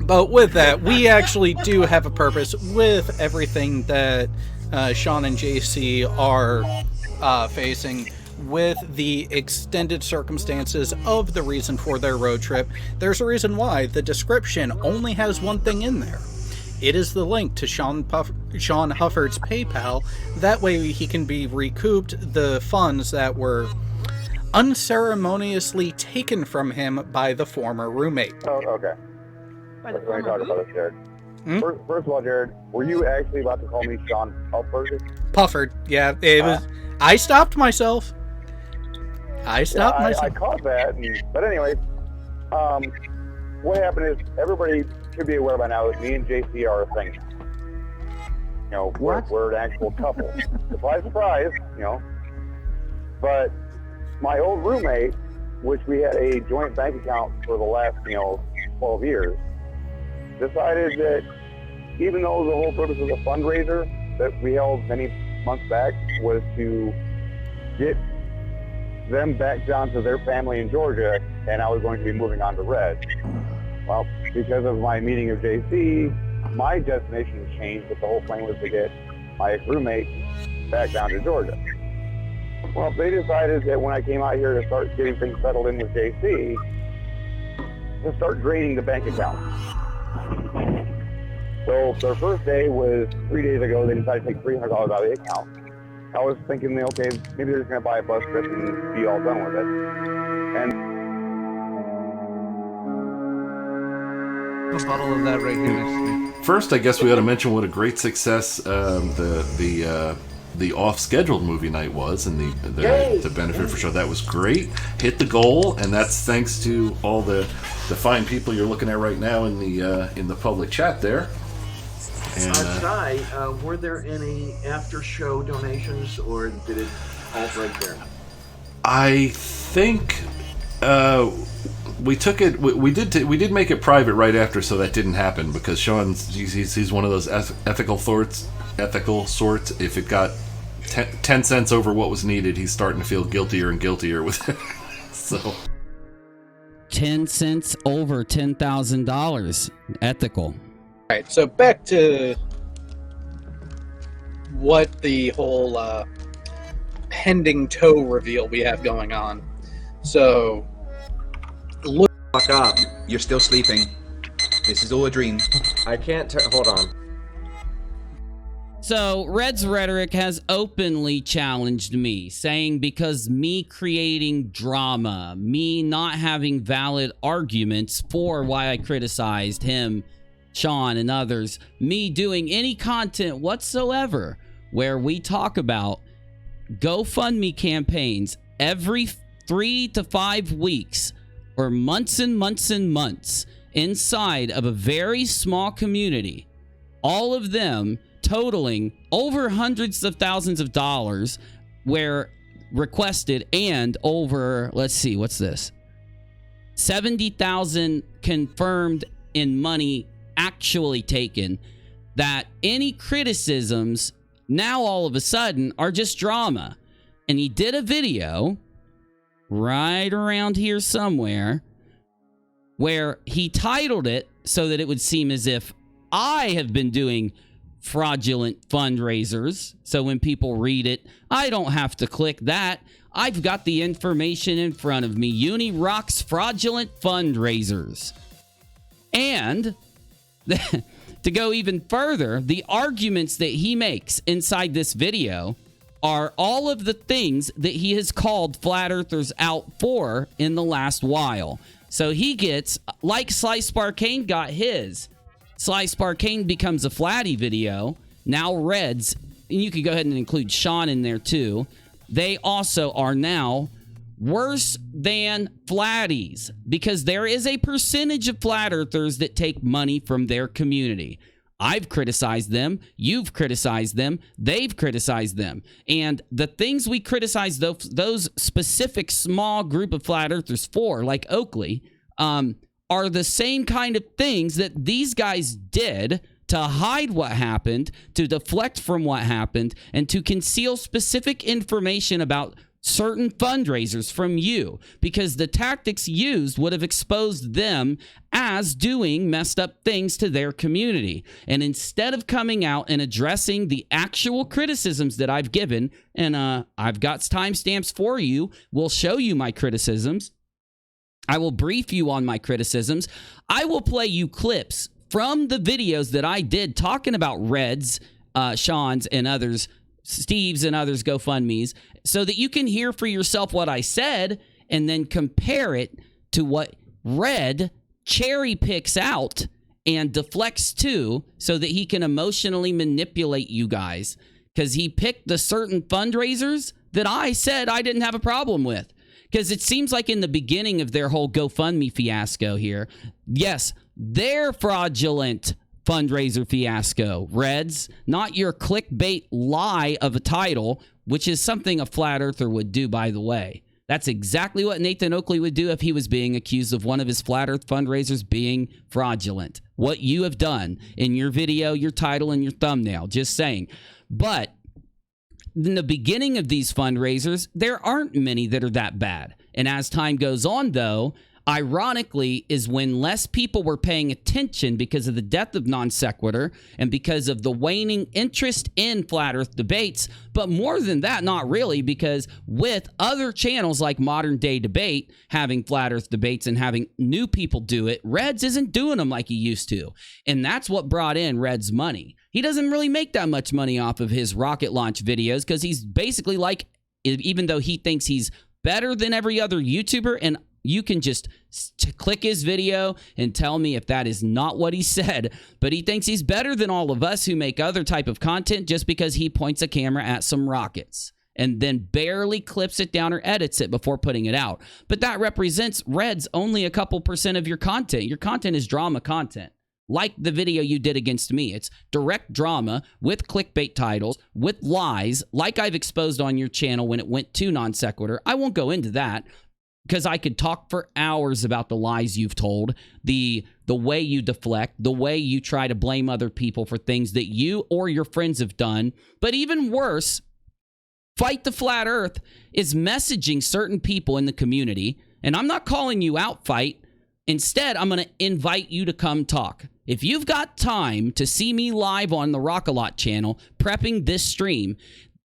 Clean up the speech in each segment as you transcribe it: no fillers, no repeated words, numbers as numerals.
But with that, we actually do have a purpose with everything that Sean and JC are facing. With the extended circumstances of the reason for their road trip, there's a reason why the description only has one thing in there. It is the link to Sean Hufford's PayPal. That way he can be recouped the funds that were unceremoniously taken from him by the former roommate. Oh, okay. Let me talk about this, Jared. First of all, Jared, were you actually about to call me Sean Pufford? Pufford, yeah. It was. I stopped myself. I caught that. But anyway, what happened is everybody should be aware by now that me and JC are a thing. You know, we're an actual couple. Surprise, surprise, you know. But my old roommate, which we had a joint bank account for the last, 12 years, decided that even though the whole purpose of the fundraiser that we held many months back was to get them back down to their family in Georgia, and I was going to be moving on to Red. Well, because of my meeting of JC, my destination changed, but the whole plan was to get my ex-roommate back down to Georgia. Well, they decided that when I came out here to start getting things settled in with JC, to start draining the bank account. So their first day was 3 days ago. They decided to take $300 out of the account. I was thinking, okay, maybe they're just going to buy a bus trip and be all done with it. And a bottle of that right here. First, I guess we ought to mention what a great success the off-scheduled movie night was, and the benefit for show. That was great. Hit the goal, and that's thanks to all the fine people you're looking at right now in the public chat there. And, Shai, were there any after-show donations, or did it halt right there? I think we took it. We did make it private right after, so that didn't happen because he's one of those ethical sorts. If it got 10 cents over what was needed, he's starting to feel guiltier and guiltier with it. So 10 cents over $10,000, ethical. All right, so back to what the whole pending tow reveal we have going on. So, look. Fuck up. You're still sleeping. This is all a dream. I can't hold on. So, Red's Rhetoric has openly challenged me, saying because me creating drama, me not having valid arguments for why I criticized him, Sean, and others, me doing any content whatsoever where we talk about GoFundMe campaigns every 3 to 5 weeks or months and months and months inside of a very small community, all of them totaling over hundreds of thousands of dollars were requested, and over, let's see, what's this? 70,000 confirmed in money actually taken, that any criticisms now all of a sudden are just drama. And he did a video right around here somewhere where he titled it so that it would seem as if I have been doing fraudulent fundraisers. So when people read it, I don't have to click that. I've got the information in front of me. UNIRock's fraudulent fundraisers. And to go even further, the arguments that he makes inside this video are all of the things that he has called flat earthers out for in the last while. So he gets, like Slice Barcane got his. Slice Barcane becomes a Flattie video. Now Reds, and you could go ahead and include Sean in there too. They also are now worse than Flatties, because there is a percentage of flat earthers that take money from their community. I've criticized them, you've criticized them, they've criticized them. And the things we criticize those specific small group of flat earthers for, like Oakley, are the same kind of things that these guys did to hide what happened, to deflect from what happened, and to conceal specific information about certain fundraisers from you, because the tactics used would have exposed them as doing messed up things to their community. And instead of coming out and addressing the actual criticisms that I've given, and I've got timestamps for you, we'll show you my criticisms. I will brief you on my criticisms. I will play you clips from the videos that I did talking about Red's, Sean's, and others, Steve's and others GoFundMes, so that you can hear for yourself what I said and then compare it to what Red cherry picks out and deflects to, so that he can emotionally manipulate you guys, because he picked the certain fundraisers that I said I didn't have a problem with. Because it seems like in the beginning of their whole GoFundMe fiasco here, yes, their fraudulent fundraiser fiasco, Reds, not your clickbait lie of a title, which is something a flat earther would do, by the way. That's exactly what Nathan Oakley would do if he was being accused of one of his flat earth fundraisers being fraudulent. What you have done in your video, your title, and your thumbnail, just saying. But in the beginning of these fundraisers, there aren't many that are that bad. And as time goes on, though, ironically, is when less people were paying attention because of the death of Non Sequitur and because of the waning interest in flat earth debates. But more than that, not really, because with other channels like Modern Day Debate having flat earth debates and having new people do it, Reds isn't doing them like he used to. And that's what brought in Red's money. He doesn't really make that much money off of his rocket launch videos, because he's basically like, even though he thinks he's better than every other YouTuber, and you can just click his video and tell me if that is not what he said, but he thinks he's better than all of us who make other type of content just because he points a camera at some rockets and then barely clips it down or edits it before putting it out. But that represents, Reds, only a couple % of your content. Your content is drama content. Like the video you did against me. It's direct drama with clickbait titles, with lies, like I've exposed on your channel when it went to Non Sequitur. I won't go into that, because I could talk for hours about the lies you've told, the way you deflect, the way you try to blame other people for things that you or your friends have done. But even worse, Fight the Flat Earth is messaging certain people in the community, and I'm not calling you out, Fight. Instead, I'm going to invite you to come talk. If you've got time to see me live on the Rock-A-Lot channel, prepping this stream,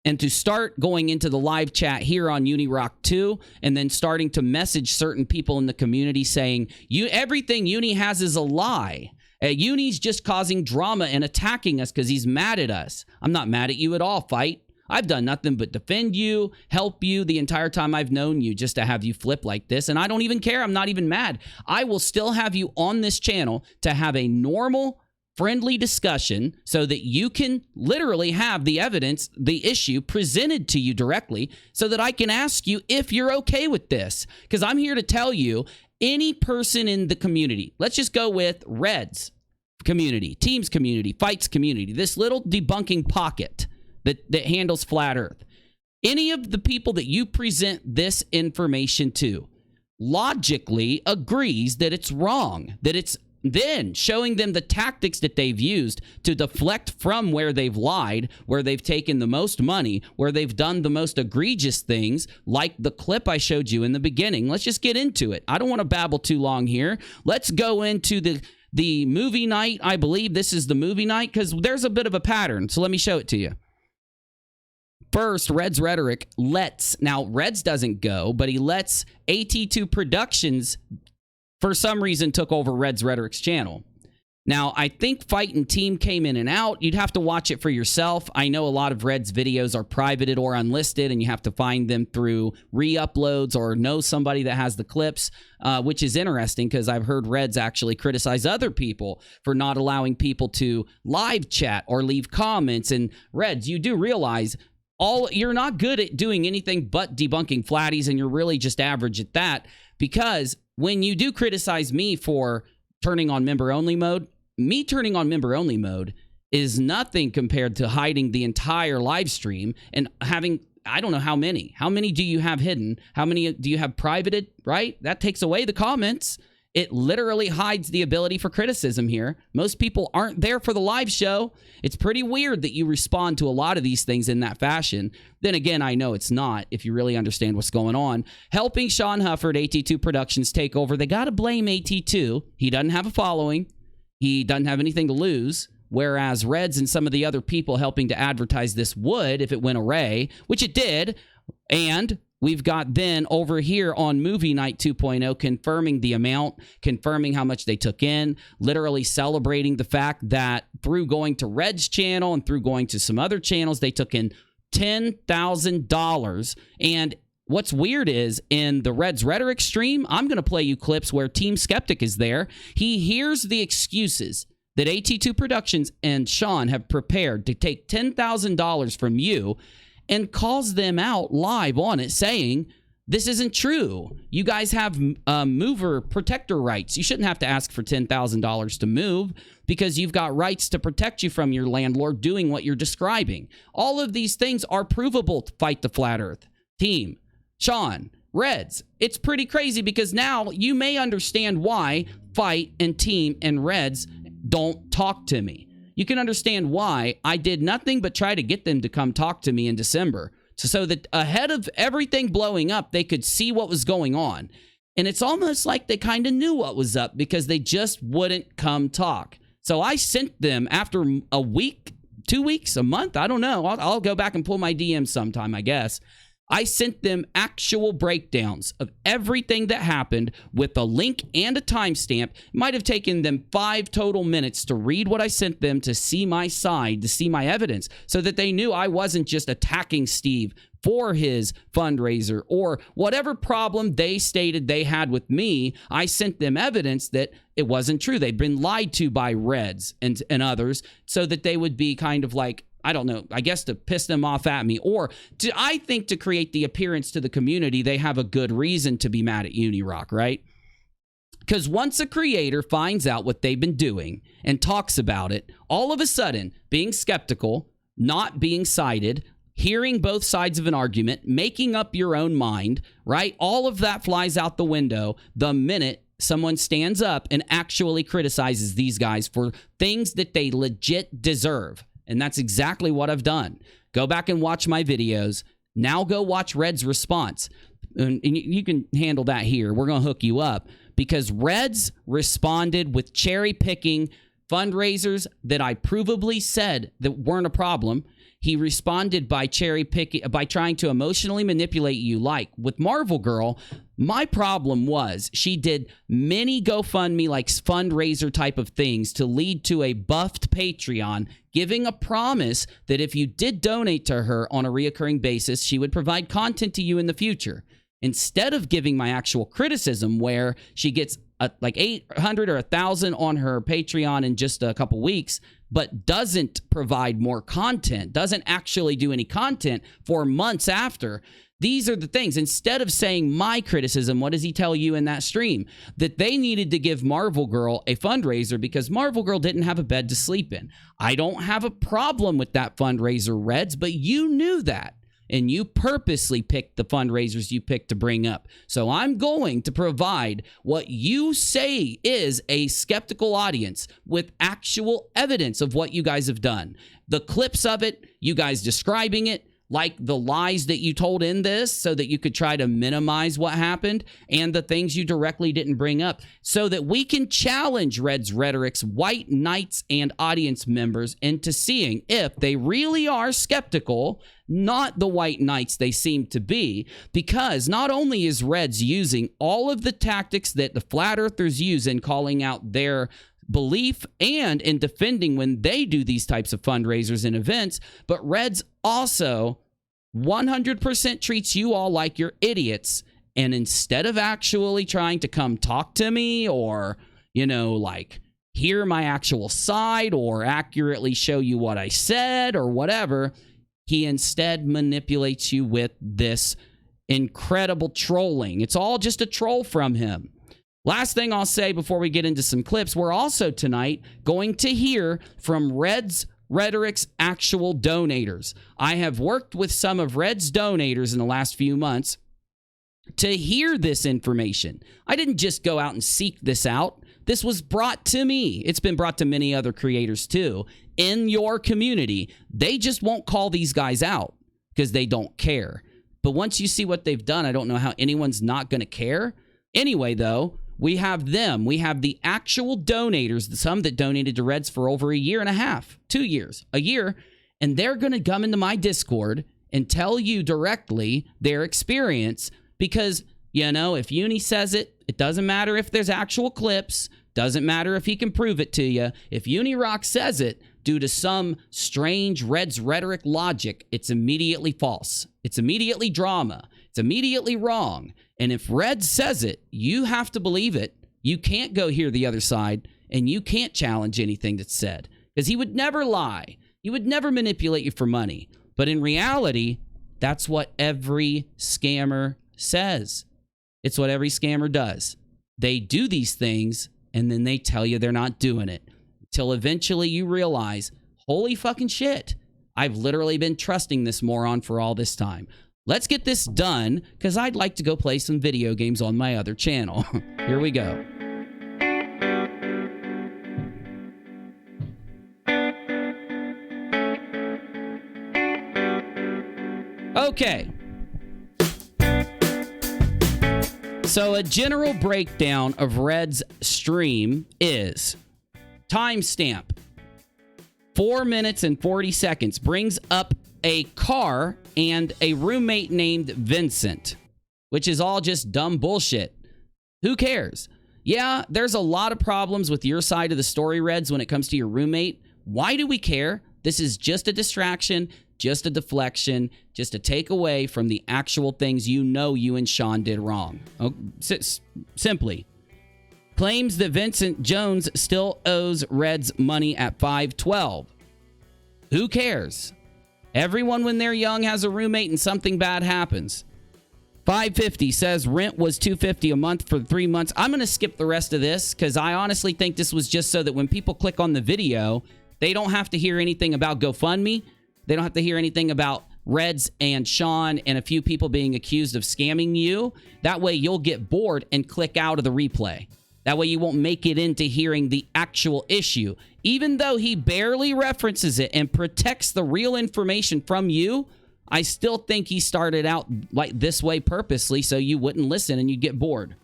and to start going into the live chat here on UNIRocktv, and then starting to message certain people in the community saying, everything Uni has is a lie. Uni's just causing drama and attacking us because he's mad at us. I'm not mad at you at all, Fight. I've done nothing but defend you, help you the entire time I've known you, just to have you flip like this. And I don't even care. I'm not even mad. I will still have you on this channel to have a normal, friendly discussion so that you can literally have the evidence, the issue presented to you directly, so that I can ask you if you're okay with this. Because I'm here to tell you, any person in the community, let's just go with Reds community, Teams community, Fights community, this little debunking pocket that handles flat earth. Any of the people that you present this information to logically agrees that it's wrong, that it's then showing them the tactics that they've used to deflect from where they've lied, where they've taken the most money, where they've done the most egregious things, like the clip I showed you in the beginning. Let's just get into it. I don't want to babble too long here. Let's go into the movie night. I believe this is the movie night, because there's a bit of a pattern. So let me show it to you. First, Red's Rhetoric lets, now Reds doesn't go, but he lets AT2 Productions, for some reason, took over Red's Rhetoric's channel. Now, I think Fight and Team came in and out. You'd have to watch it for yourself. I know a lot of Red's videos are privated or unlisted, and you have to find them through re-uploads or know somebody that has the clips, which is interesting because I've heard Reds actually criticize other people for not allowing people to live chat or leave comments. And Reds, you do realize you're not good at doing anything but debunking flatties, and you're really just average at that, because when you do criticize me for turning on member-only mode, me turning on member-only mode is nothing compared to hiding the entire live stream and having, I don't know how many. How many do you have hidden? How many do you have privated, right? That takes away the comments. It literally hides the ability for criticism here. Most people aren't there for the live show. It's pretty weird that you respond to a lot of these things in that fashion. Then again, I know it's not if you really understand what's going on. Helping Sean Hufford, AT2 Productions, take over. They got to blame AT2. He doesn't have a following. He doesn't have anything to lose. Whereas Reds and some of the other people helping to advertise this would if it went array, which it did. And we've got then over here on Movie Night 2.0 confirming the amount, confirming how much they took in, literally celebrating the fact that through going to Red's channel and through going to some other channels, they took in $10,000. And what's weird is in the Red's Rhetoric stream, I'm going to play you clips where Team Skeptic is there. He hears the excuses that AT2 Productions and Sean have prepared to take $10,000 from you and calls them out live on it saying, this isn't true. You guys have mover protector rights. You shouldn't have to ask for $10,000 to move because you've got rights to protect you from your landlord doing what you're describing. All of these things are provable to Fight the Flat Earth team. Sean, Reds, it's pretty crazy because now you may understand why Fight and Team and Reds don't talk to me. You can understand why I did nothing but try to get them to come talk to me in December so that ahead of everything blowing up, they could see what was going on. And it's almost like they kind of knew what was up because they just wouldn't come talk. So I sent them after a week, 2 weeks, a month, I don't know. I'll go back and pull my DMs sometime, I guess. I sent them actual breakdowns of everything that happened with a link and a timestamp. It might have taken them 5 total minutes to read what I sent them, to see my side, to see my evidence, so that they knew I wasn't just attacking Steve for his fundraiser or whatever problem they stated they had with me. I sent them evidence that it wasn't true. They'd been lied to by Reds and others so that they would be kind of like, I don't know, I guess to piss them off at me, or I think to create the appearance to the community they have a good reason to be mad at UNIRock, right? Because once a creator finds out what they've been doing and talks about it, all of a sudden, being skeptical, not being sided, hearing both sides of an argument, making up your own mind, right? All of that flies out the window the minute someone stands up and actually criticizes these guys for things that they legit deserve. And that's exactly what I've done. Go back and watch my videos. Now go watch Red's response. And you can handle that here. We're going to hook you up because Reds responded with cherry picking fundraisers that I provably said that weren't a problem. He responded by cherry picking, by trying to emotionally manipulate you. Like with Marvel Girl, my problem was she did many GoFundMe like fundraiser type of things to lead to a buffed Patreon, giving a promise that if you did donate to her on a reoccurring basis, she would provide content to you in the future. Instead of giving my actual criticism where she gets like 800 or 1,000 on her Patreon in just a couple weeks, but doesn't provide more content, doesn't actually do any content for months after. These are the things. Instead of saying my criticism, what does he tell you in that stream? That they needed to give Marvel Girl a fundraiser because Marvel Girl didn't have a bed to sleep in. I don't have a problem with that fundraiser, Reds, but you knew that. And you purposely picked the fundraisers you picked to bring up. So I'm going to provide what you say is a skeptical audience with actual evidence of what you guys have done. The clips of it, you guys describing it, like the lies that you told in this so that you could try to minimize what happened, and the things you directly didn't bring up so that we can challenge Red's Rhetoric's white knights and audience members into seeing if they really are skeptical, not the white knights they seem to be, because not only is Reds using all of the tactics that the flat earthers use in calling out their belief and in defending when they do these types of fundraisers and events, but Reds also 100% treats you all like you're idiots. And instead of actually trying to come talk to me or, you know, like hear my actual side or accurately show you what I said or whatever, he instead manipulates you with this incredible trolling. It's all just a troll from him. Last thing I'll say before we get into some clips, we're also tonight going to hear from Red's Rhetoric's actual donators. I have worked with some of Red's donators in the last few months, to hear this information. I didn't just go out and seek this out. This was brought to me. It's been brought to many other creators too in your community. They just won't call these guys out because they don't care. But once you see what they've done, I don't know how anyone's not going to care. Anyway, though, we have them. We have the actual donators, some that donated to Reds for over a year and a half, 2 years, a year, and they're going to come into my Discord and tell you directly their experience because, you know, if Uni says it, it doesn't matter if there's actual clips, doesn't matter if he can prove it to you. If UNIRock says it, due to some strange Reds rhetoric logic, it's immediately false. It's immediately drama. It's immediately wrong. And if Reds says it, you have to believe it. You can't go hear the other side, and you can't challenge anything that's said because he would never lie. He would never manipulate you for money. But in reality, that's what every scammer says. It's what every scammer does. They do these things, and then they tell you they're not doing it. Till eventually you realize, holy fucking shit, I've literally been trusting this moron for all this time. Let's get this done, because I'd like to go play some video games on my other channel. Here we go. Okay. So a general breakdown of Red's stream is timestamp 4 minutes and 40 seconds brings up a car and a roommate named Vincent, which is all just dumb bullshit. Who cares? Yeah, there's a lot of problems with your side of the story, Reds, when it comes to your roommate. Why do we care? This is just a distraction, just a deflection, just a takeaway from the actual things you know you and Sean did wrong. Simply. Claims that Vincent Jones still owes Reds money at 512. Who cares? Everyone when they're young has a roommate and something bad happens. 550 says rent was $250 a month for 3 months. I'm going to skip the rest of this because I honestly think this was just so that when people click on the video, they don't have to hear anything about GoFundMe. They don't have to hear anything about Reds and Sean and a few people being accused of scamming you. That way you'll get bored and click out of the replay. That way you won't make it into hearing the actual issue. Even though he barely references it and protects the real information from you, I still think he started out like this way purposely so you wouldn't listen and you'd get bored.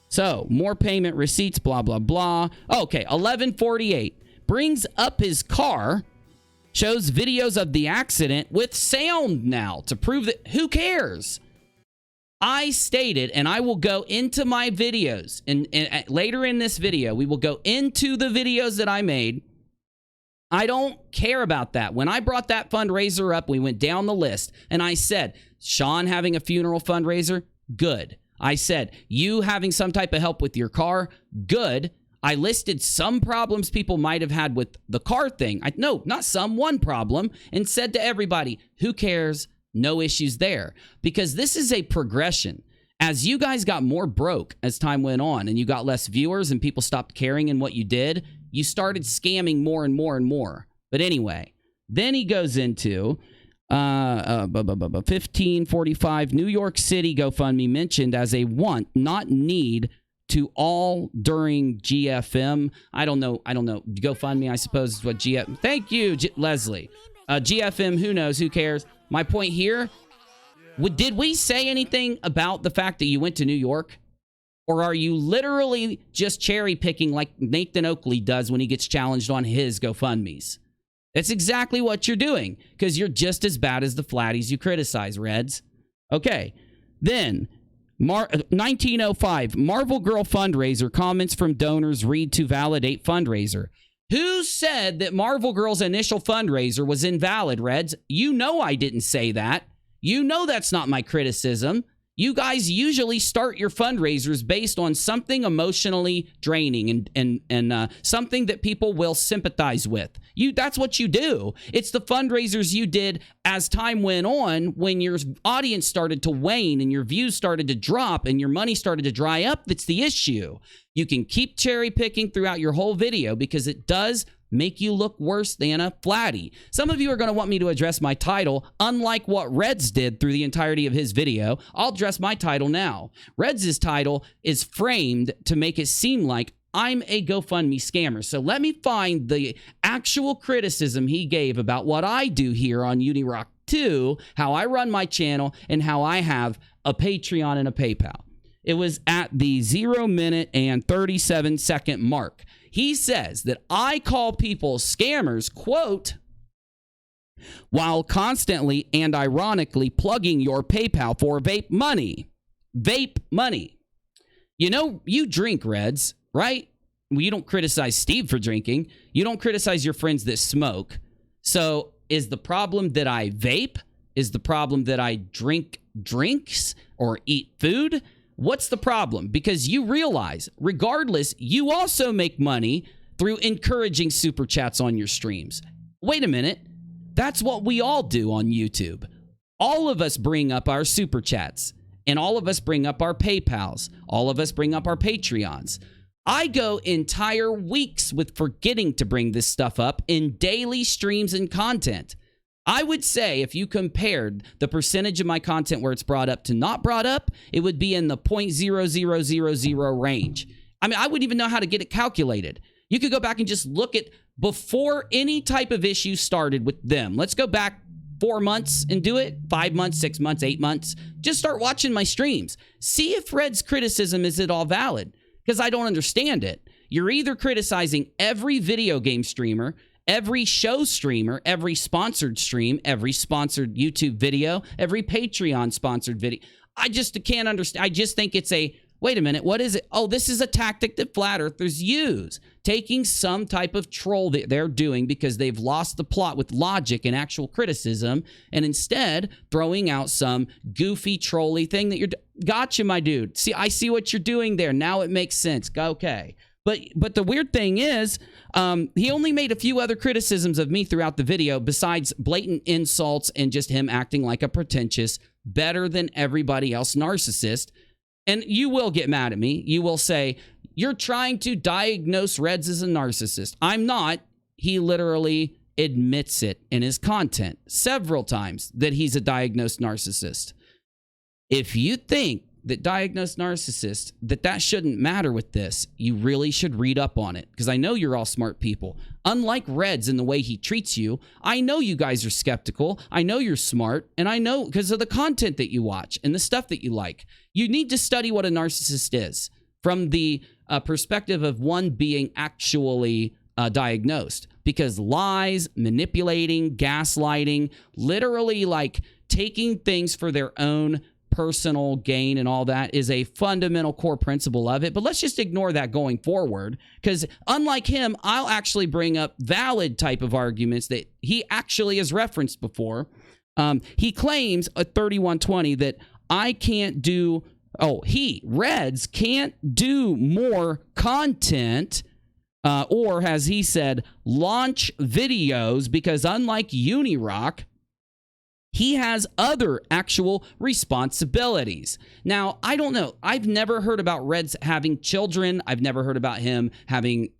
So, more payment receipts, blah, blah, blah. Okay, 1148. Brings up his car, shows videos of the accident with sound now to prove that who cares? I stated, and I will go into my videos, and later in this video, we will go into the videos that I made. I don't care about that. When I brought that fundraiser up, we went down the list, and I said, Sean having a funeral fundraiser, good. I said, you having some type of help with your car, good. I listed some problems people might have had with the car thing. No, not some, one problem, and said to everybody, who cares? No issues there, because this is a progression. As you guys got more broke as time went on and you got less viewers and people stopped caring in what you did, you started scamming more and more and more. But anyway, then he goes into 1545 New York City GoFundMe mentioned as a want, not need to all during GFM. I don't know. GoFundMe, I suppose, is what GFM. Thank you, Leslie. GFM, who knows? Who cares? My point here, did we say anything about the fact that you went to New York? Or are you literally just cherry picking like Nathan Oakley does when he gets challenged on his GoFundMes? That's exactly what you're doing, because you're just as bad as the Flatties you criticize, Reds. Okay, then 1905, Marvel Girl fundraiser, comments from donors read to validate fundraiser. Who said that Marvel Girl's initial fundraiser was invalid, Reds? You know I didn't say that. You know that's not my criticism. You guys usually start your fundraisers based on something emotionally draining and something that people will sympathize with. That's what you do. It's the fundraisers you did as time went on when your audience started to wane and your views started to drop and your money started to dry up. That's the issue. You can keep cherry picking throughout your whole video because it does make you look worse than a Flattie. Some of you are going to want me to address my title, unlike what Reds did through the entirety of his video. I'll address my title now. Reds' title is framed to make it seem like I'm a GoFundMe scammer. So let me find the actual criticism he gave about what I do here on UNIRock 2, how I run my channel, and how I have a Patreon and a PayPal. It was at the 0 minute and 37 second mark. He says that I call people scammers, quote, while constantly and ironically plugging your PayPal for vape money. Vape money. You know, you drink, Reds, right? Well, you don't criticize Steve for drinking. You don't criticize your friends that smoke. So is the problem that I vape? Is the problem that I drink drinks or eat food? What's the problem? Because you realize, regardless, you also make money through encouraging super chats on your streams. Wait a minute. That's what we all do on YouTube. All of us bring up our super chats, and all of us bring up our PayPals. All of us bring up our Patreons. I go entire weeks with forgetting to bring this stuff up in daily streams and content. I would say if you compared the percentage of my content where it's brought up to not brought up, it would be in the 0.0000 range. I mean, I wouldn't even know how to get it calculated. You could go back and just look at before any type of issue started with them. Let's go back 4 months and do it. 5 months, 6 months, 8 months. Just start watching my streams. See if Red's criticism is at all valid, because I don't understand it. You're either criticizing every video game streamer, every show streamer, every sponsored stream, every sponsored YouTube video, every Patreon sponsored video. I just can't understand. I just think it's a, wait a minute, what is it? Oh, this is a tactic that flat earthers use, taking some type of troll that they're doing because they've lost the plot with logic and actual criticism, and instead throwing out some goofy trolly thing that you're, gotcha, my dude. See, I see what you're doing there. Now it makes sense. Okay. But the weird thing is, he only made a few other criticisms of me throughout the video besides blatant insults and just him acting like a pretentious, better than everybody else narcissist. And you will get mad at me. You will say, you're trying to diagnose Reds as a narcissist. I'm not. He literally admits it in his content several times that he's a diagnosed narcissist. If you think that diagnosed narcissist, that shouldn't matter with this, you really should read up on it, because I know you're all smart people. Unlike Reds in the way he treats you, I know you guys are skeptical. I know you're smart, and I know because of the content that you watch and the stuff that you like. You need to study what a narcissist is from the perspective of one being actually diagnosed, because lies, manipulating, gaslighting, literally like taking things for their own personal gain and all that is a fundamental core principle of it. But let's just ignore that going forward, because unlike him, I'll actually bring up valid type of arguments that he actually has referenced before. He claims at 3120 that I can't do, Reds can't do more content or, as he said, launch videos because unlike UNIRock, he has other actual responsibilities. Now, I don't know. I've never heard about Reds having children. I've never heard about him having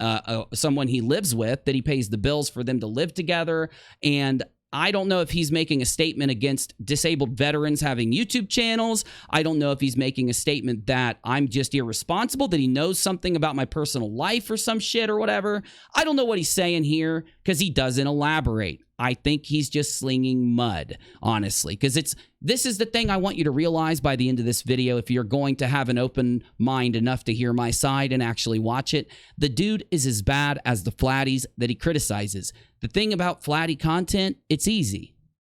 someone he lives with, that he pays the bills for them to live together. And I don't know if he's making a statement against disabled veterans having YouTube channels. I don't know if he's making a statement that I'm just irresponsible, that he knows something about my personal life or some shit or whatever. I don't know what he's saying here because he doesn't elaborate. I think he's just slinging mud, honestly, because this is the thing I want you to realize by the end of this video. If you're going to have an open mind enough to hear my side and actually watch it, the dude is as bad as the Flatties that he criticizes. The thing about Flattie content, it's easy.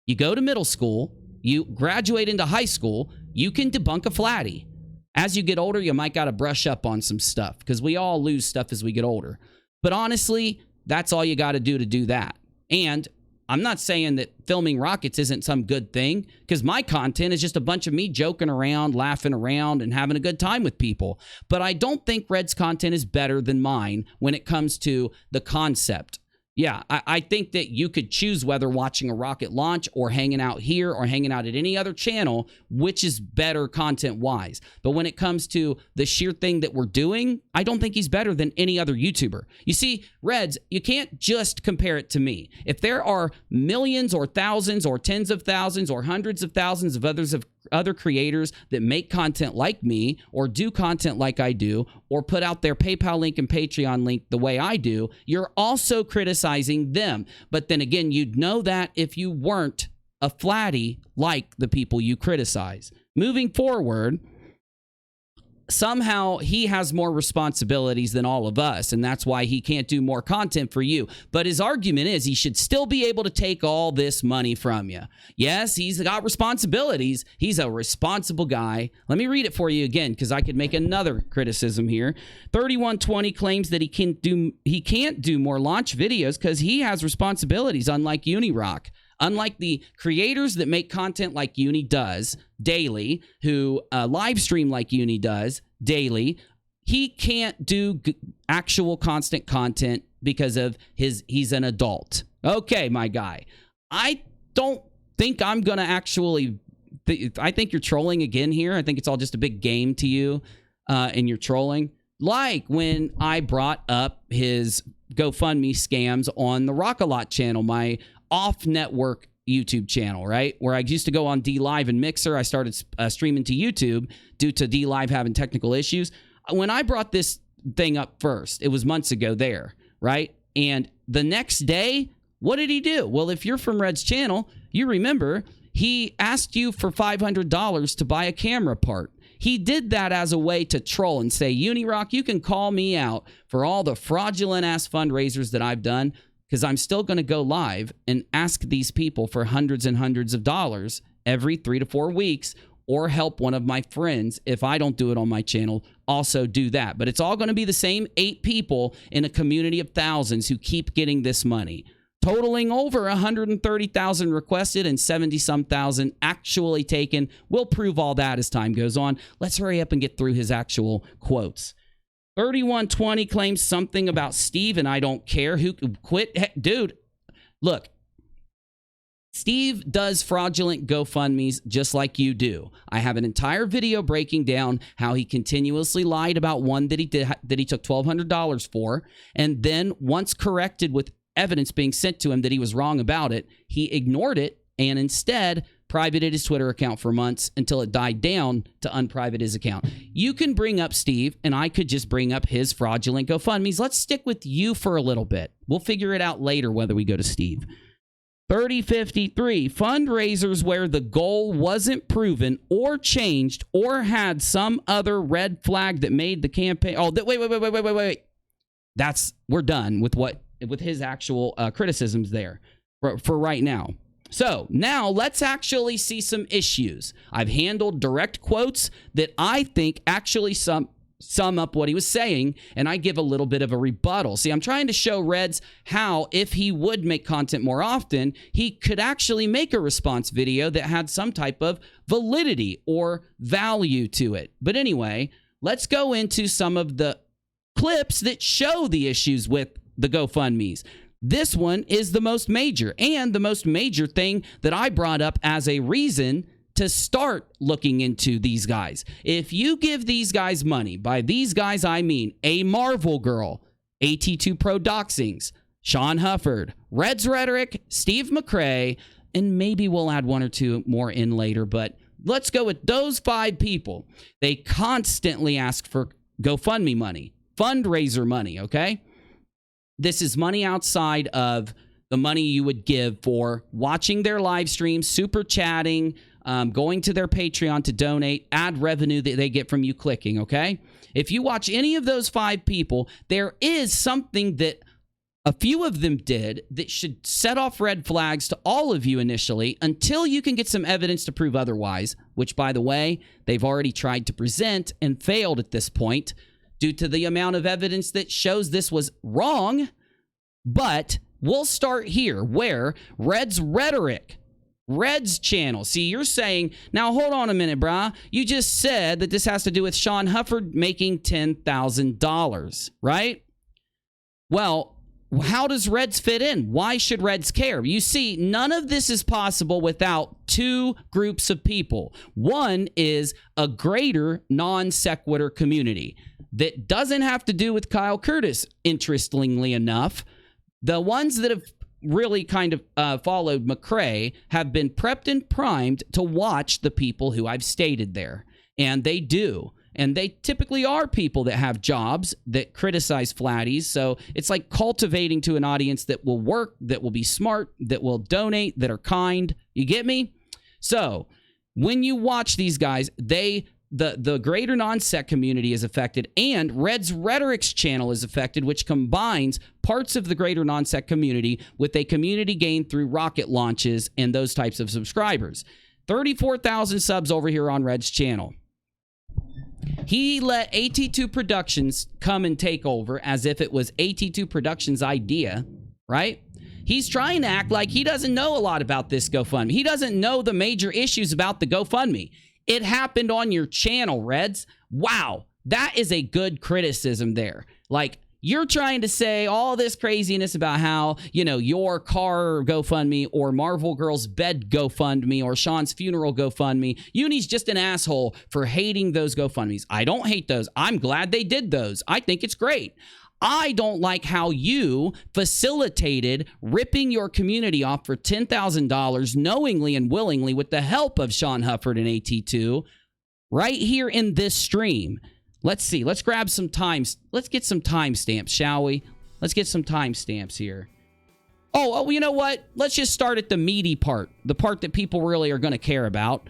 You go to middle school, you graduate into high school, you can debunk a Flattie. As you get older, you might got to brush up on some stuff because we all lose stuff as we get older. But honestly, that's all you got to do that. And I'm not saying that filming rockets isn't some good thing, because my content is just a bunch of me joking around, laughing around, and having a good time with people. But I don't think Red's content is better than mine when it comes to the concept. Yeah, I think that you could choose whether watching a rocket launch or hanging out here or hanging out at any other channel, which is better content-wise. But when it comes to the sheer thing that we're doing, I don't think he's better than any other YouTuber. You see, Reds, you can't just compare it to me. If there are millions or thousands or tens of thousands or hundreds of thousands of other creators that make content like me or do content like I do or put out their PayPal link and Patreon link the way I do, you're also criticizing them. But then again, you'd know that if you weren't a Flattie like the people you criticize. Moving forward, somehow he has more responsibilities than all of us, and that's why he can't do more content for you. But his argument is he should still be able to take all this money from you. Yes, he's got responsibilities. He's a responsible guy. Let me read it for you again, because I could make another criticism here. 3120 claims that he can't do more launch videos because he has responsibilities, unlike UNIRock. Unlike the creators that make content like Uni does daily, who live stream like Uni does daily, he can't do actual constant content because of he's an adult. Okay, my guy. I don't think I'm going to actually... I think you're trolling again here. I think it's all just a big game to you, and you're trolling. Like when I brought up his GoFundMe scams on the Rock-A-Lot channel, my off-network YouTube channel, right? Where I used to go on DLive and Mixer. I started streaming to YouTube due to DLive having technical issues. When I brought this thing up first, it was months ago there, right? And the next day, what did he do? Well, if you're from Red's channel, you remember he asked you for $500 to buy a camera part. He did that as a way to troll and say, UNIRock, you can call me out for all the fraudulent-ass fundraisers that I've done, because I'm still going to go live and ask these people for hundreds and hundreds of dollars every 3 to 4 weeks, or help one of my friends, if I don't do it on my channel, also do that. But it's all going to be the same 8 people in a community of thousands who keep getting this money, totaling over 130,000 requested and 70-some thousand actually taken. We'll prove all that as time goes on. Let's hurry up and get through his actual quotes. 3120 claims something about Steve, and I don't care who quit. Hey, dude, look, Steve does fraudulent GoFundMes just like you do. I have an entire video breaking down how he continuously lied about one that he took $1,200 for, and then once corrected with evidence being sent to him that he was wrong about it, he ignored it and instead privated his Twitter account for months until it died down to unprivate his account. You can bring up Steve, and I could just bring up his fraudulent GoFundMes. Let's stick with you for a little bit. We'll figure it out later whether we go to Steve. 3053, fundraisers where the goal wasn't proven or changed or had some other red flag that made the campaign... Oh, wait. We're done with his actual criticisms there for right now. So now let's actually see some issues. I've handled direct quotes that I think actually sum up what he was saying, and I give a little bit of a rebuttal. See, I'm trying to show Reds how, if he would make content more often, he could actually make a response video that had some type of validity or value to it. But anyway, let's go into some of the clips that show the issues with the GoFundMes. This one is the most major, and the most major thing that I brought up as a reason to start looking into these guys. If you give these guys money, by these guys I mean A Marvel Girl, AT2 Pro Doxings, Sean Hufford, Red's Rhetoric, Steve McCrae, and maybe we'll add 1 or 2 more in later, but let's go with those 5 people. They constantly ask for GoFundMe money, fundraiser money, okay? This is money outside of the money you would give for watching their live streams, super chatting, going to their Patreon to donate, ad revenue that they get from you clicking, okay? If you watch any of those 5 people, there is something that a few of them did that should set off red flags to all of you initially until you can get some evidence to prove otherwise, which, by the way, they've already tried to present and failed at this point due to the amount of evidence that shows this was wrong. But we'll start here where Red's Rhetoric, Red's channel. See, you're saying, now hold on a minute, brah. You just said that this has to do with Sean Hufford making $10,000, right? Well, how does Reds fit in? Why should Reds care? You see, none of this is possible without two groups of people. One is a greater non sequitur community that doesn't have to do with Kyle Curtis, interestingly enough. The ones that have really kind of followed McCrae have been prepped and primed to watch the people who I've stated there. And they do. And they typically are people that have jobs that criticize Flatties. So it's like cultivating to an audience that will work, that will be smart, that will donate, that are kind. You get me? So when you watch these guys, the greater non-sec community is affected, and Red's Rhetoric's channel is affected, which combines parts of the greater non-sec community with a community gained through rocket launches and those types of subscribers. 34,000 subs over here on Red's channel. He let AT2 Productions come and take over as if it was AT2 Productions' idea, right? He's trying to act like he doesn't know a lot about this GoFundMe. He doesn't know the major issues about the GoFundMe. It happened on your channel, Reds. Wow, that is a good criticism there. Like, you're trying to say all this craziness about how, you know, your car GoFundMe or Marvel Girl's bed GoFundMe or Sean's funeral GoFundMe. Uni's just an asshole for hating those GoFundMes. I don't hate those. I'm glad they did those. I think it's great. I don't like how you facilitated ripping your community off for $10,000 knowingly and willingly with the help of Sean Hufford and AT2 right here in this stream. Let's see. Let's grab some times. Let's get some timestamps, shall we? Let's get some timestamps here. Oh, you know what? Let's just start at the meaty part, the part that people really are going to care about,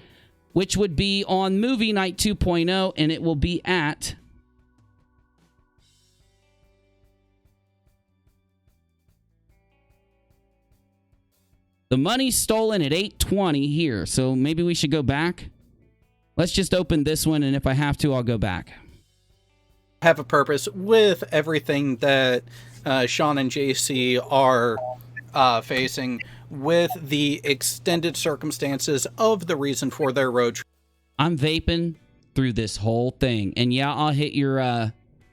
which would be on Movie Night 2.0, and it will be at the money stolen at 8:20 here. So maybe we should go back. Let's just open this one, and if I have to, I'll go back. Have a purpose with everything that Sean and JC are facing, with the extended circumstances of the reason for their road trip. I'm vaping through this whole thing, and yeah, I'll hit your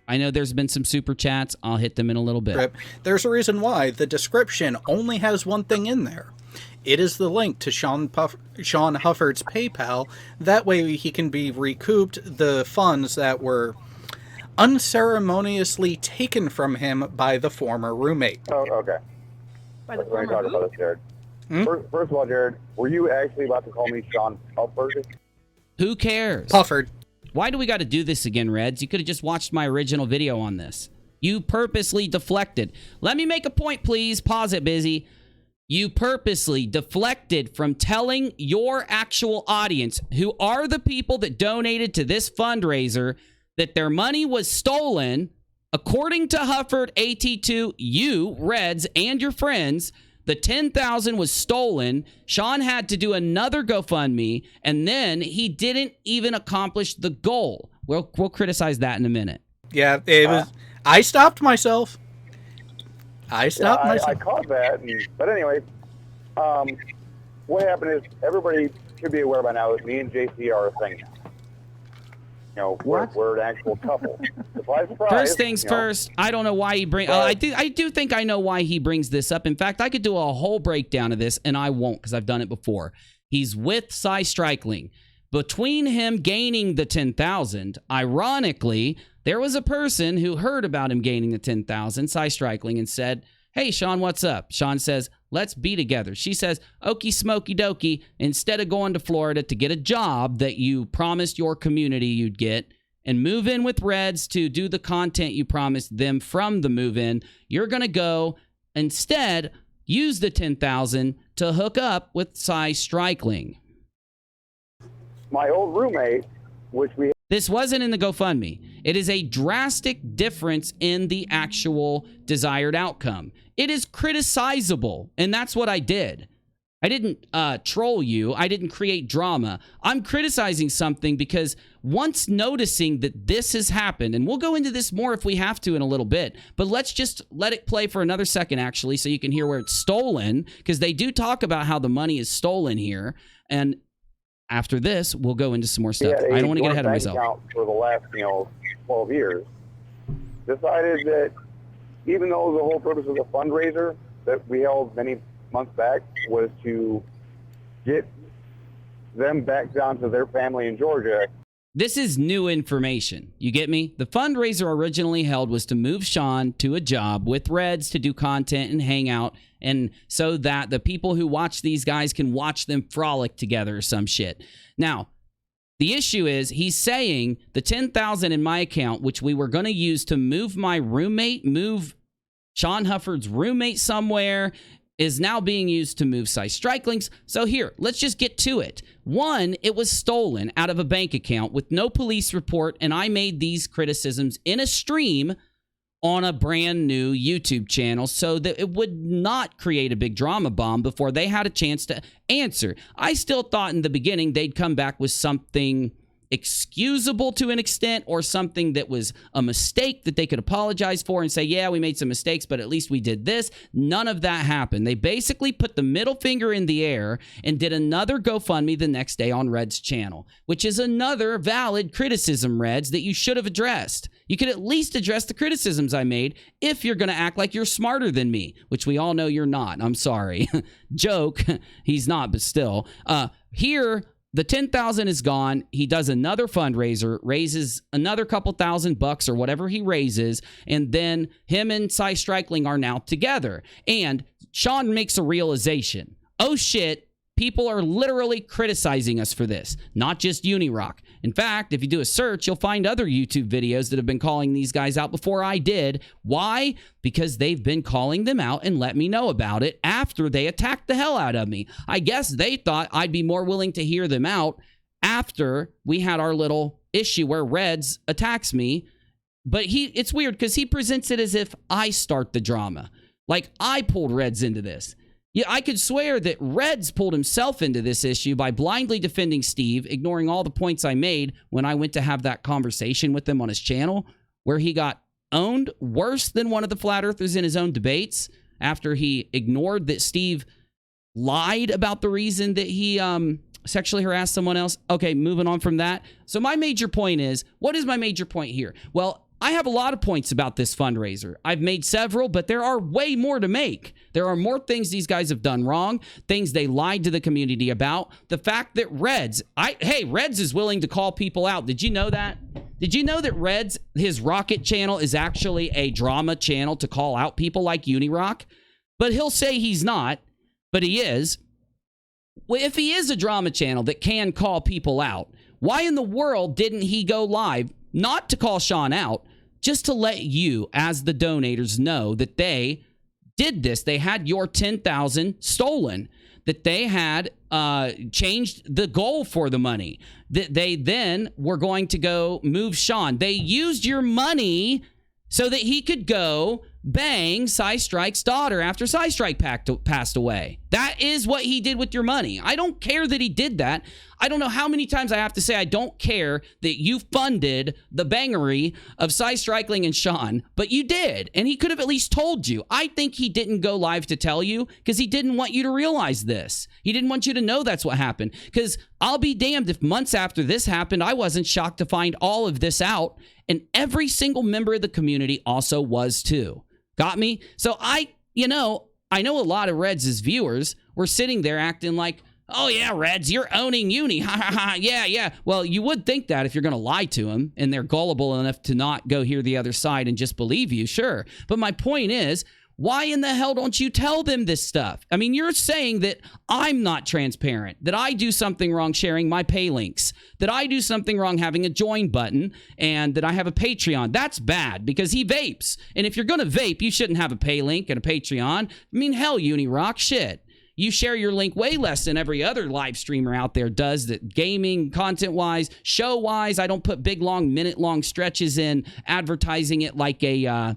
I know there's been some super chats. I'll hit them in a little bit. There's a reason why the description only has one thing in there. It is the link to Sean Hufford's PayPal. That way he can be recouped the funds that were unceremoniously taken from him by the former roommate. Oh, okay. By the Let me former talk about this, Jared. First of all, Jared, were you actually about to call me Sean Hufford? Who cares? Hufford. Why do we got to do this again, Reds? You could have just watched my original video on this. You purposely deflected. Let me make a point, please. Pause it, Busy. You purposely deflected from telling your actual audience, who are the people that donated to this fundraiser, that their money was stolen. According to Hufford, AT2, you, Reds, and your friends, the $10,000 was stolen. Sean had to do another GoFundMe, and then he didn't even accomplish the goal. We'll criticize that in a minute. Yeah, it was. I stopped myself. I caught that. But anyway, what happened is everybody should be aware by now that me and JC are a thing now. You know, we're an actual couple. Surprise, surprise. First things first, I don't know why he brings... I do think I know why he brings this up. In fact, I could do a whole breakdown of this, and I won't because I've done it before. He's with Cy Strikling. Between him gaining the $10,000, ironically, there was a person who heard about him gaining the $10,000, Cy Strikling, and said, "Hey, Sean, what's up?" Sean says, "Let's be together." She says, "Okie smoky dokie, instead of going to Florida to get a job that you promised your community you'd get and move in with Reds to do the content you promised them from the move-in, you're going to go instead use the $10,000 to hook up with Cy Strikling." My old roommate, which we... This wasn't in the GoFundMe. It is a drastic difference in the actual desired outcome. It is criticizable, and that's what I did. I didn't troll you. I didn't create drama. I'm criticizing something because once noticing that this has happened, and we'll go into this more if we have to in a little bit, but let's just let it play for another second, actually, so you can hear where it's stolen, because they do talk about how the money is stolen here, and after this, we'll go into some more stuff. I don't want to get ahead of myself. For the last, 12 years, decided that even though the whole purpose of the fundraiser that we held many months back was to get them back down to their family in Georgia. This is new information. You get me? The fundraiser originally held was to move Sean to a job with Reds to do content and hang out, and so that the people who watch these guys can watch them frolic together or some shit. Now, the issue is he's saying the $10,000 in my account, which we were going to use to move my roommate, move Sean Hufford's roommate somewhere, is now being used to move Cy Strikeling's. So here, let's just get to it. One, it was stolen out of a bank account with no police report, and I made these criticisms in a stream on a brand new YouTube channel so that it would not create a big drama bomb before they had a chance to answer. I still thought in the beginning they'd come back with something excusable to an extent, or something that was a mistake that they could apologize for and say, yeah, we made some mistakes, but at least we did this. None of that happened. They basically put the middle finger in the air and did another GoFundMe the next day on Red's channel, which is another valid criticism, Reds, that you should have addressed. You could at least address the criticisms I made if you're going to act like you're smarter than me, which we all know you're not. I'm sorry. Joke. He's not, but still. Here, the $10,000 is gone. He does another fundraiser, raises another couple $1,000 or whatever he raises, and then him and Cy Strikeling are now together. And Sean makes a realization. Oh shit, people are literally criticizing us for this, not just UNIRock. In fact, if you do a search, you'll find other YouTube videos that have been calling these guys out before I did. Why? Because they've been calling them out and let me know about it after they attacked the hell out of me. I guess they thought I'd be more willing to hear them out after we had our little issue where Reds attacks me. But it's weird because he presents it as if I start the drama. Like I pulled Reds into this. Yeah, I could swear that Reds pulled himself into this issue by blindly defending Steve, ignoring all the points I made when I went to have that conversation with him on his channel, where he got owned worse than one of the flat earthers in his own debates after he ignored that Steve lied about the reason that he sexually harassed someone else. Okay, moving on from that. So my major point is, what is my major point here? Well, I have a lot of points about this fundraiser. I've made several, but there are way more to make. There are more things these guys have done wrong, things they lied to the community about. The fact that Reds is willing to call people out. Did you know that? Did you know that Reds, his Rocket channel, is actually a drama channel to call out people like UNIRock? But he'll say he's not, but he is. Well, if he is a drama channel that can call people out, why in the world didn't he go live? Not to call Sean out, just to let you, as the donators, know that they did this. They had your $10,000 stolen, that they had changed the goal for the money, that they then were going to go move Sean. They used your money so that he could go bang Cy Strike's daughter after Cy Strike passed away. That is what he did with your money. I don't care that he did that. I don't know how many times I have to say I don't care that you funded the bangery of Cy Strikeling and Sean, but you did, and he could have at least told you. I think he didn't go live to tell you because he didn't want you to realize this. He didn't want you to know that's what happened, because I'll be damned if months after this happened, I wasn't shocked to find all of this out, and every single member of the community also was too. Got me? So I know a lot of Reds' viewers were sitting there acting like, oh yeah, Reds, you're owning Uni. Ha ha ha. Yeah. Well, you would think that if you're going to lie to them and they're gullible enough to not go hear the other side and just believe you, sure. But my point is, why in the hell don't you tell them this stuff? I mean, you're saying that I'm not transparent, that I do something wrong sharing my pay links, that I do something wrong having a join button, and that I have a Patreon. That's bad because he vapes. And if you're going to vape, you shouldn't have a pay link and a Patreon. I mean, hell, UNIRock, shit. You share your link way less than every other live streamer out there does, that gaming, content-wise, show-wise. I don't put big, long, minute-long stretches in advertising it like a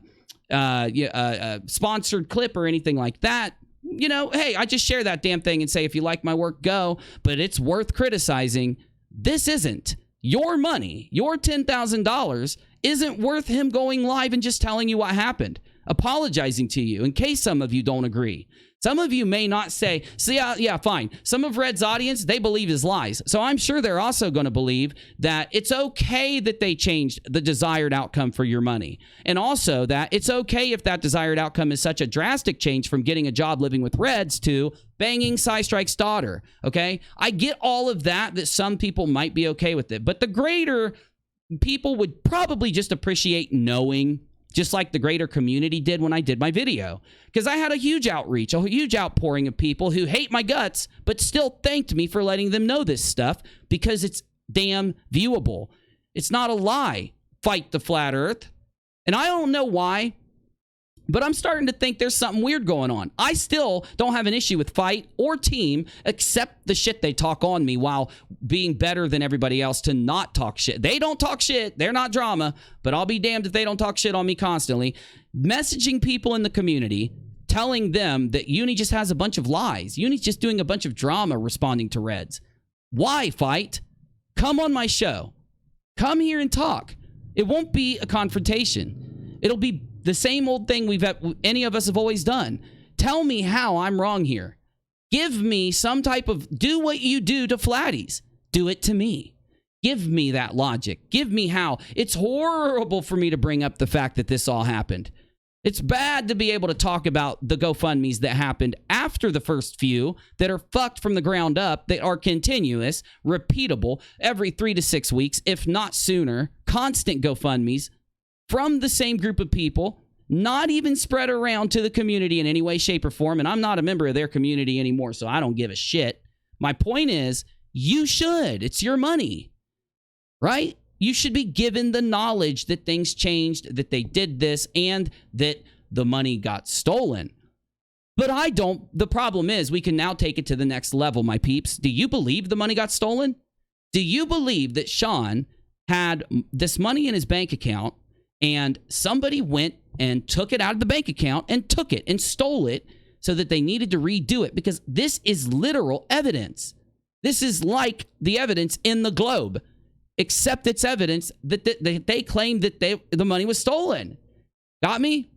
sponsored clip or anything like that. You know, hey, I just share that damn thing and say, if you like my work, go. But it's worth criticizing. This isn't. Your money, your $10,000 isn't worth him going live and just telling you what happened. apologizing to you in case some of you don't agree. Some of you may not say, see, yeah, fine. Some of Red's audience, they believe his lies. So I'm sure they're also going to believe that it's okay that they changed the desired outcome for your money. And also that it's okay if that desired outcome is such a drastic change from getting a job living with Reds to banging Psystrike's daughter. Okay? I get all of that some people might be okay with it. But the greater people would probably just appreciate knowing, just like the greater community did when I did my video. Because I had a huge outreach, a huge outpouring of people who hate my guts, but still thanked me for letting them know this stuff because it's damn viewable. It's not a lie. Fight the flat earth. And I don't know why, but I'm starting to think there's something weird going on. I still don't have an issue with Fight or Team, except the shit they talk on me while being better than everybody else to not talk shit. They don't talk shit. They're not drama, but I'll be damned if they don't talk shit on me constantly. Messaging people in the community, telling them that Uni just has a bunch of lies. Uni's just doing a bunch of drama responding to Reds. Why, Fight? Come on my show. Come here and talk. It won't be a confrontation. It'll be the same old thing any of us have always done. Tell me how I'm wrong here. Give me some type of, do what you do to Flatties. Do it to me. Give me that logic. Give me how. It's horrible for me to bring up the fact that this all happened. It's bad to be able to talk about the GoFundMes that happened after the first few that are fucked from the ground up, that are continuous, repeatable, every 3 to 6 weeks, if not sooner, constant GoFundMes from the same group of people, not even spread around to the community in any way, shape, or form. And I'm not a member of their community anymore, so I don't give a shit. My point is, you should. It's your money, right? You should be given the knowledge that things changed, that they did this, and that the money got stolen. But I don't. The problem is, we can now take it to the next level, my peeps. Do you believe the money got stolen? Do you believe that Sean had this money in his bank account and somebody went and took it out of the bank account and took it and stole it so that they needed to redo it? Because this is literal evidence. This is like the evidence in the Globe, except it's evidence that they claimed that the money was stolen. Got me?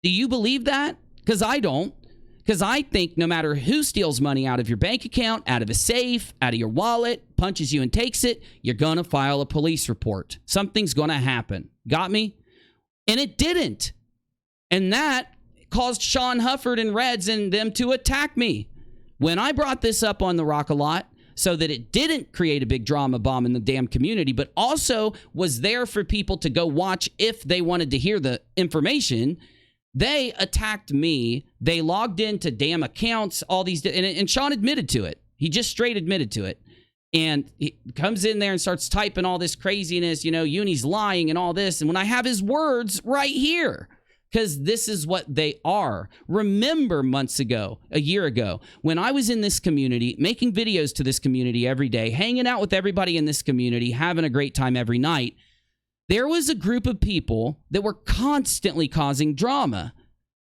Do you believe that? Because I don't. Because I think no matter who steals money out of your bank account, out of a safe, out of your wallet, punches you and takes it, you're going to file a police report. Something's going to happen. Got me? And it didn't. And that caused Sean Hufford and Reds and them to attack me. When I brought this up on the Rock a lot, so that it didn't create a big drama bomb in the damn community, but also was there for people to go watch if they wanted to hear the information, they attacked me. They logged into damn accounts, all these, and Sean admitted to it. He just straight admitted to it. And he comes in there and starts typing all this craziness, Uni's lying and all this. And when I have his words right here, because this is what they are. Remember months ago, a year ago, when I was in this community, making videos to this community every day, hanging out with everybody in this community, having a great time every night, there was a group of people that were constantly causing drama.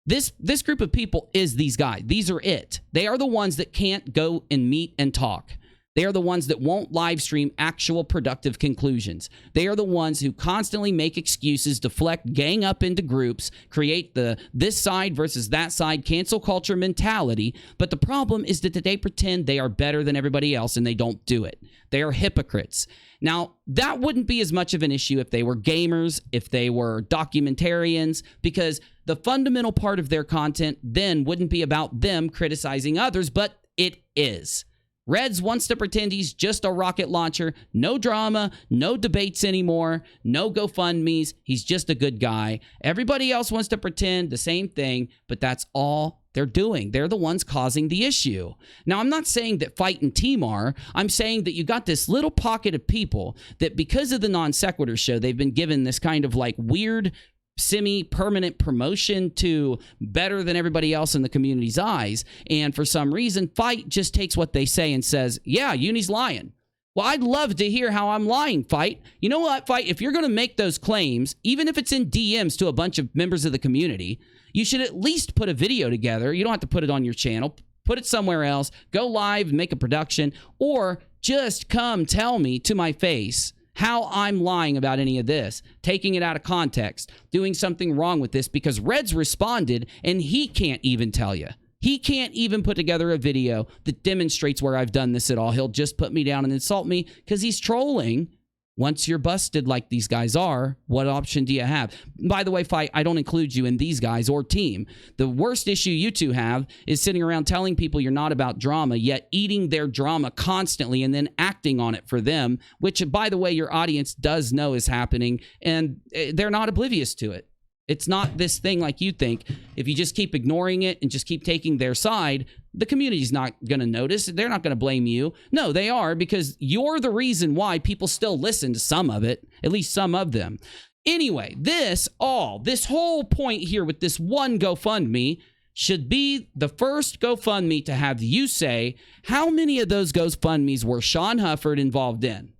This group of people is these guys. These are it. They are the ones that can't go and meet and talk. They are the ones that won't live stream actual productive conclusions. They are the ones who constantly make excuses, deflect, gang up into groups, create the this side versus that side cancel culture mentality. But the problem is that they pretend they are better than everybody else and they don't do it. They are hypocrites. Now, that wouldn't be as much of an issue if they were gamers, if they were documentarians, because the fundamental part of their content then wouldn't be about them criticizing others, but it is. Reds wants to pretend he's just a rocket launcher. No drama, no debates anymore, no GoFundMes. He's just a good guy. Everybody else wants to pretend the same thing, but that's all they're doing. They're the ones causing the issue. Now, I'm not saying that Fight and Team are. I'm saying that you got this little pocket of people that because of the Non Sequitur show, they've been given this kind of like weird semi-permanent promotion to better than everybody else in the community's eyes. And for some reason, Fight just takes what they say and says, yeah, Uni's lying. Well, I'd love to hear how I'm lying, Fight. You know what, Fight? If you're going to make those claims, even if it's in DMs to a bunch of members of the community, you should at least put a video together. You don't have to put it on your channel. Put it somewhere else. Go live, make a production, or just come tell me to my face how I'm lying about any of this, taking it out of context, doing something wrong with this, because Red's responded and he can't even tell you. He can't even put together a video that demonstrates where I've done this at all. He'll just put me down and insult me because he's trolling. Once you're busted like these guys are, what option do you have? By the way, Fight, I don't include you in these guys or team. The worst issue you two have is sitting around telling people you're not about drama, yet eating their drama constantly and then acting on it for them, which, by the way, your audience does know is happening, and they're not oblivious to it. It's not this thing like you think. If you just keep ignoring it and just keep taking their side, the community's not going to notice. They're not going to blame you. No, they are, because you're the reason why people still listen to some of it, at least some of them. Anyway, this whole point here with this one GoFundMe should be the first GoFundMe to have you say how many of those GoFundMes were Sean Hufford involved in.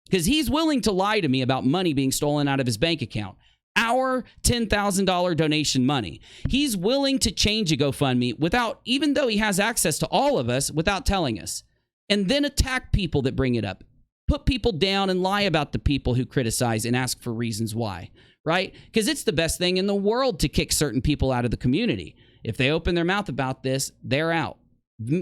Because he's willing to lie to me about money being stolen out of his bank account. Our $10,000 donation money. He's willing to change a GoFundMe without, even though he has access to all of us, without telling us. And then attack people that bring it up. Put people down and lie about the people who criticize and ask for reasons why, right? Because it's the best thing in the world to kick certain people out of the community. If they open their mouth about this, they're out.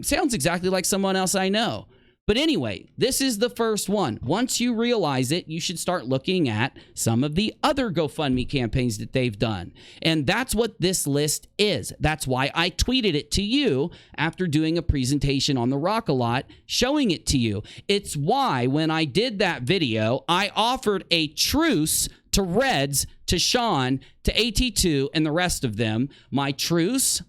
Sounds exactly like someone else I know. But anyway, this is the first one. Once you realize it, you should start looking at some of the other GoFundMe campaigns that they've done. And that's what this list is. That's why I tweeted it to you after doing a presentation on the Rock-A-Lot, showing it to you. It's why when I did that video, I offered a truce to Reds, to Sean, to AT2, and the rest of them. My truce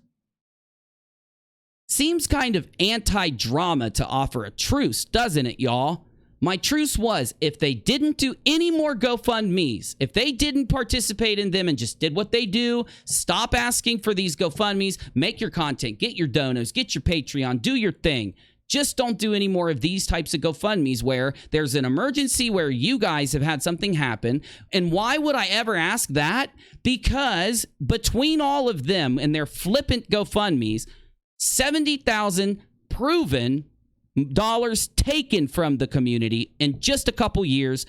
seems kind of anti-drama to offer a truce, doesn't it, y'all? My truce was, if they didn't do any more GoFundMes, if they didn't participate in them and just did what they do, stop asking for these GoFundMes, make your content, get your donos, get your Patreon, do your thing. Just don't do any more of these types of GoFundMes where there's an emergency where you guys have had something happen. And why would I ever ask that? Because between all of them and their flippant GoFundMes, $70,000 proven dollars taken from the community in just a couple years.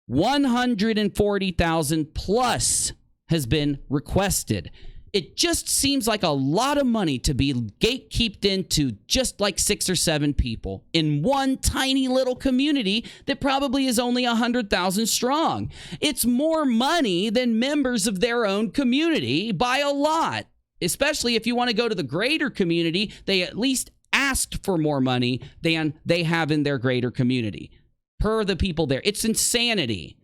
140,000 plus has been requested. It just seems like a lot of money to be gatekeeped into just like 6 or 7 people in one tiny little community that probably is only 100,000 strong. It's more money than members of their own community by a lot. Especially if you want to go to the greater community, they at least asked for more money than they have in their greater community. Per the people there. It's insanity.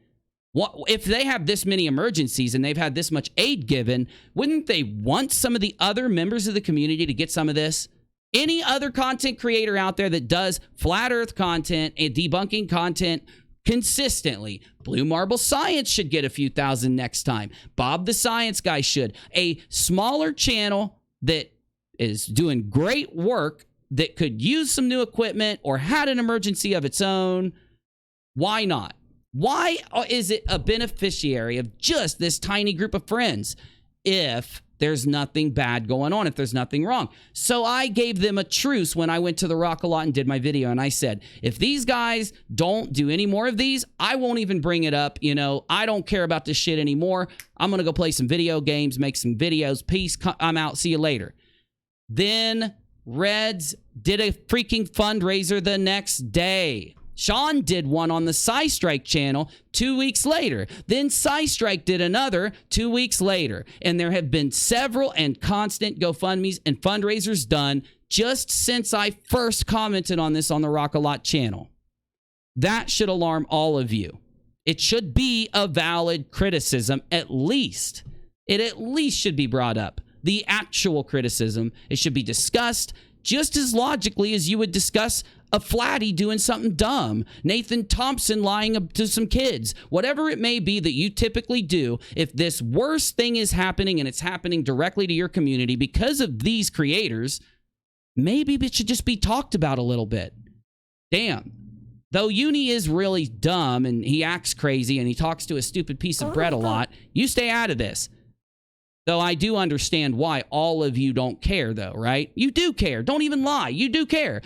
What, if they have this many emergencies and they've had this much aid given, wouldn't they want some of the other members of the community to get some of this? Any other content creator out there that does flat earth content and debunking content consistently. Blue Marble Science should get a few thousand next time. Bob the Science Guy should. A smaller channel that is doing great work that could use some new equipment or had an emergency of its own. Why not? Why is it a beneficiary of just this tiny group of friends if there's nothing bad going on, if there's nothing wrong? So I gave them a truce when I went to the Rock-A-Lot and did my video, and I said, if these guys don't do any more of these, I won't even bring it up. You know, I don't care about this shit anymore. I'm going to go play some video games, make some videos. Peace. I'm out. See you later. Then Reds did a freaking fundraiser the next day. Sean did one on the SciStrike channel 2 weeks later. Then SciStrike did another 2 weeks later. And there have been several and constant GoFundMes and fundraisers done just since I first commented on this on the Rock-A-Lot channel. That should alarm all of you. It should be a valid criticism, at least. It at least should be brought up. The actual criticism, it should be discussed just as logically as you would discuss a Flattie doing something dumb, Nathan Thompson lying to some kids, whatever it may be that you typically do. If this worst thing is happening and it's happening directly to your community because of these creators, maybe it should just be talked about a little bit. Damn. Though Uni is really dumb and he acts crazy and he talks to a stupid piece of bread a lot, you stay out of this. Though I do understand why all of you don't care, though, right? You do care. Don't even lie. You do care.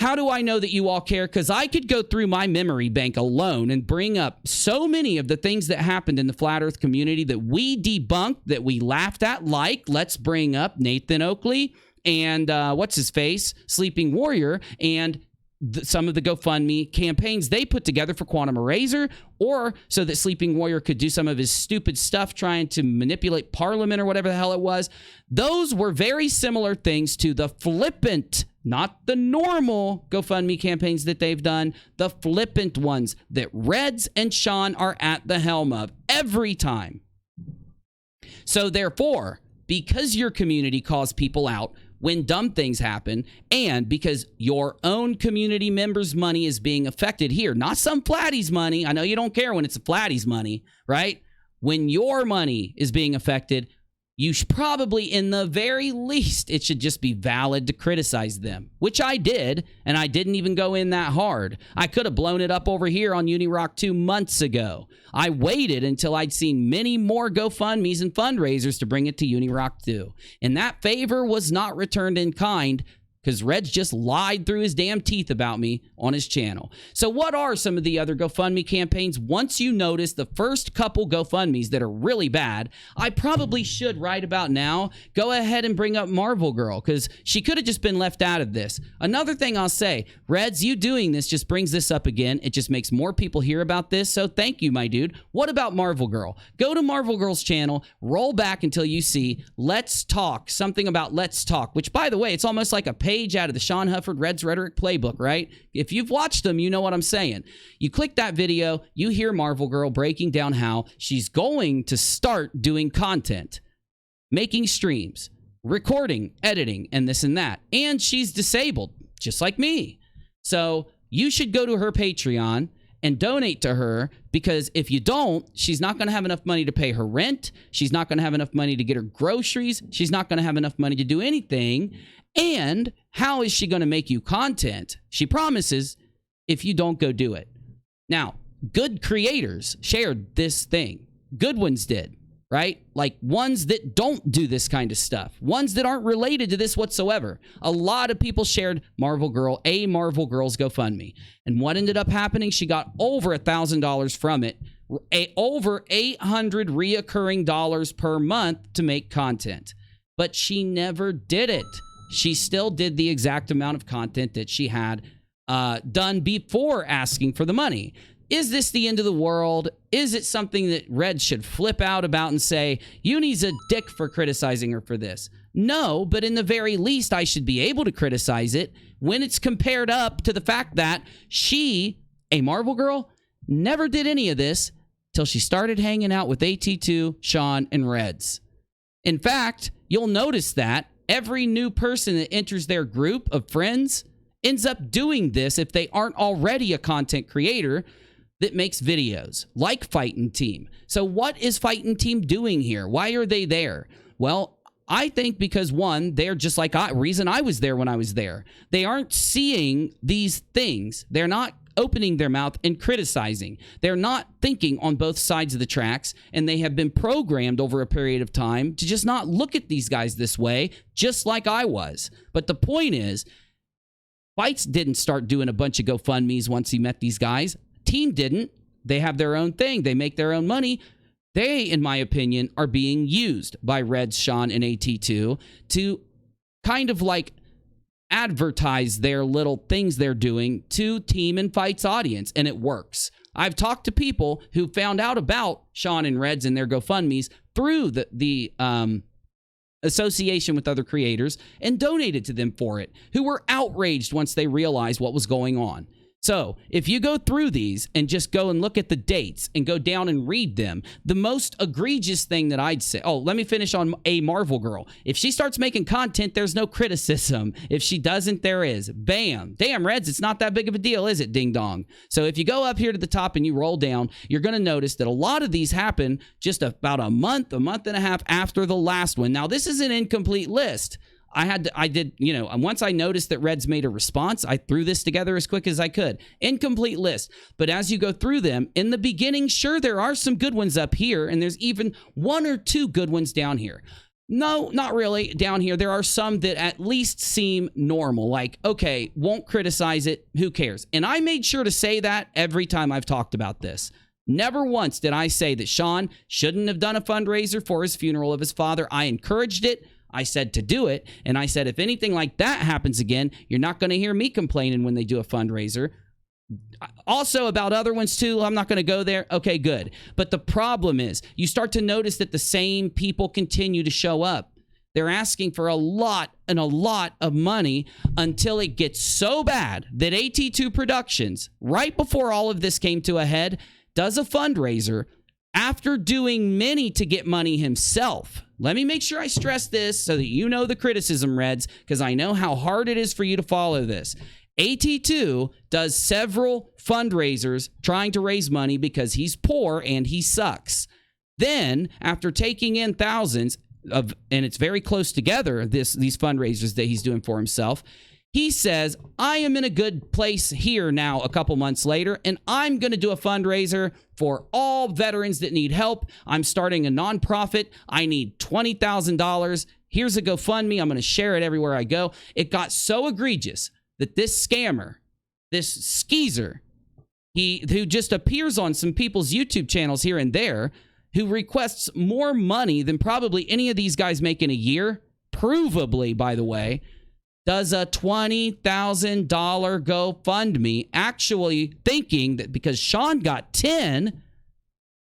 How do I know that you all care? Because I could go through my memory bank alone and bring up so many of the things that happened in the Flat Earth community that we debunked, that we laughed at, like, let's bring up Nathan Oakley and what's his face, Sleeping Warrior, and some of the GoFundMe campaigns they put together for Quantum Eraser, or so that Sleeping Warrior could do some of his stupid stuff trying to manipulate Parliament or whatever the hell it was. Those were very similar things to the flippant, not the normal GoFundMe campaigns that they've done, the flippant ones that Reds and Sean are at the helm of every time. So therefore, because your community calls people out when dumb things happen, and because your own community members' money is being affected here, not some Flattie's money. I know you don't care when it's a Flattie's money, right? When your money is being affected, you should probably, in the very least, it should just be valid to criticize them, which I did, and I didn't even go in that hard. I could have blown it up over here on UNIRock 2 months ago. I waited until I'd seen many more GoFundMes and fundraisers to bring it to UNIRock 2. And that favor was not returned in kind, because Reds just lied through his damn teeth about me on his channel. So what are some of the other GoFundMe campaigns? Once you notice the first couple GoFundMes that are really bad, I probably should right about now go ahead and bring up Marvel Girl, because she could have just been left out of this. Another thing I'll say, Reds, you doing this just brings this up again. It just makes more people hear about this, so thank you, my dude. What about Marvel Girl? Go to Marvel Girl's channel, roll back until you see Let's Talk, something about Let's Talk, which, by the way, it's almost like a page out of the Sean Hufford Reds Rhetoric playbook, right? If you've watched them, you know what I'm saying. You click that video, you hear Marvel Girl breaking down how she's going to start doing content, making streams, recording, editing, and this and that. And she's disabled, just like me. So you should go to her Patreon and donate to her, because if you don't, she's not going to have enough money to pay her rent. She's not going to have enough money to get her groceries. She's not going to have enough money to do anything. And how is she going to make you content? She promises if you don't go do it. Now, good creators shared this thing. Good ones did, right? Like ones that don't do this kind of stuff. Ones that aren't related to this whatsoever. A lot of people shared Marvel Girl, a Marvel Girl's GoFundMe. And what ended up happening? She got over $1,000 from it. Over 800 reoccurring dollars per month to make content. But she never did it. She still did the exact amount of content that she had done before asking for the money. Is this the end of the world? Is it something that Red should flip out about and say, Uni's a dick for criticizing her for this? No, but in the very least, I should be able to criticize it when it's compared up to the fact that she, a Marvel Girl, never did any of this till she started hanging out with AT2, Sean, and Reds. In fact, you'll notice that every new person that enters their group of friends ends up doing this if they aren't already a content creator that makes videos, like Fightin' Team. So what is Fightin' Team doing here? Why are they there? Well, I think because, one, they're just like reason I was there when I was there. They aren't seeing these things. They're not opening their mouth and criticizing. They're not thinking on both sides of the tracks, and they have been programmed over a period of time to just not look at these guys this way, just like I was. But the point is, Fights didn't start doing a bunch of GoFundMes once he met these guys. Team didn't. They have their own thing. They make their own money. They, in my opinion, are being used by Reds, Sean, and AT2 to kind of like advertise their little things they're doing to Team and Fight's audience, and it works. I've talked to people who found out about Sean and Reds and their GoFundMes through the association with other creators and donated to them for it, who were outraged once they realized what was going on. So if you go through these and just go and look at the dates and go down and read them, the most egregious thing that I'd say, oh, let me finish on a Marvel Girl. If she starts making content, there's no criticism. If she doesn't, there is. Bam. Damn, Reds, it's not that big of a deal, is it? Ding dong. So if you go up here to the top and you roll down, you're going to notice that a lot of these happen just about a month and a half after the last one. Now, this is an incomplete list. Once I noticed that Reds made a response, I threw this together as quick as I could. Incomplete list. But as you go through them, in the beginning, sure, there are some good ones up here, and there's even one or two good ones down here. No, not really. Down here, there are some that at least seem normal. Like, okay, won't criticize it. Who cares? And I made sure to say that every time I've talked about this. Never once did I say that Sean shouldn't have done a fundraiser for his funeral of his father. I encouraged it. I said to do it. And I said, if anything like that happens again, you're not going to hear me complaining when they do a fundraiser. Also about other ones too, I'm not going to go there. Okay, good. But the problem is you start to notice that the same people continue to show up. They're asking for a lot of money until it gets so bad that AT2 Productions, right before all of this came to a head, does a fundraiser after doing many to get money himself. Let me make sure I stress this so that you know the criticism, Reds, because I know how hard it is for you to follow this. AT2 does several fundraisers trying to raise money because he's poor and he sucks. Then, after taking in thousands of, and it's very close together, these fundraisers that he's doing for himself, he says, I am in a good place here now a couple months later, and I'm going to do a fundraiser for all veterans that need help. I'm starting a nonprofit. I need $20,000. Here's a GoFundMe. I'm going to share it everywhere I go. It got so egregious that this scammer, this skeezer, who just appears on some people's YouTube channels here and there, who requests more money than probably any of these guys make in a year, provably, by the way, does a $20,000 GoFundMe, actually thinking that because Sean got 10,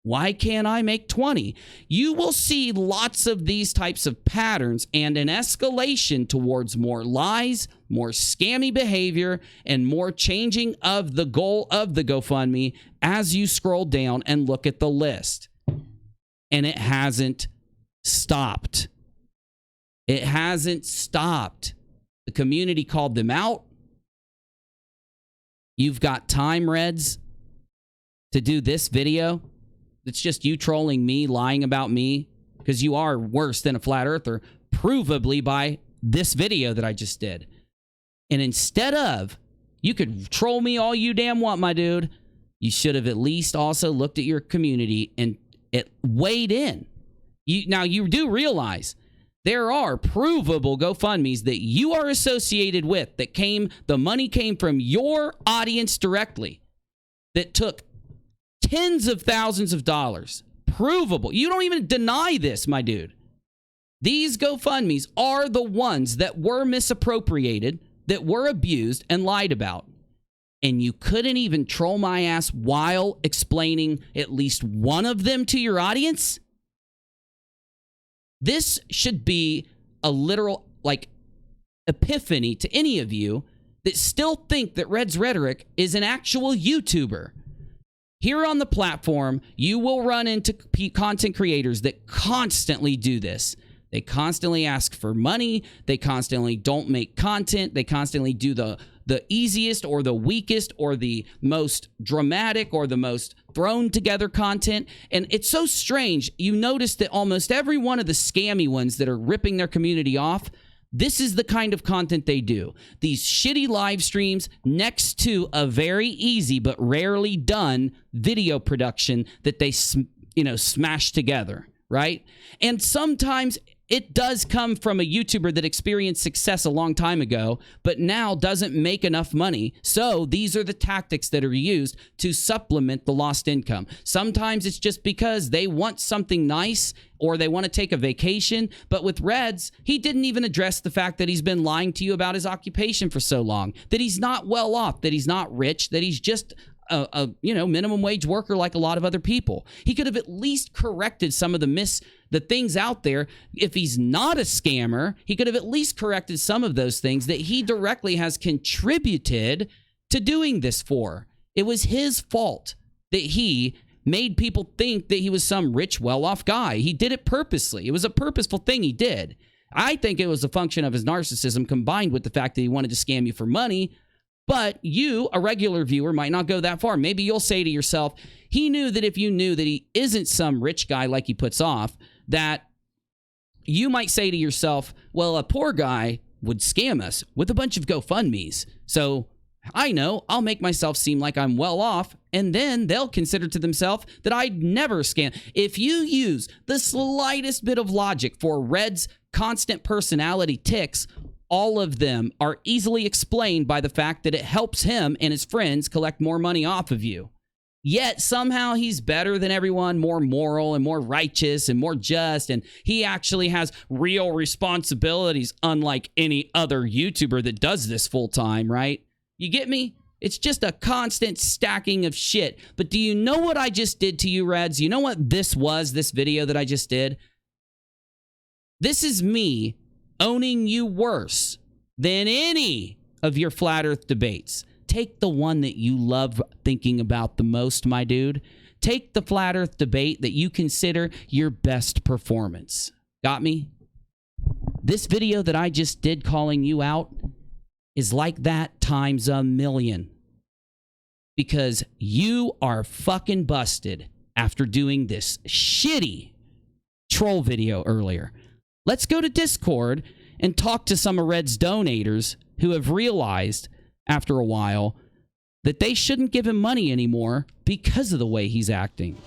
why can't I make 20? You will see lots of these types of patterns and an escalation towards more lies, more scammy behavior, and more changing of the goal of the GoFundMe as you scroll down and look at the list. And it hasn't stopped. It hasn't stopped. The community called them out. You've got time, Reds, to do this video. It's just you trolling me, lying about me, because you are worse than a flat earther, provably by this video that I just did. And instead of, you could troll me all you damn want, my dude, you should have at least also looked at your community and it weighed in. Now, you do realize there are provable GoFundMes that you are associated with that the money came from your audience directly, that took tens of thousands of dollars. Provable. You don't even deny this, my dude. These GoFundMes are the ones that were misappropriated, that were abused and lied about. And you couldn't even troll my ass while explaining at least one of them to your audience? This should be a literal, epiphany to any of you that still think that Red's Rhetoric is an actual YouTuber. Here on the platform, you will run into content creators that constantly do this. They constantly ask for money. They constantly don't make content. They constantly do the easiest or the weakest or the most dramatic or the most thrown together content. And it's so strange. You notice that almost every one of the scammy ones that are ripping their community off, this is the kind of content they do. These shitty live streams next to a very easy but rarely done video production that they smash together, right? And sometimes it does come from a YouTuber that experienced success a long time ago, but now doesn't make enough money. So these are the tactics that are used to supplement the lost income. Sometimes it's just because they want something nice or they want to take a vacation. But with Reds, he didn't even address the fact that he's been lying to you about his occupation for so long, that he's not well off, that he's not rich, that he's just a minimum wage worker like a lot of other people. He could have at least corrected some of the things out there. If he's not a scammer, he could have at least corrected some of those things that he directly has contributed to doing this for. It was his fault that he made people think that he was some rich, well-off guy. He did it purposely. It was a purposeful thing he did. I think it was a function of his narcissism combined with the fact that he wanted to scam you for money. But you, a regular viewer, might not go that far. Maybe you'll say to yourself, he knew that if you knew that he isn't some rich guy like he puts off, that you might say to yourself, well, a poor guy would scam us with a bunch of GoFundMes. So I know I'll make myself seem like I'm well off, and then they'll consider to themselves that I'd never scam. If you use the slightest bit of logic for Red's constant personality tics, all of them are easily explained by the fact that it helps him and his friends collect more money off of you. Yet somehow he's better than everyone, more moral and more righteous and more just, and he actually has real responsibilities, unlike any other YouTuber that does this full time, right? You get me? It's just a constant stacking of shit. But do you know what I just did to you, Reds? You know what this was, this video that I just did? This is me owning you worse than any of your flat earth debates. Take the one that you love thinking about the most, my dude. Take the flat earth debate that you consider your best performance. Got me? This video that I just did calling you out is like that times a million. Because you are fucking busted after doing this shitty troll video earlier. Let's go to Discord and talk to some of Red's donators who have realized after a while that they shouldn't give him money anymore because of the way he's acting.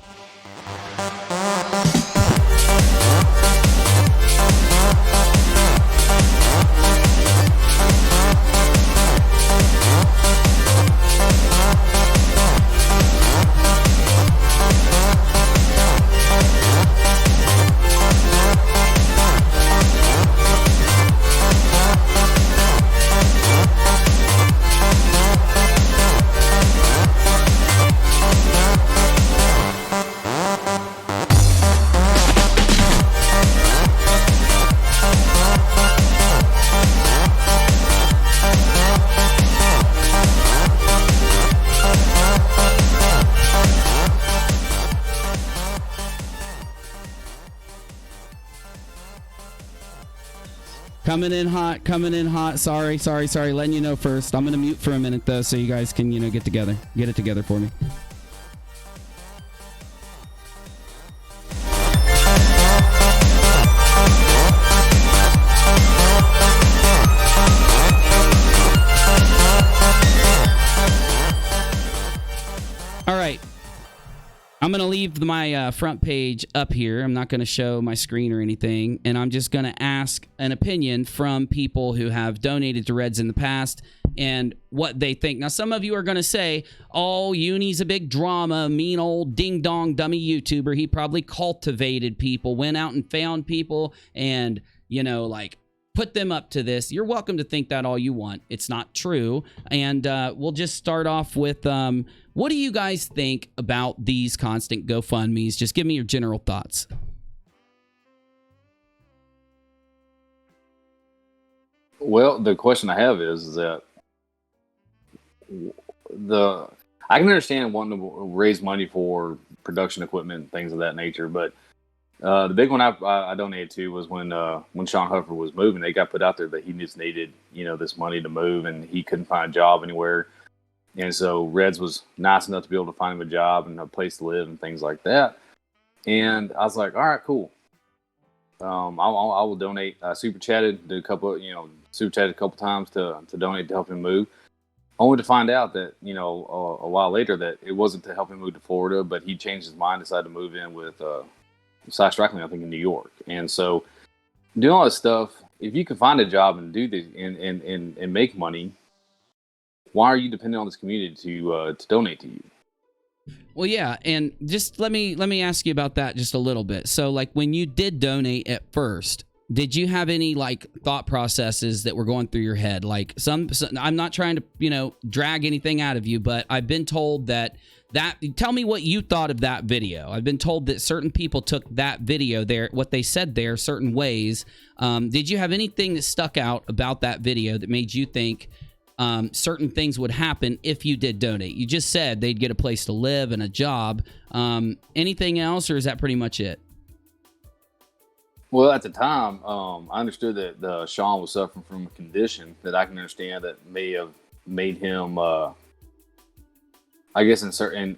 Coming in hot. Sorry. Letting you know first. I'm going to mute for a minute, though, so you guys can, get together. Get it together for me. All right. I'm going to leave my front page up here. I'm not going to show my screen or anything. And I'm just going to ask an opinion from people who have donated to Reds in the past and what they think. Now, some of you are going to say, oh, Uni's a big drama, mean old ding-dong dummy YouTuber. He probably cultivated people, went out and found people and, put them up to this. You're welcome to think that all you want. It's not true. And we'll just start off with... what do you guys think about these constant GoFundMes? Just give me your general thoughts. Well, the question I have is that I can understand wanting to raise money for production equipment and things of that nature, but the big one I donated to was when Sean Huffer was moving. They got put out there that he just needed this money to move, and he couldn't find a job anywhere. And so Reds was nice enough to be able to find him a job and a place to live and things like that. And I was like, all right, cool. I will donate. I super chatted, did a couple times to donate to help him move. Only to find out that, a while later that it wasn't to help him move to Florida, but he changed his mind, decided to move in with Cy Strickland, I think, in New York. And so doing all this stuff, if you can find a job and do this and make money, why are you dependent on this community to donate to you? Well, yeah, and just let me ask you about that just a little bit. So, when you did donate at first, did you have any thought processes that were going through your head? Some I'm not trying to drag anything out of you, but I've been told that tell me what you thought of that video. I've been told that certain people took that video there, what they said there, certain ways. Did you have anything that stuck out about that video that made you think certain things would happen if you did donate? You just said they'd get a place to live and a job. Anything else, or is that pretty much it? Well, at the time, I understood that Sean was suffering from a condition that I can understand that may have made him, I guess, in certain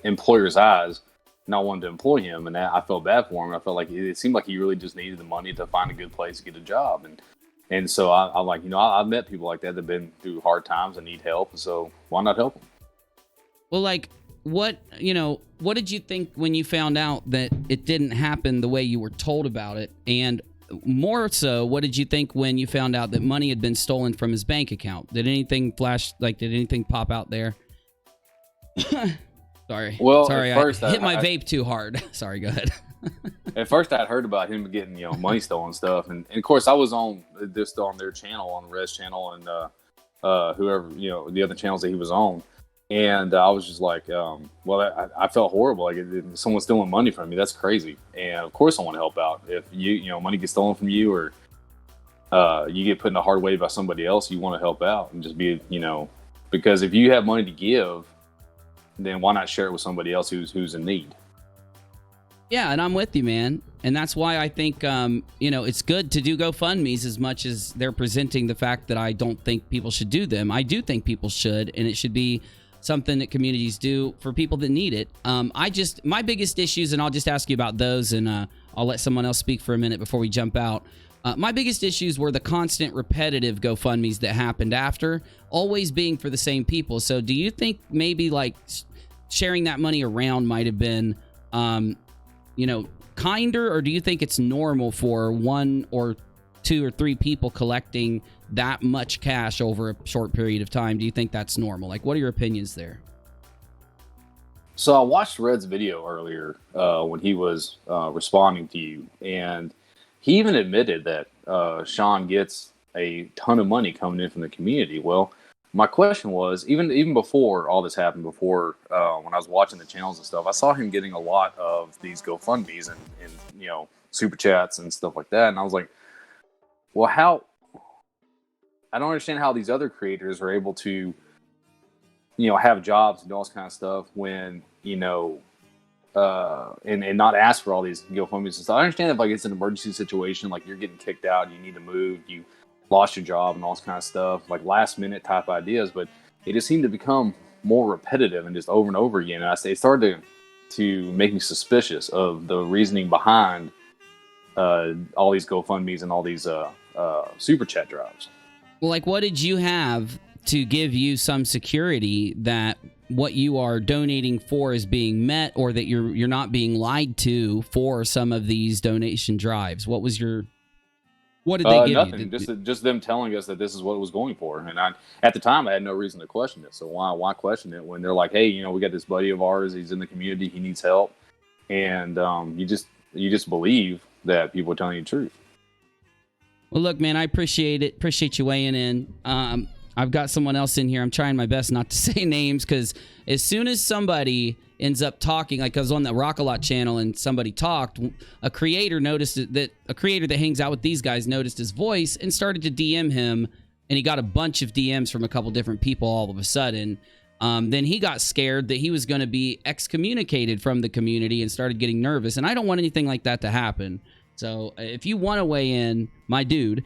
employers' eyes, not wanting to employ him, and I felt bad for him. I felt like it seemed like he really just needed the money to find a good place to get a job, and And so I'm like, I've met people like that that have been through hard times and need help. And so why not help them? Well, like, what did you think when you found out that it didn't happen the way you were told about it? And more so, what did you think when you found out that money had been stolen from his bank account? Did anything did anything pop out there? Sorry. Well, sorry, at first I hit my vape too hard. Sorry, go ahead. At first, I'd heard about him getting money stolen stuff, and of course, I was on their channel, on the Res channel, and whoever the other channels that he was on, and I was just like, I felt horrible, like someone's stealing money from me. That's crazy, and of course, I want to help out. If money gets stolen from you, or you get put in a hard way by somebody else, you want to help out and just be because if you have money to give, then why not share it with somebody else who's in need? Yeah, and I'm with you, man. And that's why I think, it's good to do GoFundMes as much as they're presenting the fact that I don't think people should do them. I do think people should, and it should be something that communities do for people that need it. My biggest issues, and I'll just ask you about those, and I'll let someone else speak for a minute before we jump out. My biggest issues were the constant repetitive GoFundMes that happened after, always being for the same people. So do you think maybe like sharing that money around might have been kinder, or do you think it's normal for 1 or 2 or 3 people collecting that much cash over a short period of time? Do you think that's normal? Like, what are your opinions there? So I watched Red's video earlier when he was responding to you, and he even admitted that Sean gets a ton of money coming in from the community. Well, my question was, even before all this happened, before when I was watching the channels and stuff, I saw him getting a lot of these GoFundMes and super chats and stuff like that. And I was like, well, I don't understand how these other creators are able to, have jobs and all this kind of stuff when, and not ask for all these GoFundMes and stuff. I understand if like it's an emergency situation, like you're getting kicked out, you need to move, you lost your job and all this kind of stuff, like last minute type ideas, but it just seemed to become more repetitive and just over and over again. And it started to make me suspicious of the reasoning behind all these GoFundMes and all these super chat drives. Well, like, what did you have to give you some security that what you are donating for is being met, or that you're not being lied to for some of these donation drives? What did they give nothing, you? Just them telling us that this is what it was going for. And at the time, I had no reason to question it. So why question it when they're like, hey, we got this buddy of ours, he's in the community, he needs help. And you just believe that people are telling you the truth. Well, look, man, I appreciate it. Appreciate you weighing in. I've got someone else in here. I'm trying my best not to say names, because as soon as somebody ends up talking, like I was on the Rock-A-Lot channel and somebody talked, a creator that hangs out with these guys noticed his voice and started to DM him, and he got a bunch of DMs from a couple different people all of a sudden. Then he got scared that he was going to be excommunicated from the community and started getting nervous, and I don't want anything like that to happen. So if you want to weigh in, my dude,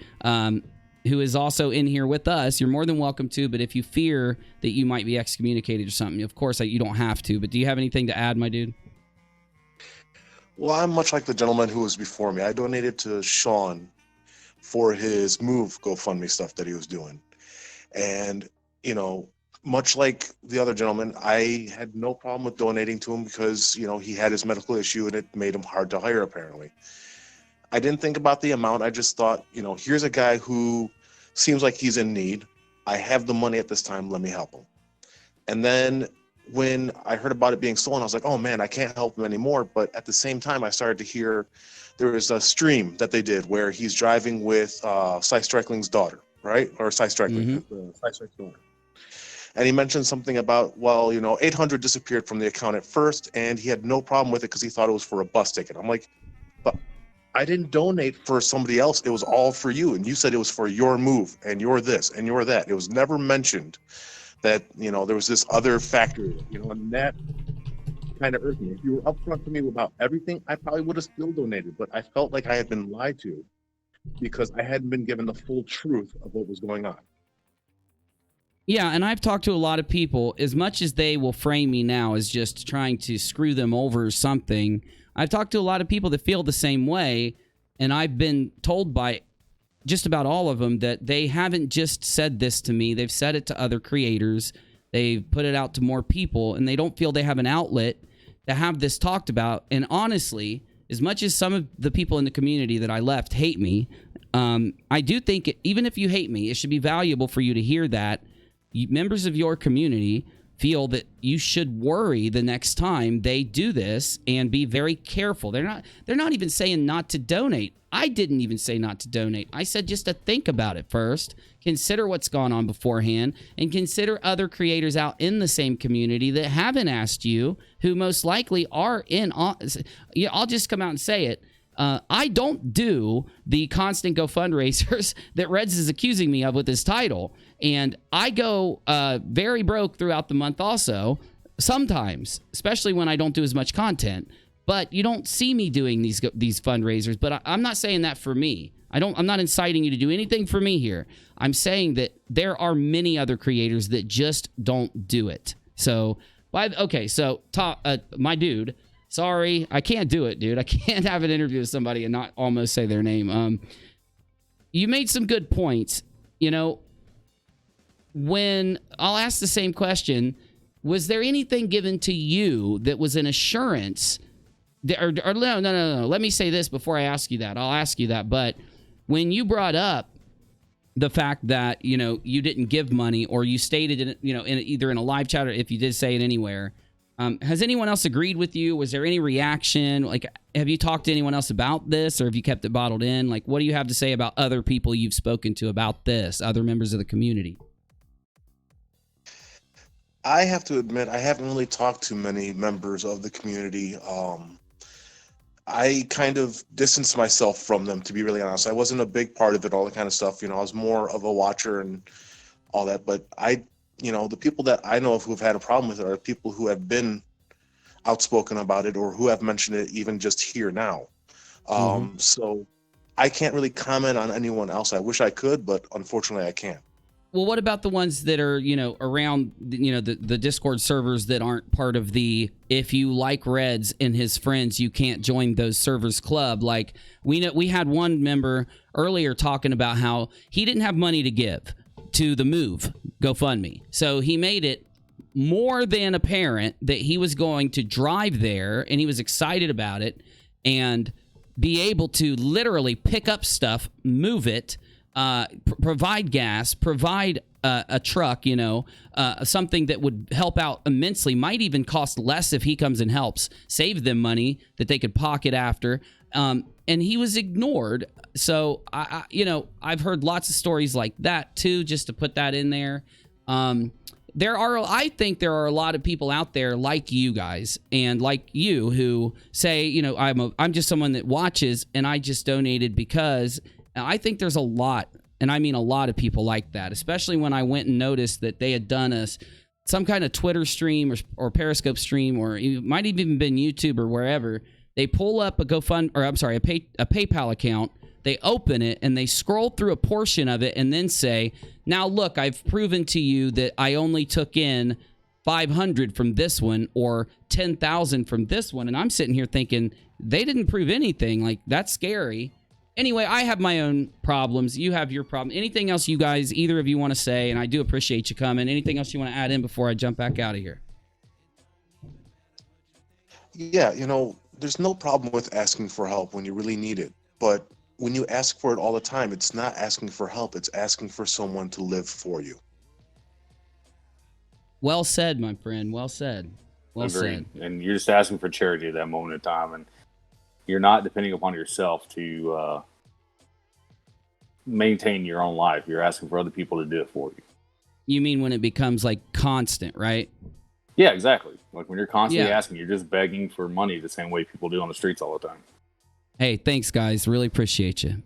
who is also in here with us, you're more than welcome to, but if you fear that you might be excommunicated or something, of course, you don't have to, but do you have anything to add, my dude? Well, I'm much like the gentleman who was before me. I donated to Sean for his Move GoFundMe stuff that he was doing. And, much like the other gentleman, I had no problem with donating to him because, he had his medical issue and it made him hard to hire, apparently. I didn't think about the amount. I just thought, here's a guy who seems like he's in need. I have the money at this time. Let me help him. And then when I heard about it being stolen, I was like, oh man, I can't help him anymore. But at the same time, I started to hear there was a stream that they did where he's driving with Cy Streikling's daughter, right? Or Cy Streikling, Cy Streikling's daughter. And he mentioned something about, 800 disappeared from the account at first, and he had no problem with it because he thought it was for a bus ticket. I'm like, but I didn't donate for somebody else. It was all for you. And you said it was for your move and your this and your that. It was never mentioned that, there was this other factor, and that kind of irked me. If you were upfront to me about everything, I probably would have still donated, but I felt like I had been lied to because I hadn't been given the full truth of what was going on. Yeah, and I've talked to a lot of people, as much as they will frame me now as just trying to screw them over or something. I've talked to a lot of people that feel the same way, and I've been told by just about all of them that they haven't just said this to me. They've said it to other creators. They've put it out to more people, and they don't feel they have an outlet to have this talked about. And honestly, as much as some of the people in the community that I left hate me, I do think even if you hate me, it should be valuable for you to hear that members of your community feel that you should worry the next time they do this and be very careful. They're not even saying not to donate. I didn't even say not to donate. I said just to think about it first, consider what's gone on beforehand, and consider other creators out in the same community that haven't asked you, who most likely are in. I'll just come out and say it. I don't do the constant GoFundraisers that Reds is accusing me of with his title. And I go very broke throughout the month also, sometimes, especially when I don't do as much content. But you don't see me doing these fundraisers. But I'm not saying that for me. I'm not inciting you to do anything for me here. I'm saying that there are many other creators that just don't do it. So, my dude, sorry, I can't do it, dude. I can't have an interview with somebody and not almost say their name. You made some good points. You know, when I'll ask the same question, was there anything given to you that was an assurance? No. Let me say this before I ask you that. I'll ask you that. But when you brought up the fact that, you know, you didn't give money, or you stated it, you know, either in a live chat or if you did say it anywhere, has anyone else agreed with you? Was there any reaction? Like, have you talked to anyone else about this, or have you kept it bottled in? Like, what do you have to say about other people you've spoken to about this, other members of the community? I have to admit, I haven't really talked to many members of the community. I kind of distanced myself from them, to be really honest. I wasn't a big part of it, all that kind of stuff. You know, I was more of a watcher and all that. But the people that I know of who have had a problem with it are people who have been outspoken about it, or who have mentioned it even just here now. So I can't really comment on anyone else. I wish I could, but unfortunately I can't. Well, what about the ones that are, you know, around, you know, the Discord servers that aren't part of the, if you like Reds and his friends, you can't join those servers club? Like, we had one member earlier talking about how he didn't have money to give to the Move GoFundMe. So he made it more than apparent that he was going to drive there, and he was excited about it, and be able to literally pick up stuff, move it, provide gas, provide a truck, you know, something that would help out immensely, might even cost less if he comes and helps, save them money that they could pocket after. And he was ignored. So, I've heard lots of stories like that too, just to put that in there. I think there are a lot of people out there like you guys and like you who say, you know, I'm just someone that watches and I just donated because. I think there's a lot, and I mean a lot of people like that, especially when I went and noticed that they had done some kind of Twitter stream or Periscope stream, or it might have even been YouTube or wherever. They pull up a PayPal account, they open it, and they scroll through a portion of it and then say, now look, I've proven to you that I only took in 500 from this one or 10,000 from this one. And I'm sitting here thinking, they didn't prove anything. Like, that's scary. Anyway, I have my own problems. You have your problem. Anything else you guys, either of you want to say, and I do appreciate you coming. Anything else you want to add in before I jump back out of here? Yeah, you know, there's no problem with asking for help when you really need it. But when you ask for it all the time, it's not asking for help. It's asking for someone to live for you. Well said, my friend. Well said. Well said. And you're just asking for charity at that moment in time. And you're not depending upon yourself to maintain your own life. You're asking for other people to do it for you. You mean when it becomes like constant, right? Yeah, exactly. Like when you're constantly asking, you're just begging for money the same way people do on the streets all the time. Hey, thanks, guys. Really appreciate you.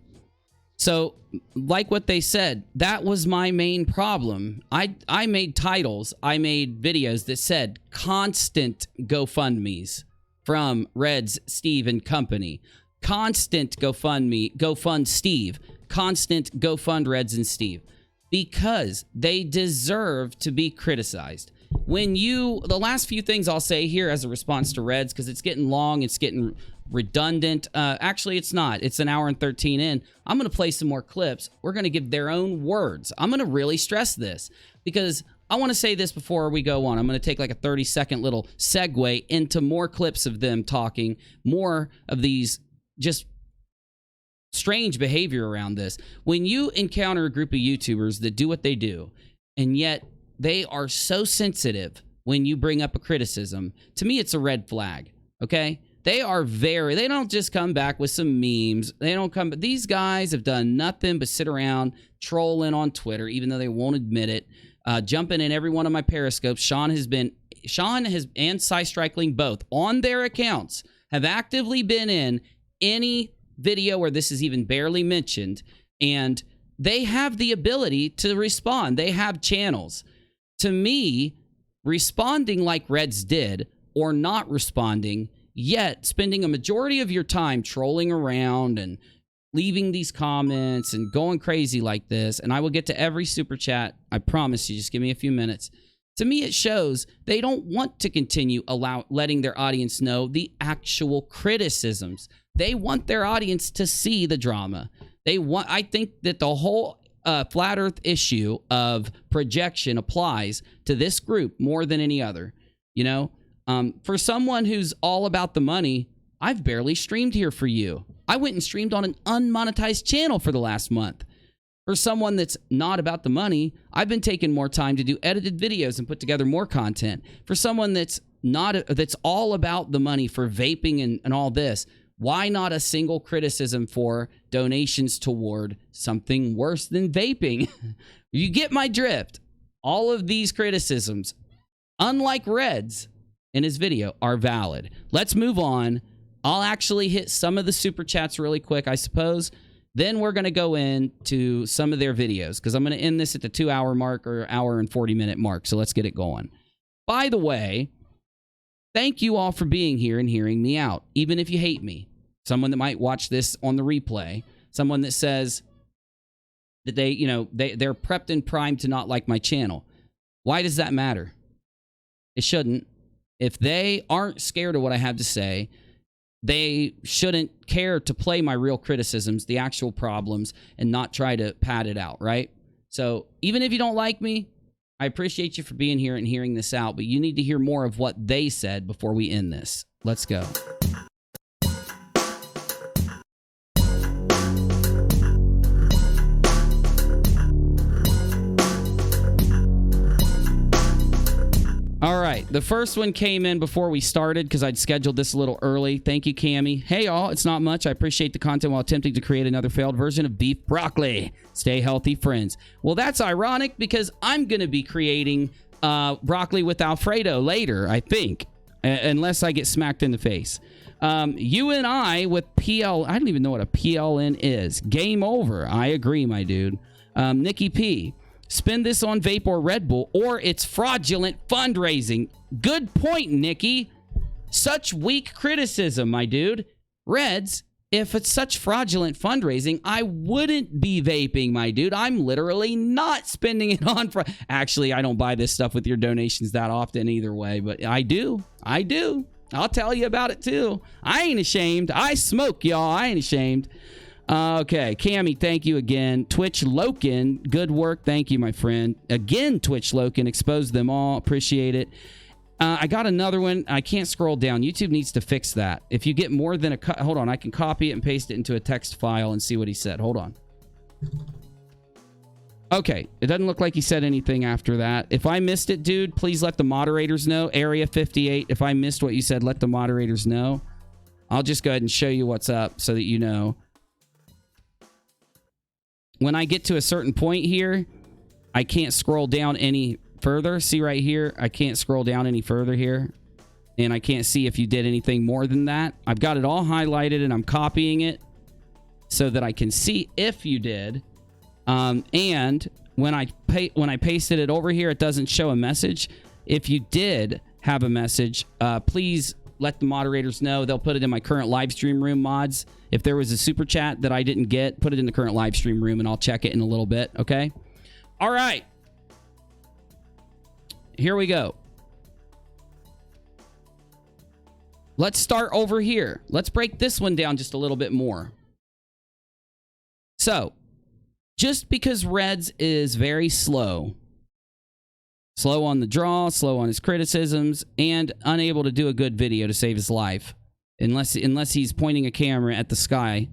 So, like what they said, that was my main problem. I made titles, I made videos that said constant GoFundMes from Reds, Steve, and company. Constant GoFundMe, GoFund Steve. Constant GoFund Reds and Steve. Because they deserve to be criticized. the last few things I'll say here as a response to Reds, because it's getting long, it's getting redundant. Actually, it's not. It's an hour and 13 in. I'm going to play some more clips. We're going to give their own words. I'm going to really stress this because I want to say this before we go on. I'm going to take like a 30-second little segue into more clips of them talking, more of these just strange behavior around this. When you encounter a group of YouTubers that do what they do, and yet they are so sensitive when you bring up a criticism, to me, it's a red flag, okay? They don't just come back with some memes. But these guys have done nothing but sit around trolling on Twitter, even though they won't admit it. Jumping in every one of my periscopes. Sean and Cy Strikeling both on their accounts have actively been in any video where this is even barely mentioned, and they have the ability to respond. They have channels. To me, responding like Reds did, or not responding, yet spending a majority of your time trolling around and leaving these comments and going crazy like this, and I will get to every super chat, I promise you, just give me a few minutes. To me, it shows they don't want to continue letting their audience know the actual criticisms. They want their audience to see the drama. I think that the whole flat earth issue of projection applies to this group more than any other. You know, for someone who's all about the money, I've barely streamed here for you. I went and streamed on an unmonetized channel for the last month. For someone that's not about the money, I've been taking more time to do edited videos and put together more content. For someone that's all about the money, for vaping and all this, why not a single criticism for donations toward something worse than vaping? You get my drift. All of these criticisms, unlike Reds in his video, are valid. Let's move on. I'll actually hit some of the super chats really quick, I suppose. Then we're going to go into some of their videos, because I'm going to end this at the 2-hour mark, or hour and 40-minute mark. So let's get it going. By the way, thank you all for being here and hearing me out, even if you hate me. Someone that might watch this on the replay, someone that says that they're prepped and primed to not like my channel. Why does that matter? It shouldn't. If they aren't scared of what I have to say, they shouldn't care to play my real criticisms, the actual problems, and not try to pad it out, right? So even if you don't like me, I appreciate you for being here and hearing this out, but you need to hear more of what they said before we end this. Let's go. All right, the first one came in before we started because I'd scheduled this a little early. Thank you, Cammy. Hey, all, it's not much. I appreciate the content while attempting to create another failed version of beef broccoli. Stay healthy, friends. Well, that's ironic because I'm going to be creating broccoli with Alfredo later, I think, unless I get smacked in the face. You and I with PL, I don't even know what a PLN is. Game over. I agree, my dude. Nikki P. Spend this on vape or Red Bull, or it's fraudulent fundraising. Good point, Nikki. Such weak criticism, my dude. Reds, if it's such fraudulent fundraising, I wouldn't be vaping, my dude. I'm literally not spending it on... Actually, I don't buy this stuff with your donations that often either way, but I do. I do. I'll tell you about it, too. I ain't ashamed. I smoke, y'all. I ain't ashamed. Okay, Cammy, thank you again. Twitch Loken, good work. Thank you, my friend. Again, Twitch Loken, expose them all. Appreciate it. I got another one. I can't scroll down. YouTube needs to fix that. If you get more than a... Hold on, I can copy it and paste it into a text file and see what he said. Hold on. Okay, it doesn't look like he said anything after that. If I missed it, dude, please let the moderators know. Area 58, if I missed what you said, let the moderators know. I'll just go ahead and show you what's up so that you know. When I get to a certain point here, I can't scroll down any further. See right here? I can't scroll down any further here. And I can't see if you did anything more than that. I've got it all highlighted and I'm copying it so that I can see if you did. And when I pasted it over here, it doesn't show a message. If you did have a message, please let the moderators know. They'll put it in my current live stream room mods. If there was a super chat that I didn't get, put it in the current live stream room and I'll check it in a little bit, okay? All right. Here we go. let's start over here. Let's break this one down just a little bit more. So, just because Reds is very slow on the draw, slow on his criticisms, and unable to do a good video to save his life, unless he's pointing a camera at the sky,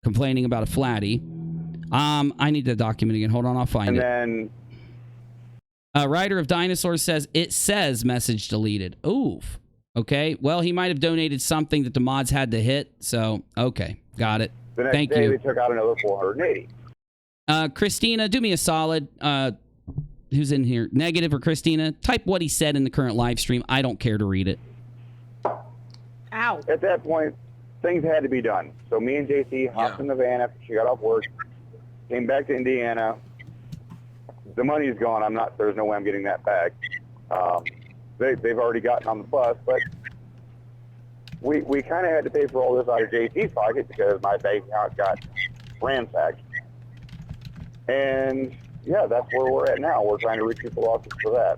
complaining about a Flattie. I need the document again. Hold on, I'll find it. And then Writer of Dinosaurs says, it says message deleted. Oof. Okay, well, he might have donated something that the mods had to hit, so, okay, got it. the next Thank day you. they took out another 480. Christina, do me a solid. Who's in here? Negative or Christina? Type what he said in the current live stream. I don't care to read it. Ow. At that point, things had to be done. So me and JC hopped in the van after she got off work, came back to Indiana. The money's gone. There's no way I'm getting that back. They've already gotten on the bus, but we kind of had to pay for all this out of JC's pocket because my bank account got ransacked. And yeah, that's where we're at now. We're trying to recoup the losses for that.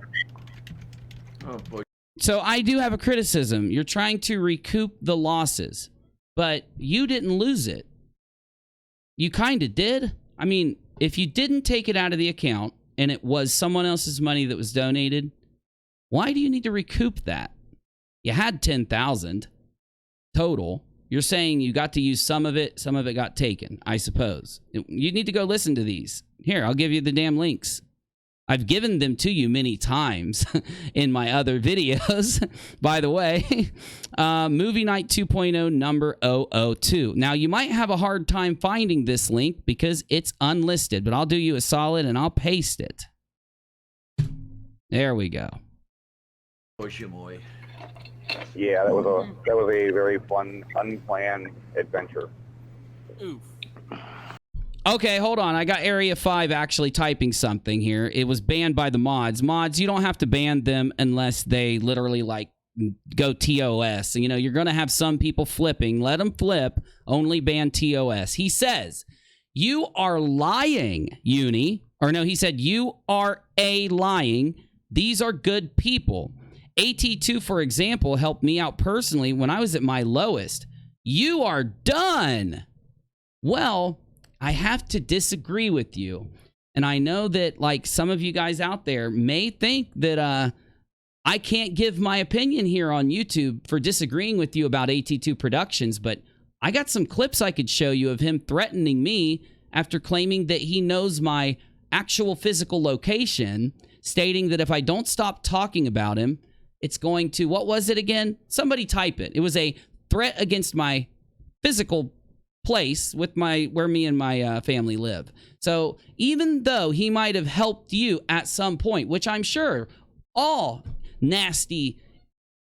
Oh boy. So I do have a criticism. You're trying to recoup the losses, but you didn't lose it. You kind of did. I mean, if you didn't take it out of the account and it was someone else's money that was donated, why do you need to recoup that? You had 10,000 total. You're saying you got to use some of it got taken, I suppose. You need to go listen to these. Here, I'll give you the damn links. I've given them to you many times in my other videos, by the way. Movie Night 2.0 number 002. Now, you might have a hard time finding this link because it's unlisted, but I'll do you a solid and I'll paste it. There we go. Yeah, that was a very fun, unplanned adventure. Oof. Okay, hold on. I got Area 5 actually typing something here. It was banned by the mods. Mods, you don't have to ban them unless they literally, like, go TOS. You know, you're going to have some people flipping. Let them flip. Only ban TOS. He says, you are lying, Uni. Or no, he said, you are lying. These are good people. AT2, for example, helped me out personally when I was at my lowest. You are done. Well, I have to disagree with you. And I know that, like, some of you guys out there may think that I can't give my opinion here on YouTube for disagreeing with you about AT2 Productions, but I got some clips I could show you of him threatening me after claiming that he knows my actual physical location, stating that if I don't stop talking about him, it's going to, what was it again? Somebody type it. It was a threat against my physical place with where me and my family live. So even though he might have helped you at some point, which I'm sure all nasty,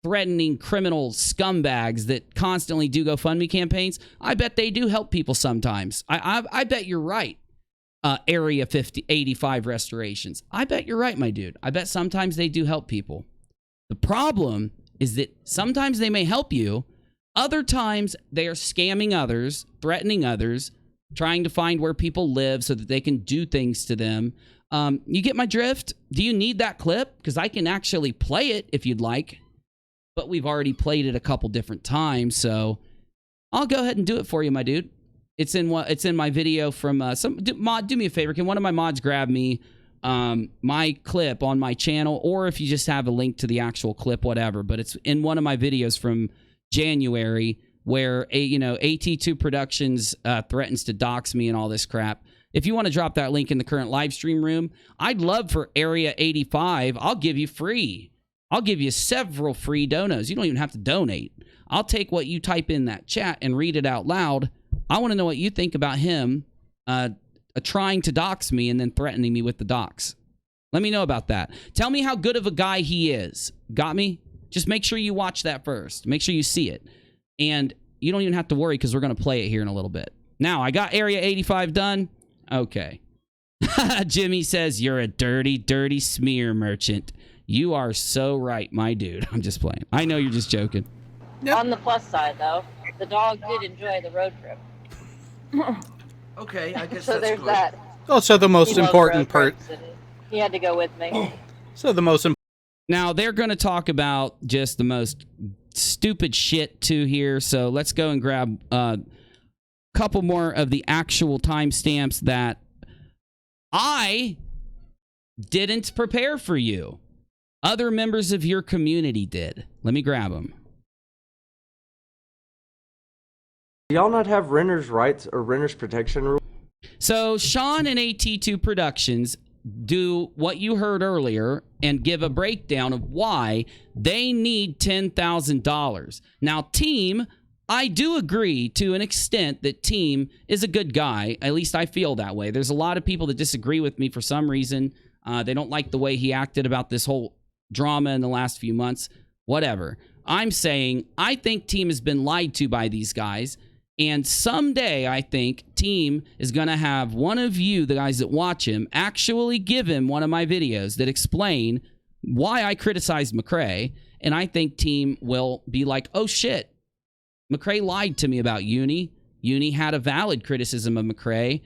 threatening criminal scumbags that constantly do GoFundMe campaigns, I bet they do help people sometimes. I bet you're right. Area 85 restorations. I bet you're right, my dude. I bet sometimes they do help people. The problem is that sometimes they may help you. Other times they are scamming others, threatening others, trying to find where people live so that they can do things to them. You get my drift? Do you need that clip? Because I can actually play it if you'd like. But we've already played it a couple different times, so I'll go ahead and do it for you, my dude. It's in my video from mod. Do me a favor. Can one of my mods grab me my clip on my channel, or if you just have a link to the actual clip, whatever. But it's in one of my videos from January where AT2 Productions threatens to dox me and all this crap. If you want to drop that link in the current live stream room, I'd love for Area 85. I'll give you free. I'll give you several free donos. You don't even have to donate. I'll take what you type in that chat and read it out loud. I want to know what you think about him trying to dox me and then threatening me with the dox. Let me know about that. Tell me how good of a guy he is. Got me? Just make sure you watch that first. Make sure you see it. And you don't even have to worry because we're going to play it here in a little bit. Now, I got Area 85 done. Okay. Jimmy says, you're a dirty, dirty smear merchant. You are so right, my dude. I'm just playing. I know you're just joking. Yep. On the plus side, though, the dog did enjoy the road trip. Okay, I guess so that's there's good. that. Also, the most important part. He had to go with me. So the most important. Now, they're going to talk about just the most stupid shit too here. So let's go and grab a couple more of the actual timestamps that I didn't prepare for you. Other members of your community did. Let me grab them. Do y'all not have renters' rights or renters' protection rules? So Sean and AT2 Productions do what you heard earlier and give a breakdown of why they need $10,000. Now, Team, I do agree to an extent that Team is a good guy. At least I feel that way. There's a lot of people that disagree with me for some reason. They don't like the way he acted about this whole drama in the last few months. Whatever. I'm saying I think Team has been lied to by these guys. And someday, I think, Team is going to have one of you, the guys that watch him, actually give him one of my videos that explain why I criticized McCrae. And I think Team will be like, oh, shit, McCrae lied to me about Uni. Uni had a valid criticism of McCrae,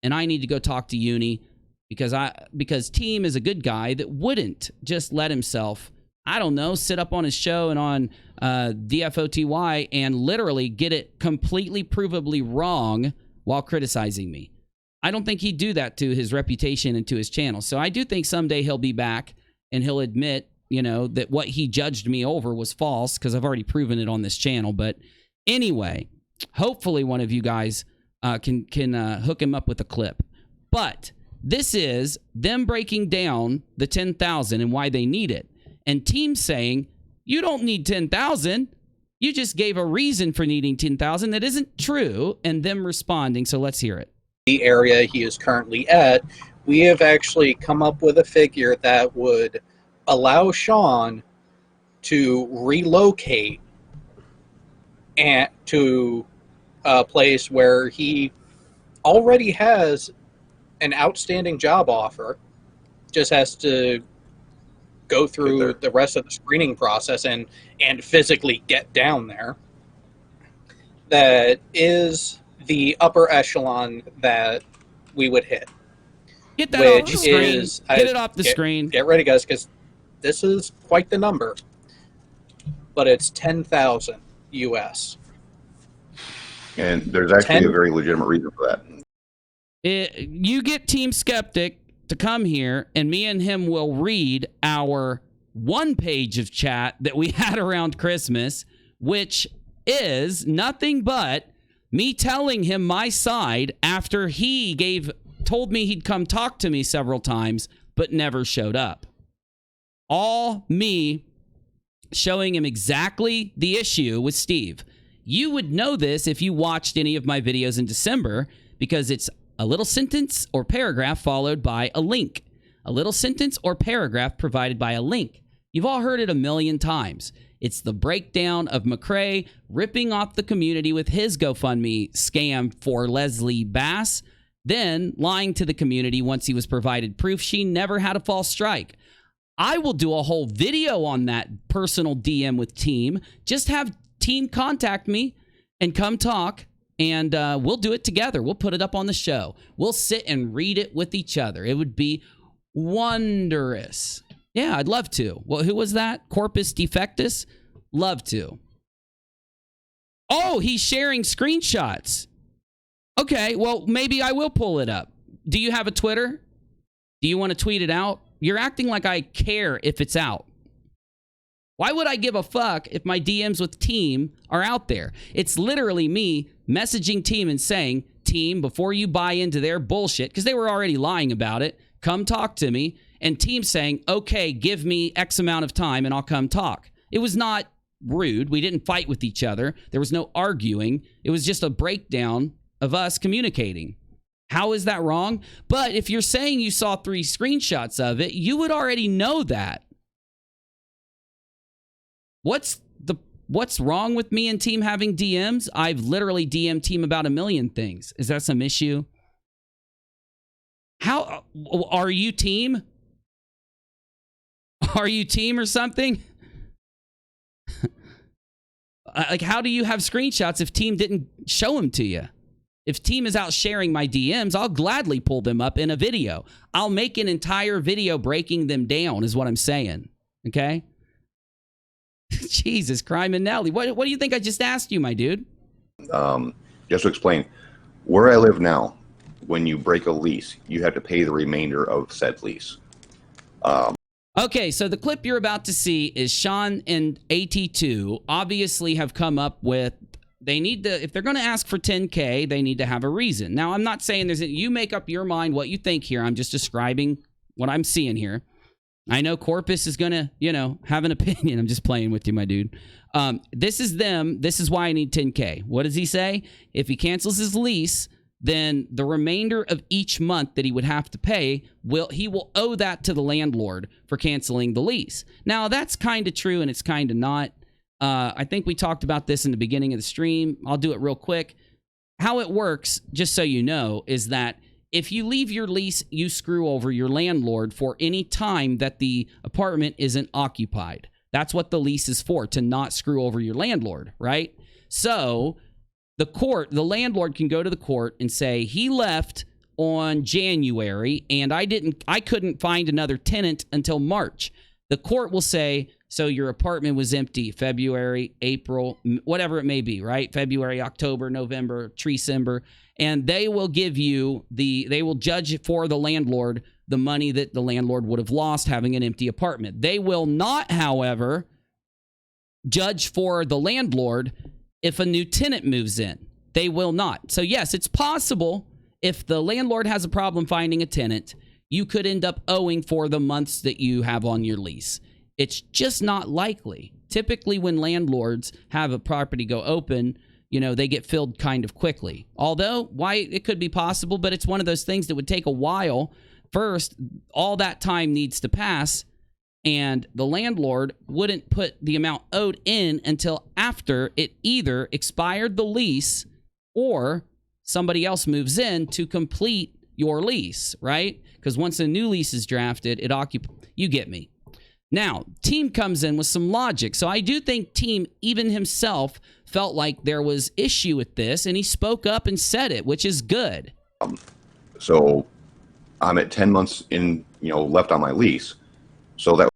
and I need to go talk to Uni because Team is a good guy that wouldn't just let himself, I don't know, sit up on his show and on DFOTY and literally get it completely provably wrong while criticizing me. I don't think he'd do that to his reputation and to his channel. So I do think someday he'll be back and he'll admit, that what he judged me over was false because I've already proven it on this channel. But anyway, hopefully one of you guys can hook him up with a clip. But this is them breaking down the 10,000 and why they need it. And Team saying, you don't need 10,000. You just gave a reason for needing 10,000 that isn't true, and them responding. So let's hear it. The area he is currently at, we have actually come up with a figure that would allow Sean to relocate and to a place where he already has an outstanding job offer, just has to go through the rest of the screening process and physically get down there. That is the upper echelon that we would hit. Get that off the screen. Get it off the screen. Get ready, guys, because this is quite the number. But it's 10,000 US. And there's actually a very legitimate reason for that. You get Team Skeptic to come here, and me and him will read our one page of chat that we had around Christmas, which is nothing but me telling him my side after he told me he'd come talk to me several times, but never showed up. All me showing him exactly the issue with Steve. You would know this if you watched any of my videos in December, because it's a little sentence or paragraph followed by a link. A little sentence or paragraph provided by a link. You've all heard it a million times. It's the breakdown of McCrae ripping off the community with his GoFundMe scam for Leslie Bass, then lying to the community once he was provided proof she never had a false strike. I will do a whole video on that personal DM with Team. Just have Team contact me and come talk. And we'll do it together. We'll put it up on the show. We'll sit and read it with each other. It would be wondrous. Yeah, I'd love to. Well, who was that? Corpus Defectus? Love to. Oh, he's sharing screenshots. Okay, well, maybe I will pull it up. Do you have a Twitter? Do you want to tweet it out? You're acting like I care if it's out. Why would I give a fuck if my DMs with Team are out there? It's literally me messaging Team and saying, Team, before you buy into their bullshit, because they were already lying about it, come talk to me. And Team saying, okay, give me X amount of time and I'll come talk. It was not rude. We didn't fight with each other. There was no arguing. It was just a breakdown of us communicating. How is that wrong? But if you're saying you saw 3 screenshots of it, you would already know that. What's wrong with me and Team having DMs? I've literally DM'd Team about 1 million things. Is that some issue? How are you Team? Are you Team or something? Like, how do you have screenshots if Team didn't show them to you? If Team is out sharing my DMs, I'll gladly pull them up in a video. I'll make an entire video breaking them down, is what I'm saying. Okay? Jesus, crime and Nelly. What do you think I just asked you, my dude? Just to explain, where I live now, when you break a lease, you have to pay the remainder of said lease. Okay, so the clip you're about to see is Sean and AT2 obviously have come up with, they need to, if they're going to ask for 10K, they need to have a reason. Now, I'm not saying you make up your mind what you think here. I'm just describing what I'm seeing here. I know Corpus is going to, have an opinion. I'm just playing with you, my dude. This is them. This is why I need 10K. What does he say? If he cancels his lease, then the remainder of each month that he would have to pay, he will owe that to the landlord for canceling the lease. Now, that's kind of true and it's kind of not. I think we talked about this in the beginning of the stream. I'll do it real quick. How it works, just so you know, is that if you leave your lease, you screw over your landlord for any time that the apartment isn't occupied. That's what the lease is for, to not screw over your landlord, right? So the landlord can go to the court and say, he left on January and I couldn't find another tenant until March. The court will say, so your apartment was empty February, April, whatever it may be, right? February, October, November, December, and they will give you they will judge for the landlord the money that the landlord would have lost having an empty apartment. They will not, however, judge for the landlord if a new tenant moves in. They will not. So yes, it's possible if the landlord has a problem finding a tenant, you could end up owing for the months that you have on your lease. It's just not likely. Typically, when landlords have a property go open, they get filled kind of quickly. Although, it could be possible, but it's one of those things that would take a while. First, all that time needs to pass, and the landlord wouldn't put the amount owed in until after it either expired the lease or somebody else moves in to complete your lease, right? Because once a new lease is drafted, you get me. Now, Team comes in with some logic. So I do think Team, even himself, felt like there was issue with this, and he spoke up and said it, which is good. So I'm at 10 months left on my lease. So that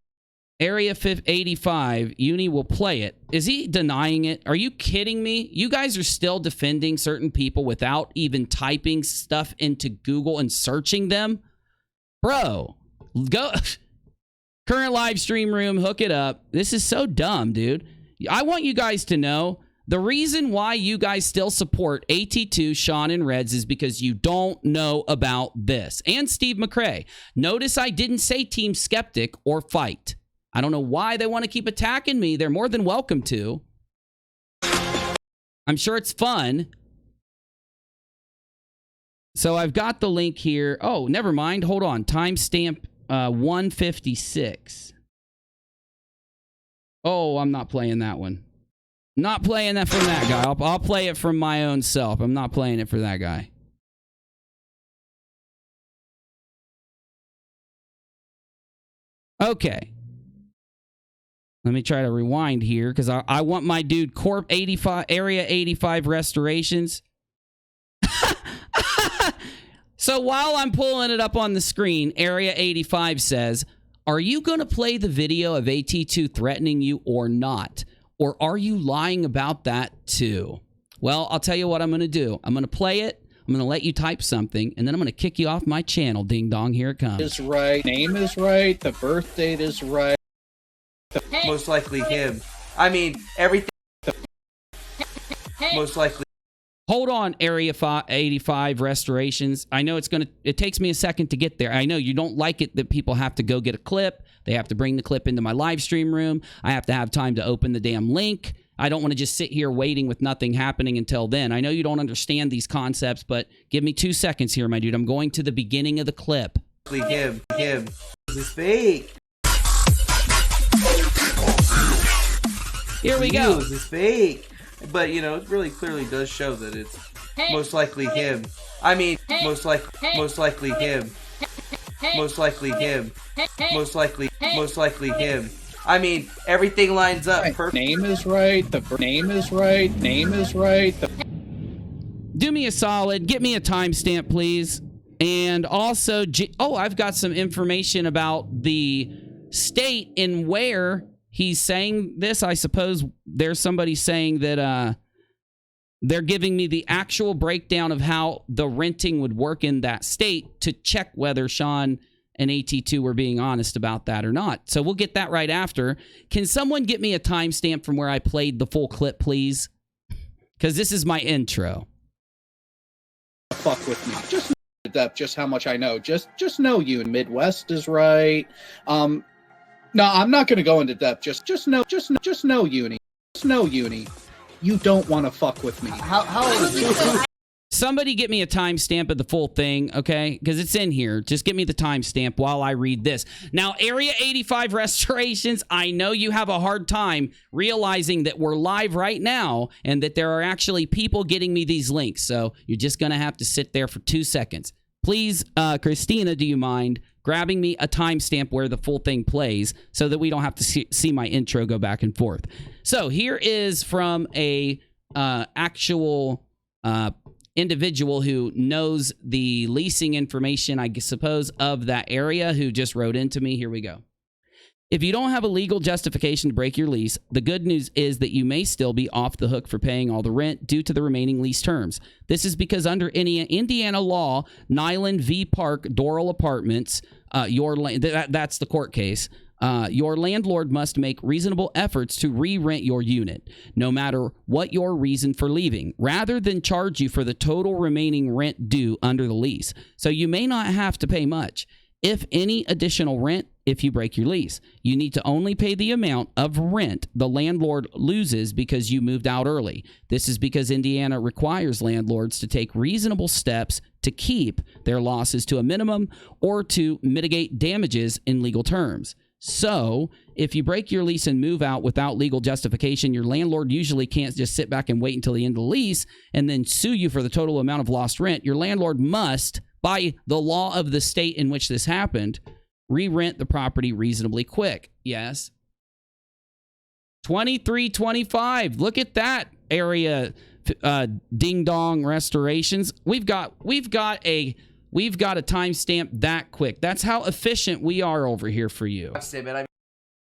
Area 85, Uni will play it. Is he denying it? Are you kidding me? You guys are still defending certain people without even typing stuff into Google and searching them? Bro, go... Current live stream room, hook it up. This is so dumb, dude. I want you guys to know the reason why you guys still support AT2, Sean, and Reds is because you don't know about this. And Steve McCrae. Notice I didn't say Team Skeptic or Fight. I don't know why they want to keep attacking me. They're more than welcome to. I'm sure it's fun. So I've got the link here. Oh, never mind. Hold on. Timestamp 156. Oh, I'm not playing that one. Not playing that from that guy. I'll play it from my own self. I'm not playing it for that guy. Okay. Let me try to rewind here because I want my dude Corp 85 Area 85 restorations. So while I'm pulling it up on the screen, Area 85 says, are you going to play the video of AT2 threatening you or not? Or are you lying about that too? Well, I'll tell you what I'm going to do. I'm going to play it. I'm going to let you type something, and then I'm going to kick you off my channel. Ding dong, here it comes. Is right. Name is right. The birth date is right. Most likely him. I mean, everything. Most likely. Hold on, Area 85 restorations. I know it takes me a second to get there. I know you don't like it that people have to go get a clip. They have to bring the clip into my live stream room. I have to have time to open the damn link. I don't want to just sit here waiting with nothing happening until then. I know you don't understand these concepts, but give me 2 seconds here, my dude. I'm going to the beginning of the clip. Him. This is fake. Here we go. This is fake. But, it really clearly does show that it's most likely him. I mean, most likely him. Most likely him. Most likely him. I mean, everything lines up perfect. Name is right. The name is right. Name is right. Do me a solid. Get me a timestamp, please. And also, I've got some information about the state and where he's saying this, I suppose there's somebody saying that they're giving me the actual breakdown of how the renting would work in that state to check whether Sean and AT2 were being honest about that or not. So we'll get that right after. Can someone get me a timestamp from where I played the full clip, please? Because this is my intro. Fuck with me. Just how much I know. Just know you. Midwest is right. No, I'm not going to go into depth. Just know Uni. Just know Uni. You don't want to fuck with me. How old is you? Somebody get me a timestamp of the full thing, okay? Because it's in here. Just give me the timestamp while I read this. Now, Area 85 Restorations, I know you have a hard time realizing that we're live right now and that there are actually people getting me these links. So you're just going to have to sit there for 2 seconds. Please, Christina, do you mind grabbing me a timestamp where the full thing plays so that we don't have to see my intro go back and forth? So here is from a actual individual who knows the leasing information, I suppose, of that area, who just wrote into me. Here we go. If you don't have a legal justification to break your lease, the good news is that you may still be off the hook for paying all the rent due to the remaining lease terms. This is because under Indiana law, Nyland v. Park, Doral Apartments, that's the court case, your landlord must make reasonable efforts to re-rent your unit, no matter what your reason for leaving, rather than charge you for the total remaining rent due under the lease. So you may not have to pay much, if any, additional rent if you break your lease. You need to only pay the amount of rent the landlord loses because you moved out early. This is because Indiana requires landlords to take reasonable steps to keep their losses to a minimum or to mitigate damages in legal terms. So, if you break your lease and move out without legal justification, your landlord usually can't just sit back and wait until the end of the lease and then sue you for the total amount of lost rent. Your landlord must, by the law of the state in which this happened, re-rent the property reasonably quick. Yes. 2325. Look at that area, Ding Dong Restorations. We've got a timestamp that quick. That's how efficient we are over here for you.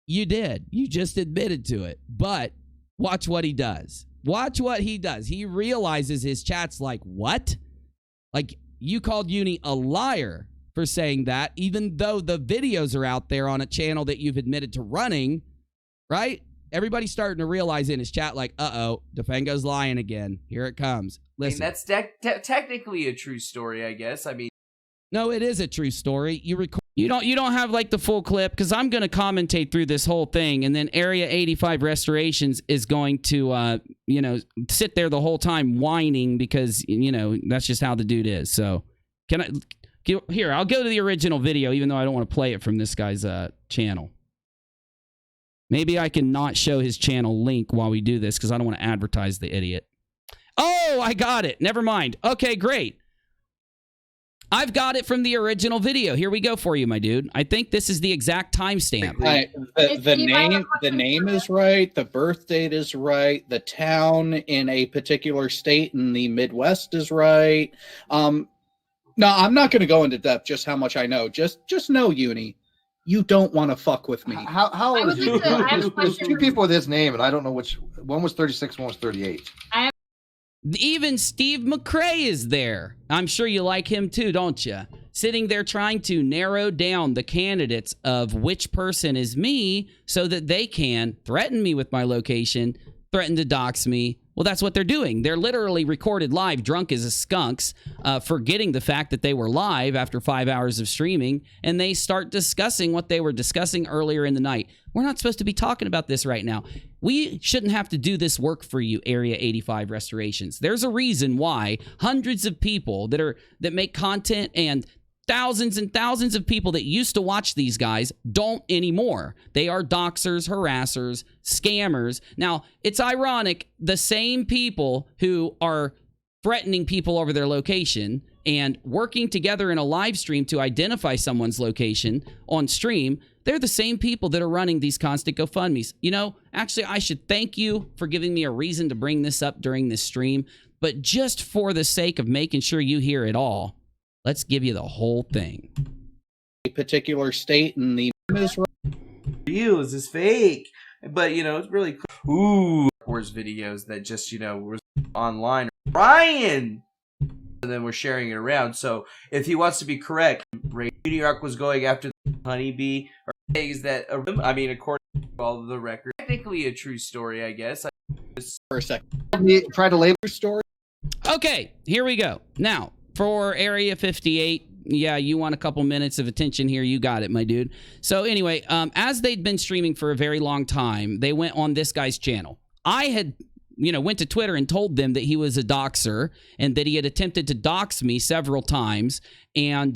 You did. You just admitted to it. But watch what he does. Watch what he does. He realizes his chat's like, what? Like, you called Uni a liar for saying that, even though the videos are out there on a channel that you've admitted to running, right? Everybody's starting to realize in his chat, like, uh-oh, Defengo's lying again. Here it comes. Listen. I mean, that's technically a true story, I guess. I mean, no, it is a true story. You don't have like the full clip, because I'm going to commentate through this whole thing, and then Area 85 Restorations is going to sit there the whole time whining because that's just how the dude is. So I'll go to the original video, even though I don't want to play it from this guy's channel. Maybe I can not show his channel link while we do this because I don't want to advertise the idiot. Oh, I got it. Never mind. Okay, great. I've got it from the original video. Here we go for you, my dude. I think this is the exact timestamp. The name is right. The birth date is right. The town in a particular state in the Midwest is right. No, I'm not going to go into depth just how much I know. Just know, Uni. You don't want to fuck with me. How old is you? There's two people with his name, and I don't know which. One was 36, one was 38. Even Steve McCrae is there. I'm sure you like him too, don't you? Sitting there trying to narrow down the candidates of which person is me so that they can threaten me with my location, threaten to dox me. Well, that's what they're doing. They're literally recorded live, drunk as a skunks, forgetting the fact that they were live after 5 hours of streaming, and they start discussing what they were discussing earlier in the night. We're not supposed to be talking about this right now. We shouldn't have to do this work for you, Area 85 Restorations. There's a reason why hundreds of people that make content and thousands and thousands of people that used to watch these guys don't anymore. They are doxers, harassers, scammers. Now, it's ironic, the same people who are threatening people over their location and working together in a live stream to identify someone's location on stream, they're the same people that are running these constant GoFundMes. Actually, I should thank you for giving me a reason to bring this up during this stream, but just for the sake of making sure you hear it all, let's give you the whole thing. A particular state in the real is this fake? But it's really cool. Ooh, Wars videos that just were online. Ryan, and then we're sharing it around. So if he wants to be correct, UNIRock was going after the honeybee or things that according to all of the records, technically a true story, I guess. For a second, try to label your story. Okay, here we go. Now for Area 58. Yeah, you want a couple minutes of attention here. You got it, my dude. So anyway, as they'd been streaming for a very long time, they went on this guy's channel. I had, went to Twitter and told them that he was a doxer and that he had attempted to dox me several times. And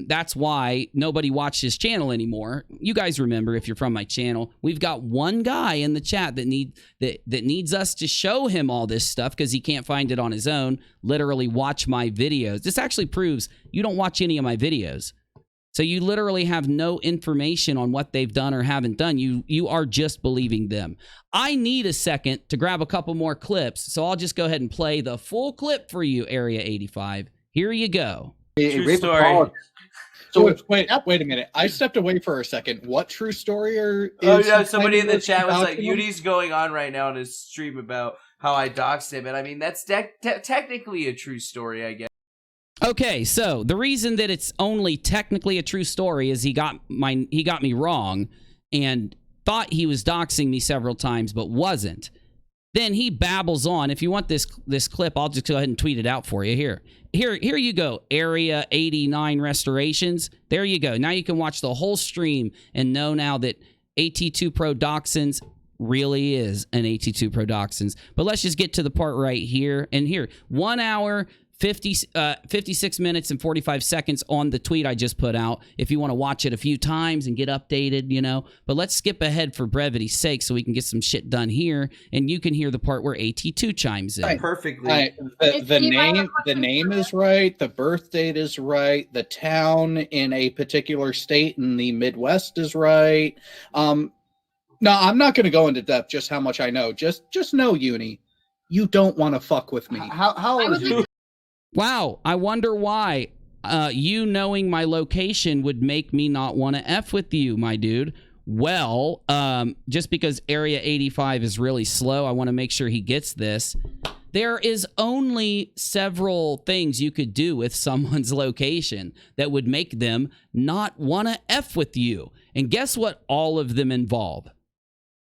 that's why nobody watched his channel anymore. You guys remember, if you're from my channel, we've got one guy in the chat that needs us to show him all this stuff because he can't find it on his own. Literally watch my videos. This actually proves you don't watch any of my videos. So you literally have no information on what they've done or haven't done. You are just believing them. I need a second to grab a couple more clips, so I'll just go ahead and play the full clip for you, Area 85. Here you go. True story. So wait a minute. I stepped away for a second. What true story somebody in the chat was like, Uni's going on right now on his stream about how I doxed him. And I mean, that's technically a true story, I guess. Okay, so the reason that it's only technically a true story is he got me wrong and thought he was doxing me several times, but wasn't. Then he babbles on. If you want this clip, I'll just go ahead and tweet it out for you. Here you go. Area 89 restorations. There you go. Now you can watch the whole stream and know now that AT2 Pro Doxins really is an AT2 Pro Doxins. But let's just get to the part right here. And here, 1 hour, 56 minutes and 45 seconds on the tweet I just put out if you want to watch it a few times and get updated, But let's skip ahead for brevity's sake so we can get some shit done here, and you can hear the part where AT2 chimes in. Right. Perfectly. Right. The name is right, the birth date is right, the town in a particular state in the Midwest is right. No, I'm not going to go into depth just how much I know. Just know, Uni, you don't want to fuck with me. How old is you? Wow, I wonder why you knowing my location would make me not want to F with you, my dude. Well, just because Area 85 is really slow, I want to make sure he gets this. There is only several things you could do with someone's location that would make them not want to F with you. And guess what all of them involve?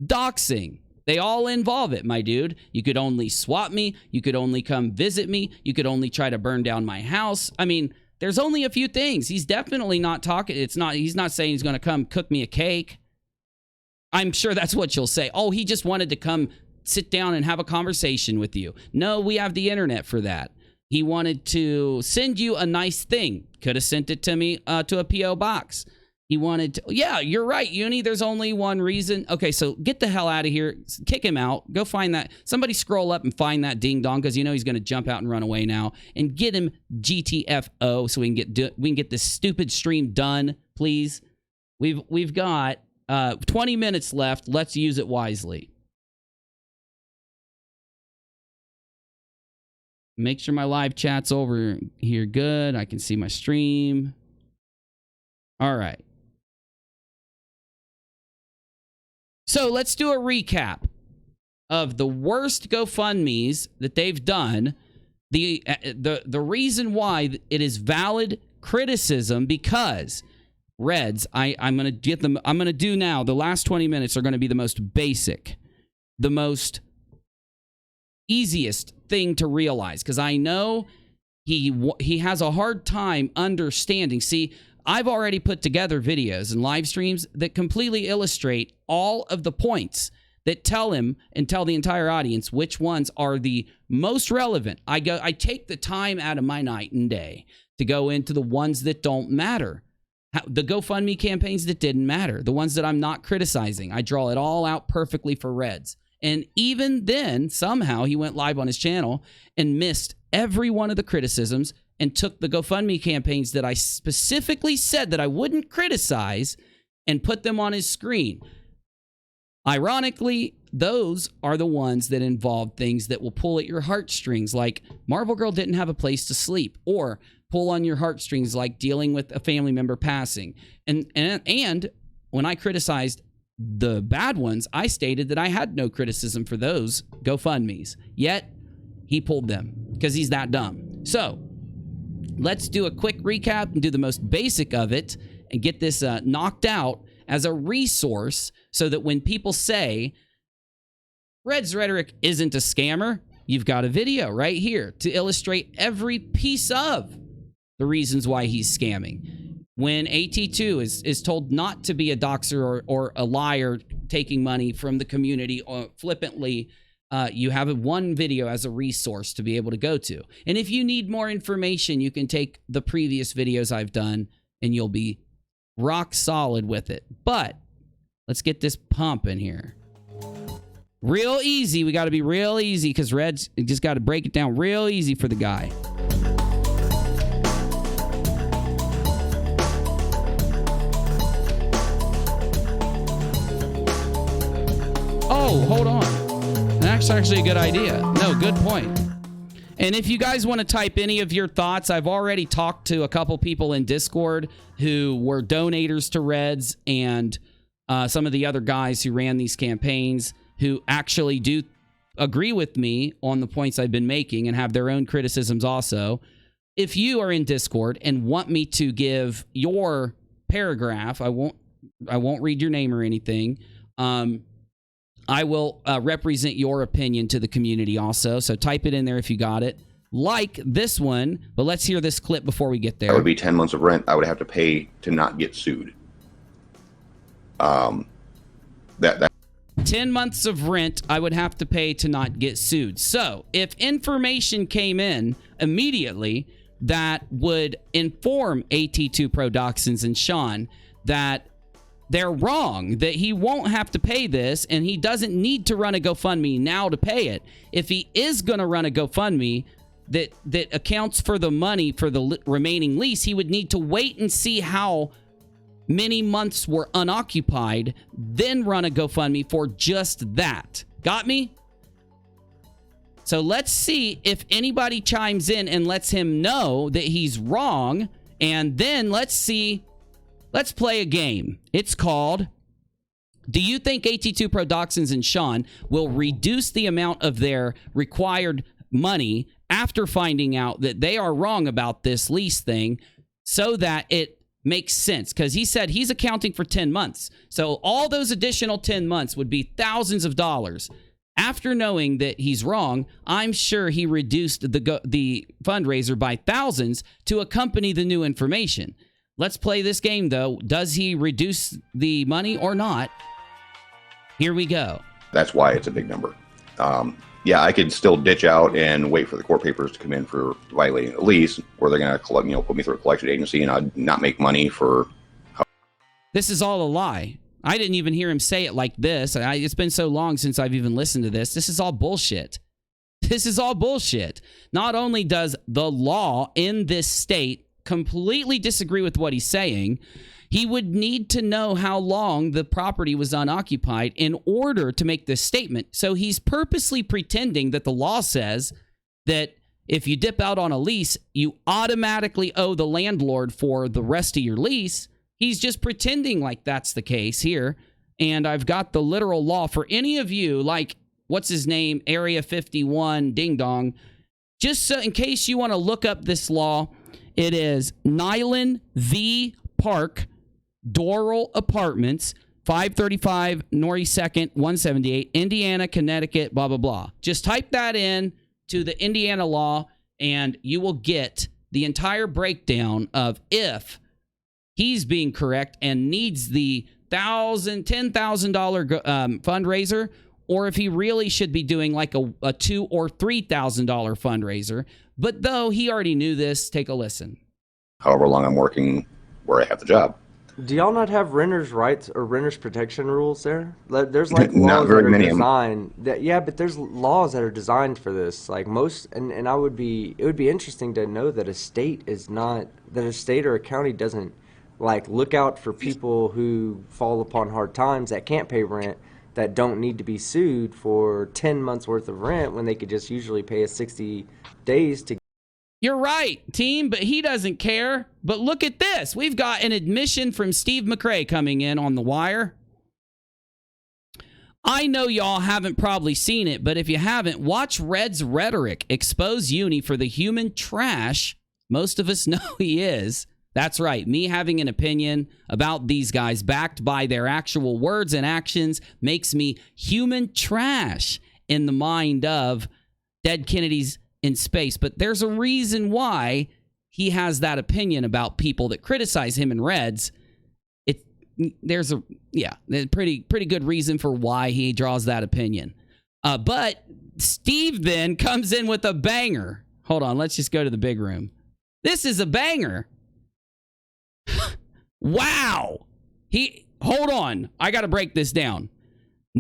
Doxing. They all involve it, my dude. You could only swap me. You could only come visit me. You could only try to burn down my house. I mean, there's only a few things. He's definitely not talking. He's not saying he's going to come cook me a cake. I'm sure that's what you'll say. Oh, he just wanted to come sit down and have a conversation with you. No, we have the internet for that. He wanted to send you a nice thing. Could have sent it to me to a P.O. box. He wanted to... Yeah, you're right, Uni. There's only one reason. Okay, so get the hell out of here. Kick him out. Go find that... Somebody scroll up and find that ding-dong because he's going to jump out and run away now. And get him GTFO so we can get this stupid stream done, please. We've got 20 minutes left. Let's use it wisely. Make sure my live chat's over here good. I can see my stream. All right. So let's do a recap of the worst GoFundMes that they've done. The reason why it is valid criticism because Reds, I'm gonna get them. I'm gonna do now. The last 20 minutes are gonna be the most basic, the most easiest thing to realize because I know he has a hard time understanding. See, I've already put together videos and live streams that completely illustrate all of the points that tell him and tell the entire audience which ones are the most relevant. I take the time out of my night and day to go into the ones that don't matter. The GoFundMe campaigns that didn't matter, the ones that I'm not criticizing. I draw it all out perfectly for Reds. And even then, somehow he went live on his channel and missed every one of the criticisms and took the GoFundMe campaigns that I specifically said that I wouldn't criticize and put them on his screen. Ironically, those are the ones that involve things that will pull at your heartstrings, like Marvel Girl didn't have a place to sleep, or pull on your heartstrings like dealing with a family member passing. And when I criticized the bad ones, I stated that I had no criticism for those GoFundMes. Yet, he pulled them because he's that dumb. So, let's do a quick recap and do the most basic of it and get this knocked out as a resource so that when people say, Red's Rhetoric isn't a scammer, you've got a video right here to illustrate every piece of the reasons why he's scamming. When AT2 is told not to be a doxer or a liar taking money from the community flippantly, you have one video as a resource to be able to go to. And if you need more information, you can take the previous videos I've done and you'll be rock solid with it. But let's get this pumping here. Real easy. We got to be real easy because Red's just got to break it down real easy for the guy. Oh, hold on. That's actually a good idea. No, good point. And if you guys want to type any of your thoughts, I've already talked to a couple people in Discord who were donators to Reds and some of the other guys who ran these campaigns who actually do agree with me on the points I've been making and have their own criticisms also. If you are in Discord and want me to give your paragraph, I won't read your name or anything. I will represent your opinion to the community also. So type it in there if you got it. Like this one, but let's hear this clip before we get there. That would be 10 months of rent I would have to pay to not get sued. 10 months of rent I would have to pay to not get sued. So if information came in immediately that would inform AT2 Pro Dachshunds and Sean that they're wrong, that he won't have to pay this and he doesn't need to run a GoFundMe now to pay it. If he is going to run a GoFundMe that accounts for the money for the remaining lease, he would need to wait and see how many months were unoccupied, then run a GoFundMe for just that. Got me? So let's see if anybody chimes in and lets him know that he's wrong, and then let's play a game. It's called, do you think AT2 Pro Dachshunds and Sean will reduce the amount of their required money after finding out that they are wrong about this lease thing so that it makes sense? Because he said he's accounting for 10 months. So all those additional 10 months would be thousands of dollars. After knowing that he's wrong, I'm sure he reduced the fundraiser by thousands to accompany the new information. Let's play this game, though. Does he reduce the money or not? Here we go. That's why it's a big number. Yeah, I could still ditch out and wait for the court papers to come in for violating the lease, or they're going to collect, put me through a collection agency, and I'd not make money for. This is all a lie. I didn't even hear him say it like this. It's been so long since I've even listened to this. This is all bullshit. This is all bullshit. Not only does the law in this state completely disagree with what he's saying, he would need to know how long the property was unoccupied in order to make this statement. So he's purposely pretending that the law says that if you dip out on a lease, you automatically owe the landlord for the rest of your lease. He's just pretending like that's the case here. And I've got the literal law for any of you, like, what's his name, Area 51, Ding Dong. Just so in case you want to look up this law, it is Nyland v. Park, Doral Apartments, 535 Norrie 2nd, 178, Indiana, Connecticut, blah, blah, blah. Just type that in to the Indiana law, and you will get the entire breakdown of if he's being correct and needs the $10,000 fundraiser, or if he really should be doing like a $2,000 or $3,000 fundraiser. But though he already knew this, take a listen. However long I'm working where I have the job. Do y'all not have renters' rights or renters' protection rules there? There's like Not laws very that are many. designed. Yeah, but there's laws that are designed for this. Like most, and it would be interesting to know that a state or a county doesn't like look out for people who fall upon hard times that can't pay rent, that don't need to be sued for 10 months worth of rent when they could just usually pay us 60 days to. You're right, team, but he doesn't care. But look at this. We've got an admission from Steve McCrae coming in on the wire. I know y'all haven't probably seen it, but if you haven't, watch Red's Rhetoric expose Uni for the human trash most of us know he is. That's right. Me having an opinion about these guys backed by their actual words and actions makes me human trash in the mind of dead Kennedys in space. But there's a reason why he has that opinion about people that criticize him and Reds. There's a pretty good reason for why he draws that opinion. But Steve then comes in with a banger. Hold on, let's just go to the big room. This is a banger. Wow. Hold on. I got to break this down.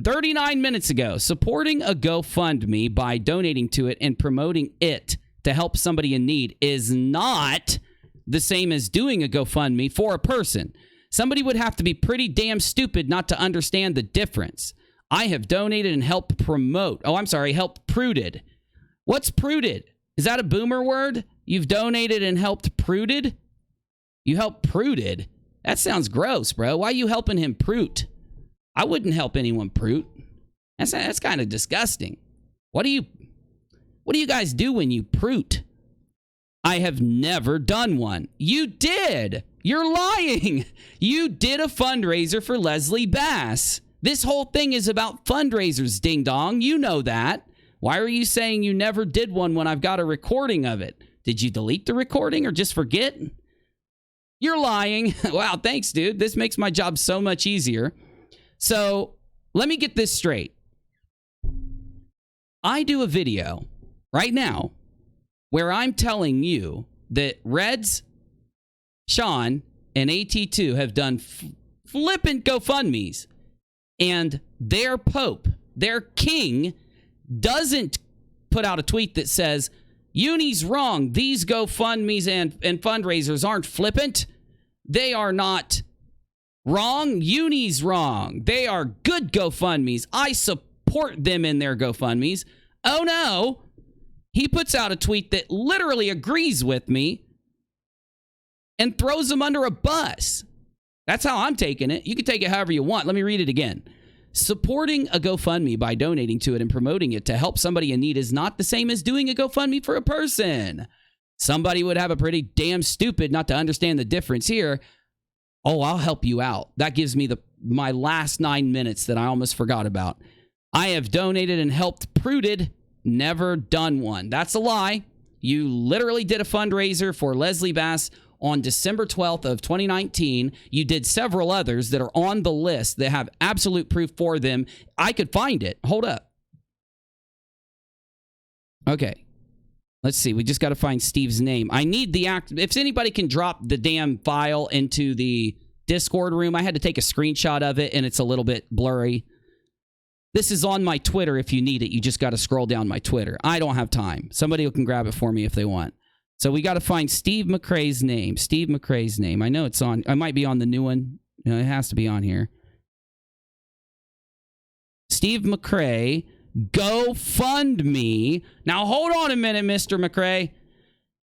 39 minutes ago, supporting a GoFundMe by donating to it and promoting it to help somebody in need is not the same as doing a GoFundMe for a person. Somebody would have to be pretty damn stupid not to understand the difference. I have donated and helped promote. Oh, I'm sorry, helped pruded. What's pruded? Is that a boomer word? You've donated and helped pruded? You helped pruded? That sounds gross, bro. Why are you helping him prute? I wouldn't help anyone prute. That's kind of disgusting. What do you guys do when you prute? I have never done one. You did. You're lying. You did a fundraiser for Leslie Bass. This whole thing is about fundraisers, ding dong. You know that. Why are you saying you never did one when I've got a recording of it? Did you delete the recording or just forget? You're lying. Wow, thanks, dude. This makes my job so much easier. So let me get this straight. I do a video right now where I'm telling you that Reds, Sean, and AT2 have done flippant GoFundMes, and their Pope, their king, doesn't put out a tweet that says, Uni's wrong. These GoFundMes and fundraisers aren't flippant. They are not wrong. Uni's wrong. They are good GoFundMes. I support them in their GoFundMes. Oh no. He puts out a tweet that literally agrees with me and throws them under a bus. That's how I'm taking it. You can take it however you want. Let me read it again. Supporting a GoFundMe by donating to it and promoting it to help somebody in need is not the same as doing a GoFundMe for a person. Somebody would have a pretty damn stupid not to understand the difference here. Oh, I'll help you out. That gives me my last 9 minutes that I almost forgot about. I have donated and helped pruded, never done one. That's a lie. You literally did a fundraiser for Leslie Bass on December 12th of 2019. You did several others that are on the list that have absolute proof for them. I could find it. Hold up. Okay. Let's see. We just got to find Steve's name. I need the if anybody can drop the damn file into the Discord room. I had to take a screenshot of it, and it's a little bit blurry. This is on my Twitter if you need it. You just got to scroll down my Twitter. I don't have time. Somebody can grab it for me if they want. So we got to find Steve McCrae's name. Steve McCrae's name. I know it's on. I might be on the new one. No, it has to be on here. Steve McCrae, GoFundMe. Now hold on a minute, Mr. McCrae.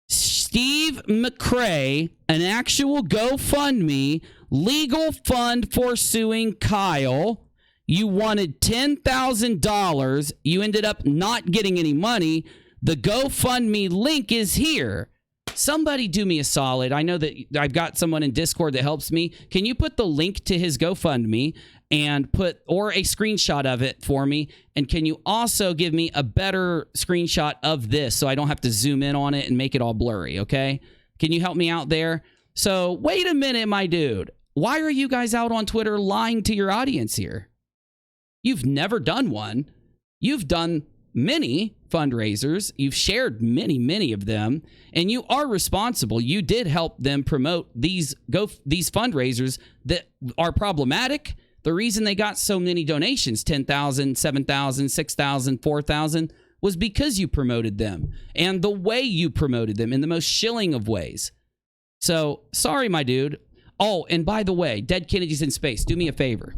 Steve McCrae, an actual GoFundMe, legal fund for suing Kyle. You wanted $10,000. You ended up not getting any money. The GoFundMe link is here. Somebody do me a solid. I know that I've got someone in Discord that helps me. Can you put the link to his GoFundMe and or a screenshot of it for me? And can you also give me a better screenshot of this so I don't have to zoom in on it and make it all blurry, okay? Can you help me out there? So wait a minute, my dude. Why are you guys out on Twitter lying to your audience here? You've never done one. You've done many fundraisers. You've shared many of them, and you are responsible. You did help them promote these fundraisers that are problematic. The reason they got so many donations, 10,000, 7,000, 6,000, 4,000, was because you promoted them and the way you promoted them in the most shilling of ways. So, sorry, my dude. Oh, and by the way, Dead Kennedys in Space, do me a favor.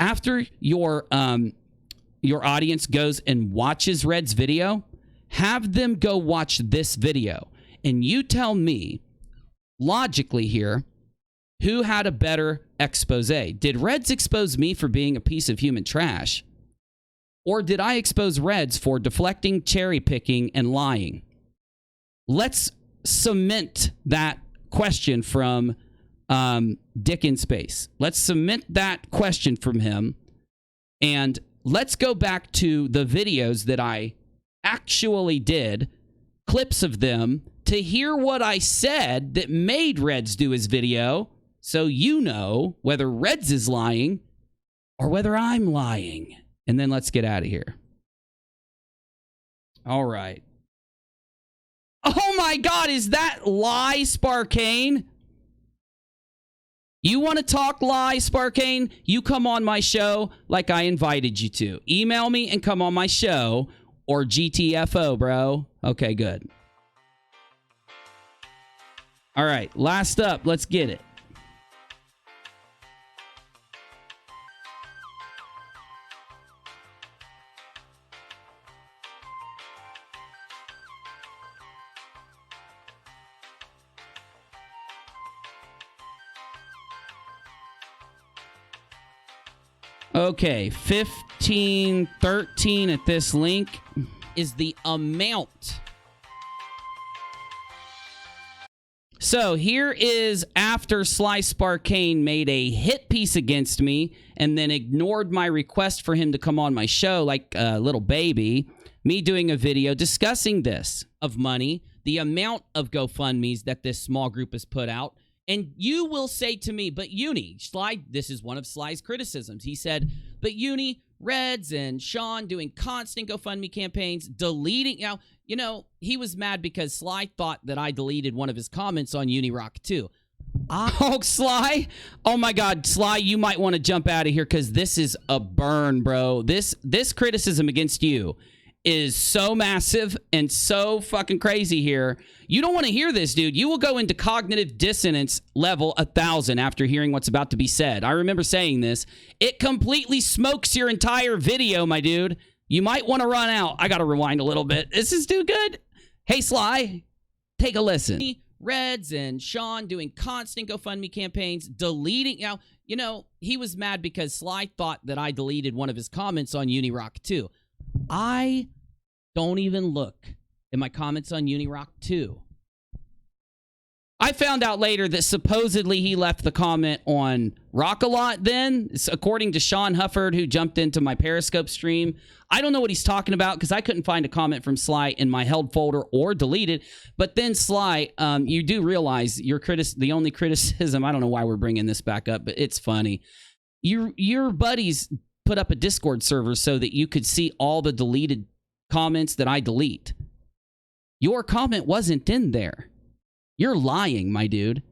After your audience goes and watches Red's video, have them go watch this video. And you tell me, logically here, who had a better expose. Did Reds expose me for being a piece of human trash? Or did I expose Reds for deflecting, cherry picking, and lying? Let's cement that question from Dick in Space. Let's cement that question from him. And let's go back to the videos that I actually did, clips of them, to hear what I said that made Reds do his video, so you know whether Reds is lying or whether I'm lying. And then let's get out of here. All right. Oh my God, is that lie, Sparkane? You want to talk lie, Sparkane? You come on my show like I invited you to. Email me and come on my show, or GTFO, bro. Okay, good. All right, last up. Let's get it. Okay, 1513 at this link is the amount. So here is after Sly Sparkane made a hit piece against me and then ignored my request for him to come on my show like a little baby. Me doing a video discussing this of money, the amount of GoFundMes that this small group has put out. And you will say to me, but Sly, this is one of Sly's criticisms. He said, but Reds and Sean doing constant GoFundMe campaigns, deleting. You know, he was mad because Sly thought that I deleted one of his comments on UNIRock too. Oh, Sly. Oh my God, Sly, you might want to jump out of here because this is a burn, bro. This criticism against you is so massive and so fucking crazy here. You don't want to hear this, dude. You will go into cognitive dissonance level 1000 after hearing what's about to be said. I remember saying this. It completely smokes your entire video, my dude. You might want to run out. I got to rewind a little bit. This is too good. Hey, Sly, take a listen. Reds and Sean doing constant GoFundMe campaigns, deleting. You know, he was mad because Sly thought that I deleted one of his comments on UNIRock too. I don't even look at my comments on UNIRock 2. I found out later that supposedly he left the comment on Rock-A-Lot then, according to Sean Hufford, who jumped into my Periscope stream. I don't know what he's talking about because I couldn't find a comment from Sly in my held folder or deleted. But then, Sly, you do realize the only criticism, I don't know why we're bringing this back up, but it's funny. Your buddies put up a Discord server so that you could see all the deleted comments that I delete. Your comment wasn't in there. You're lying, my dude.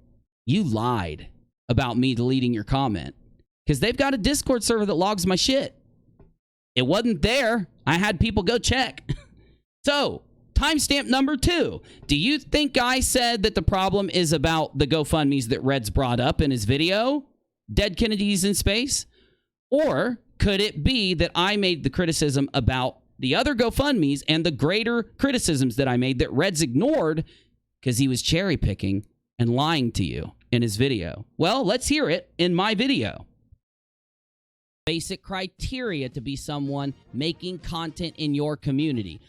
You lied about me deleting your comment because they've got a Discord server that logs my shit. It wasn't there. I had people go check. So, timestamp number 2. Do you think I said that the problem is about the GoFundMes that Reds brought up in his video? Dead Kennedys in Space? Or could it be that I made the criticism about the other GoFundMes and the greater criticisms that I made that Reds ignored because he was cherry picking and lying to you in his video? Well, let's hear it in my video. Basic criteria to be someone making content in your community.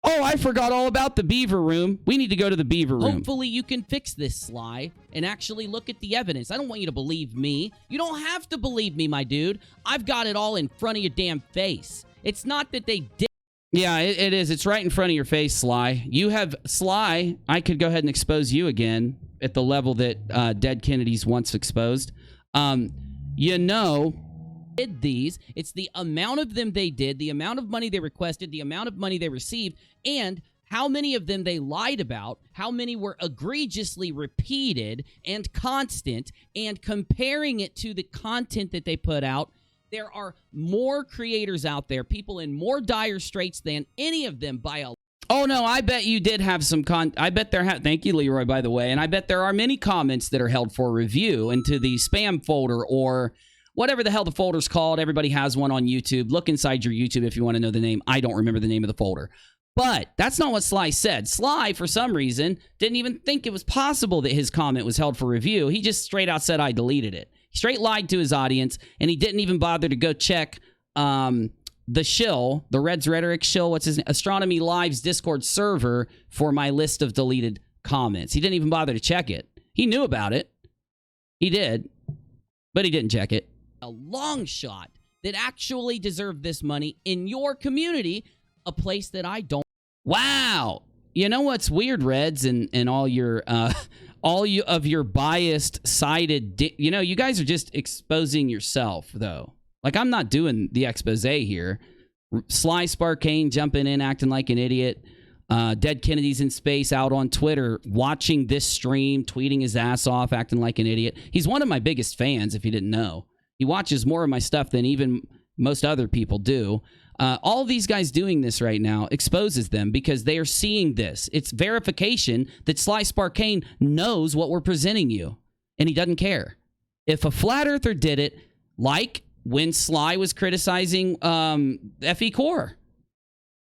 Oh, I forgot all about the Beaver Room. We need to go to the Beaver Room. Hopefully you can fix this, Sly, and actually look at the evidence. I don't want you to believe me. You don't have to believe me, my dude. I've got it all in front of your damn face. It's not that they did. Yeah, it is. It's right in front of your face, Sly. You have, Sly, I could go ahead and expose you again at the level that Dead Kennedys once exposed. You know, did these. It's the amount of them they did, the amount of money they requested, the amount of money they received, and how many of them they lied about, how many were egregiously repeated and constant, and comparing it to the content that they put out. There are more creators out there, people in more dire straits than any of them by a... Oh, no, I bet you did have some I bet there have... Thank you, Leroy, by the way. And I bet there are many comments that are held for review into the spam folder or whatever the hell the folder's called. Everybody has one on YouTube. Look inside your YouTube if you want to know the name. I don't remember the name of the folder. But that's not what Sly said. Sly, for some reason, didn't even think it was possible that his comment was held for review. He just straight out said I deleted it. straight lied to his audience, and he didn't even bother to go check the shill, the Red's Rhetoric shill, what's his name? Astronomy Live's Discord server for my list of deleted comments. He didn't even bother to check it. He knew about it. He did, but he didn't check it. A long shot that actually deserved this money in your community, a place that I don't. Wow. You know what's weird, Reds, and all your of your biased sided, you guys are just exposing yourself, though. Like, I'm not doing the expose here. Sly Sparkane jumping in, acting like an idiot. Dead Kennedy's in space out on Twitter, watching this stream, tweeting his ass off, acting like an idiot. He's one of my biggest fans, if you didn't know. He watches more of my stuff than even most other people do. All these guys doing this right now exposes them because they are seeing this. It's verification that Sly Sparkane knows what we're presenting you, and he doesn't care. If a flat earther did it, like when Sly was criticizing FE Core,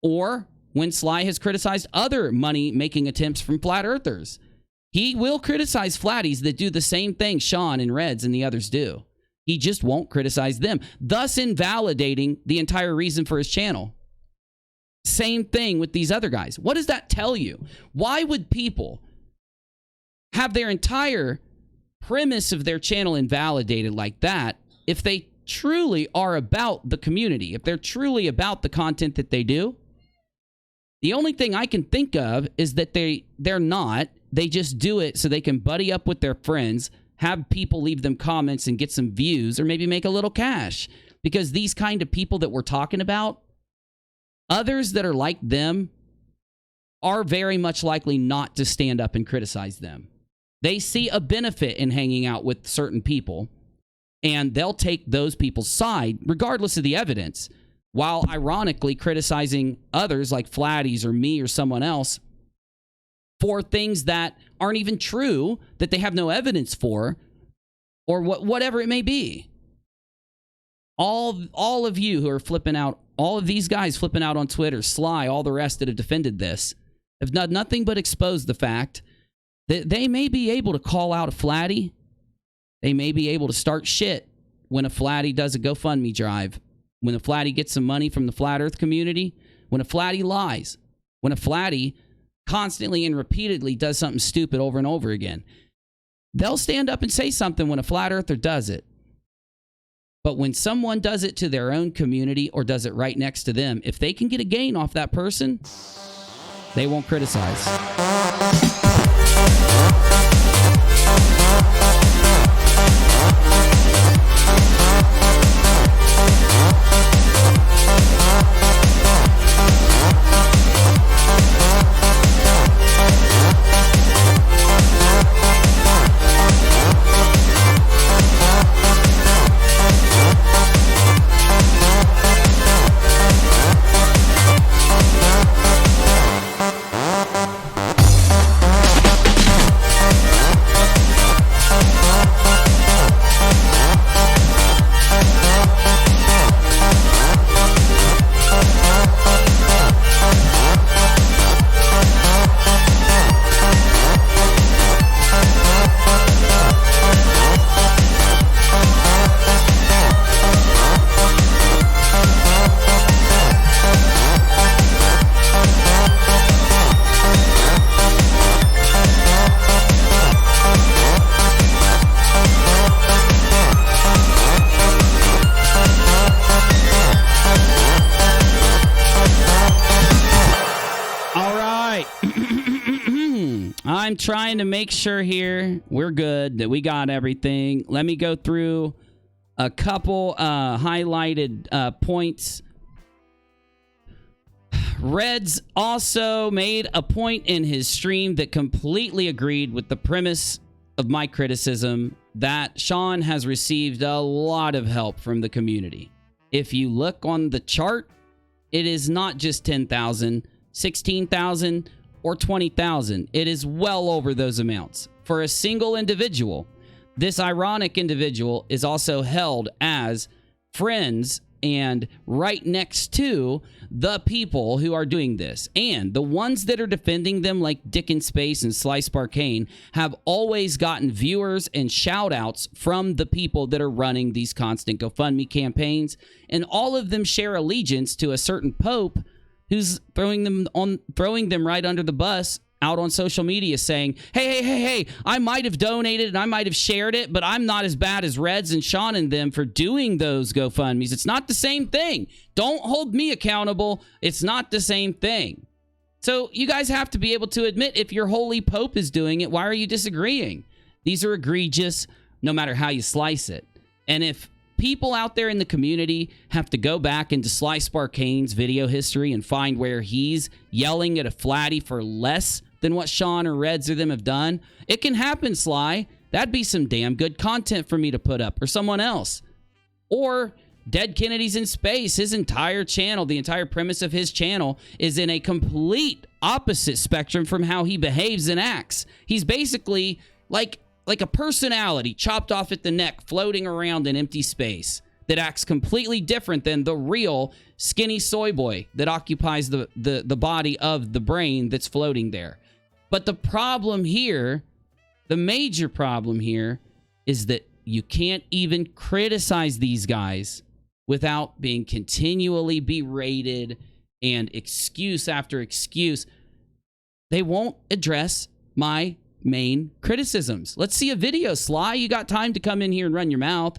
or when Sly has criticized other money-making attempts from flat earthers, he will criticize flatties that do the same thing Sean and Reds and the others do. He just won't criticize them, thus invalidating the entire reason for his channel. Same thing with these other guys. What does that tell you? Why would people have their entire premise of their channel invalidated like that if they truly are about the community, if they're truly about the content that they do? The only thing I can think of is that they're not. They just do it so they can buddy up with their friends, have people leave them comments and get some views, or maybe make a little cash. Because these kind of people that we're talking about, others that are like them are very much likely not to stand up and criticize them. They see a benefit in hanging out with certain people, and they'll take those people's side regardless of the evidence, while ironically criticizing others like Flatties or me or someone else for things that aren't even true, that they have no evidence for, or whatever it may be. All of you who are flipping out, all of these guys flipping out on Twitter, Sly, all the rest that have defended this, have done nothing but expose the fact that they may be able to call out a Flattie. They may be able to start shit when a Flattie does a GoFundMe drive, when a Flattie gets some money from the Flat Earth community, when a Flattie lies, when a Flattie constantly and repeatedly does something stupid over and over again. They'll stand up and say something when a Flat Earther does it. But when someone does it to their own community or does it right next to them, if they can get a gain off that person, they won't criticize. I'm trying to make sure here we're good, that we got everything. Let me go through a couple highlighted points. Reds also made a point in his stream that completely agreed with the premise of my criticism, that Sean has received a lot of help from the community. If you look on the chart, it is not just 10,000, 16,000, or 20,000. It is well over those amounts. For a single individual, this ironic individual is also held as friends and right next to the people who are doing this. And the ones that are defending them, like Dick in Space and Slice Barcane, have always gotten viewers and shout outs from the people that are running these constant GoFundMe campaigns. And all of them share allegiance to a certain pope who's throwing them right under the bus out on social media saying, hey, I might have donated and I might have shared it, but I'm not as bad as Reds and Sean and them for doing those GoFundMes. It's not the same thing. Don't hold me accountable. It's not the same thing. So you guys have to be able to admit if your holy pope is doing it, why are you disagreeing? These are egregious no matter how you slice it. And if people out there in the community have to go back into Slice Barcane's video history and find where he's yelling at a Flattie for less than what Sean or Reds or them have done, it can happen, Sly. That'd be some damn good content for me to put up, or someone else. Or Dead Kennedys in Space, his entire channel, the entire premise of his channel is in a complete opposite spectrum from how he behaves and acts. He's basically like a personality chopped off at the neck, floating around in empty space that acts completely different than the real skinny soy boy that occupies the body of the brain that's floating there. But the problem here, the major problem here, is that you can't even criticize these guys without being continually berated and excuse after excuse. They won't address my main criticisms. Let's see a video, Sly. You got time to come in here and run your mouth.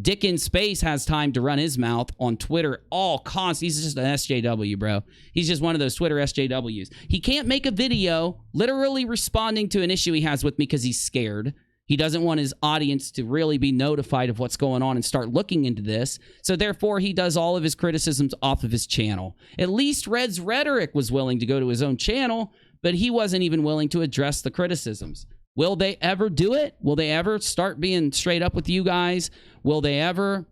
Dick in Space has time to run his mouth on Twitter all constant. He's just an SJW, bro. He's just one of those Twitter SJWs. He can't make a video literally responding to an issue he has with me because he's scared. He doesn't want his audience to really be notified of what's going on and start looking into this. So therefore, he does all of his criticisms off of his channel. At least Red's Rhetoric was willing to go to his own channel, but he wasn't even willing to address the criticisms. Will they ever do it? Will they ever start being straight up with you guys? Will they ever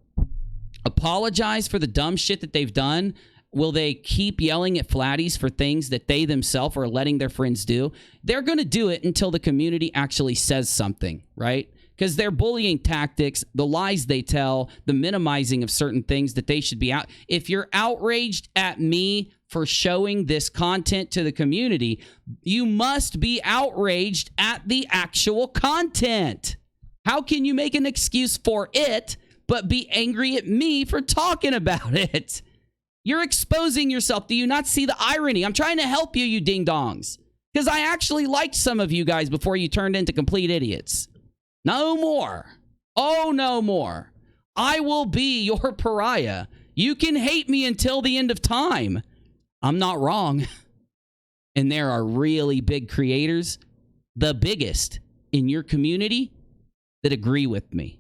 apologize for the dumb shit that they've done? Will they keep yelling at Flatties for things that they themselves are letting their friends do? They're going to do it until the community actually says something, right? Because their bullying tactics, the lies they tell, the minimizing of certain things that they should be out. If you're outraged at me for showing this content to the community, you must be outraged at the actual content. How can you make an excuse for it, but be angry at me for talking about it? You're exposing yourself. Do you not see the irony? I'm trying to help you, you ding-dongs. Because I actually liked some of you guys before you turned into complete idiots. No more. Oh, no more. I will be your pariah. You can hate me until the end of time. I'm not wrong. And there are really big creators, the biggest in your community, that agree with me.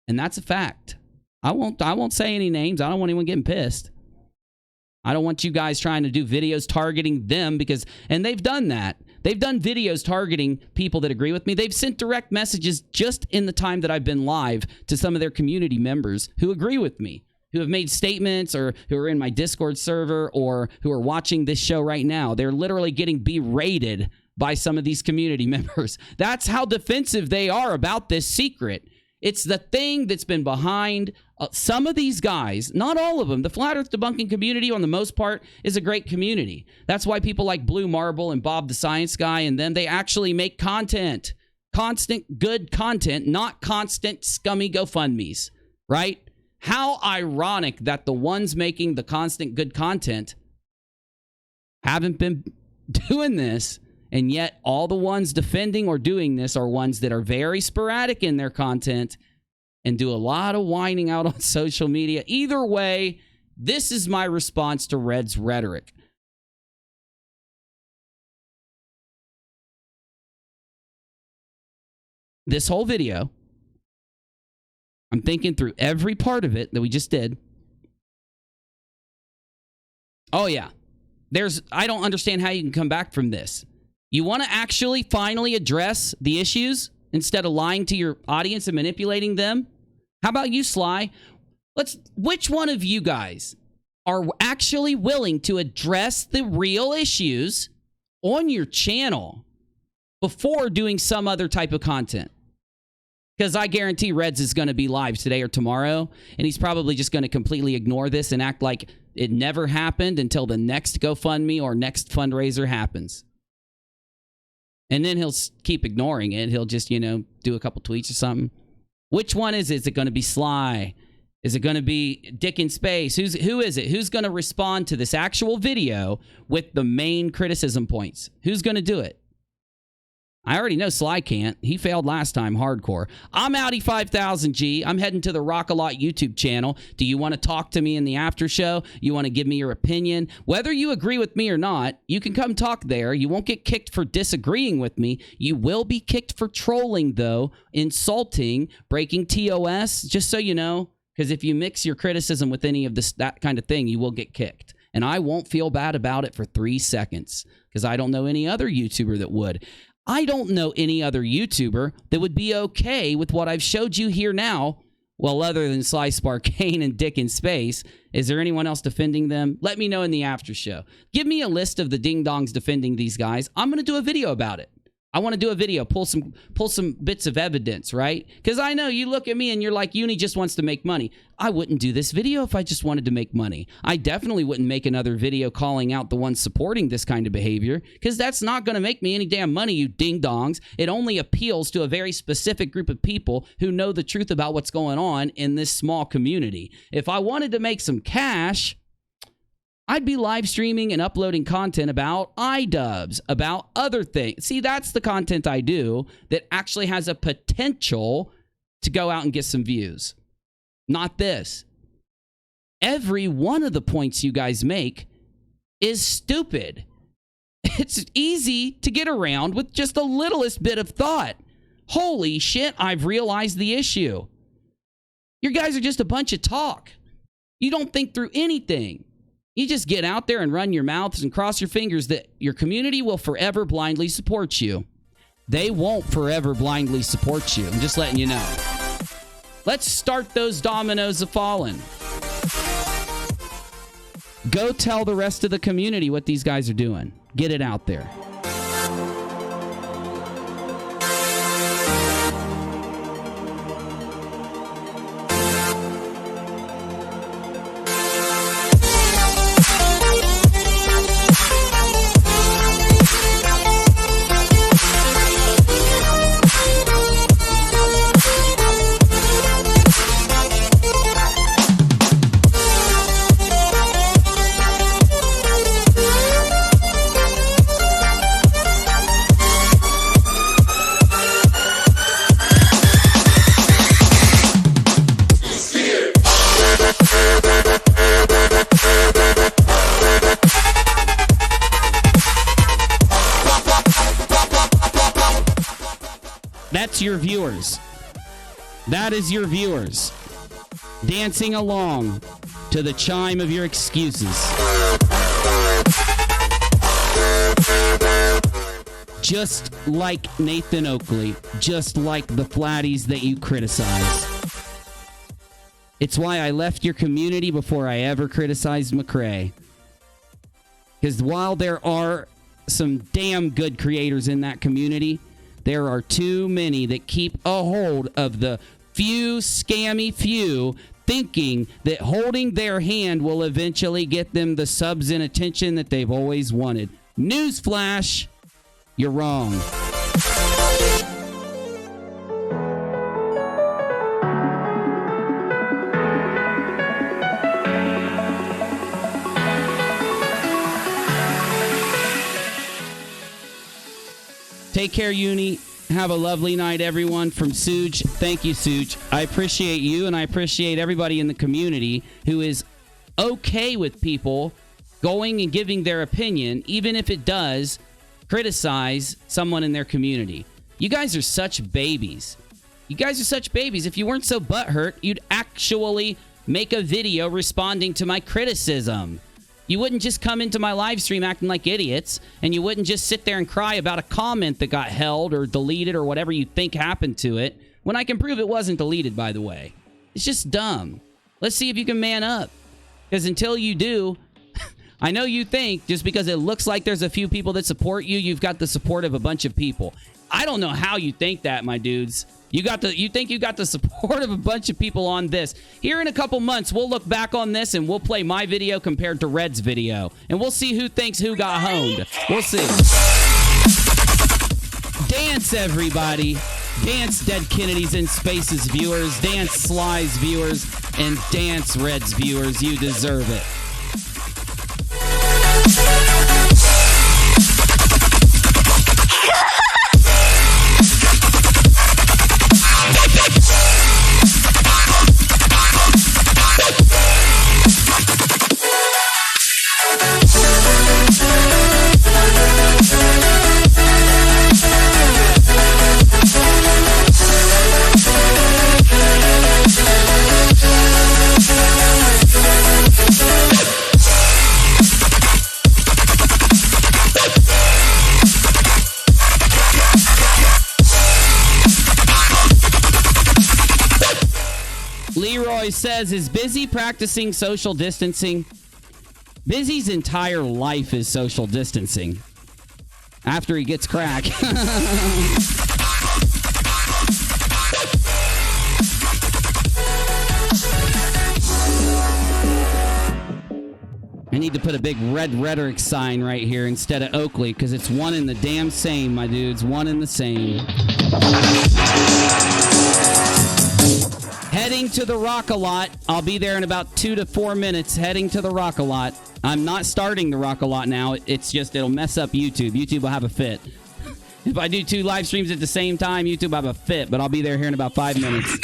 And that's a fact. I won't say any names. I don't want anyone getting pissed. I don't want you guys trying to do videos targeting them and they've done that. They've done videos targeting people that agree with me. They've sent direct messages just in the time that I've been live to some of their community members who agree with me, who have made statements or who are in my Discord server or who are watching this show right now. They're literally getting berated by some of these community members. That's how defensive they are about this secret. It's the thing that's been behind some of these guys, not all of them. The Flat Earth debunking community, on the most part, is a great community. That's why people like Blue Marble and Bob the Science Guy and them, they actually make content. Constant good content, not constant scummy GoFundMes, right? How ironic that the ones making the constant good content haven't been doing this, and yet all the ones defending or doing this are ones that are very sporadic in their content and do a lot of whining out on social media. Either way, this is my response to Red's Rhetoric. This whole video, I'm thinking through every part of it that we just did. Oh, yeah. I don't understand how you can come back from this. You want to actually finally address the issues instead of lying to your audience and manipulating them? How about you, Sly? Which one of you guys are actually willing to address the real issues on your channel before doing some other type of content? Because I guarantee Reds is going to be live today or tomorrow, and he's probably just going to completely ignore this and act like it never happened until the next GoFundMe or next fundraiser happens. And then he'll keep ignoring it. He'll just, do a couple tweets or something. Which one is it? Is it going to be Sly? Is it going to be Dick in Space? Who is it? Who's going to respond to this actual video with the main criticism points? Who's going to do it? I already know Sly can't. He failed last time hardcore. I'm Audi 5000G. I'm heading to the Rock A Lot YouTube channel. Do you want to talk to me in the after show? You want to give me your opinion? Whether you agree with me or not, you can come talk there. You won't get kicked for disagreeing with me. You will be kicked for trolling, though, insulting, breaking TOS, just so you know. Because if you mix your criticism with any of that kind of thing, you will get kicked. And I won't feel bad about it for 3 seconds. Because I don't know any other YouTuber that would. I don't know any other YouTuber that would be okay with what I've showed you here now. Well, other than Sly Sparkane and Dick in Space, is there anyone else defending them? Let me know in the after show. Give me a list of the ding-dongs defending these guys. I'm going to do a video about it. I want to do a video, pull some bits of evidence, right? Because I know you look at me and you're like, Uni just wants to make money. I wouldn't do this video if I just wanted to make money. I definitely wouldn't make another video calling out the ones supporting this kind of behavior, because that's not going to make me any damn money, you ding-dongs. It only appeals to a very specific group of people who know the truth about what's going on in this small community. If I wanted to make some cash, I'd be live streaming and uploading content about iDubbbz, about other things. See, that's the content I do that actually has a potential to go out and get some views. Not this. Every one of the points you guys make is stupid. It's easy to get around with just the littlest bit of thought. Holy shit, I've realized the issue. You guys are just a bunch of talk. You don't think through anything. You just get out there and run your mouths and cross your fingers that your community will forever blindly support you. They won't forever blindly support you. I'm just letting you know. Let's start those dominoes a-falling. Go tell the rest of the community what these guys are doing. Get it out there. That's your viewers. That is your viewers. Dancing along to the chime of your excuses. Just like Nathan Oakley. Just like the Flatties that you criticize. It's why I left your community before I ever criticized McCrae. Because while there are some damn good creators in that community, there are too many that keep a hold of the few scammy few, thinking that holding their hand will eventually get them the subs and attention that they've always wanted. Newsflash, you're wrong. Take care, Uni. Have a lovely night, everyone. From Suge. Thank you, Suge. I appreciate you, and I appreciate everybody in the community who is okay with people going and giving their opinion, even if it does criticize someone in their community. You guys are such babies. You guys are such babies. If you weren't so butthurt, you'd actually make a video responding to my criticism. You wouldn't just come into my live stream acting like idiots, and you wouldn't just sit there and cry about a comment that got held or deleted or whatever you think happened to it, when I can prove it wasn't deleted, by the way. It's just dumb. Let's see if you can man up. Because until you do, I know you think just because it looks like there's a few people that support you, you've got the support of a bunch of people. I don't know how you think that, my dudes. You think you got the support of a bunch of people on this. Here in a couple months, we'll look back on this and we'll play my video compared to Red's video. And we'll see who thinks who got honed. We'll see. Dance, everybody. Dance, Dead Kennedys in Spaces viewers. Dance, Sly's viewers. And dance, Red's viewers. You deserve it. Leroy says, is Busy practicing social distancing? Busy's entire life is social distancing. After he gets crack. I need to put a big red Rhetoric sign right here instead of Oakley, because it's one and the damn same, my dudes. One and the same. Heading to the Rock-a-Lot. I'll be there in about 2 to 4 minutes. Heading to the Rock-a-Lot. I'm not starting the Rock-a-Lot now. It's just, it'll mess up YouTube. YouTube will have a fit. If I do 2 live streams at the same time, YouTube will have a fit, but I'll be there here in about 5 minutes.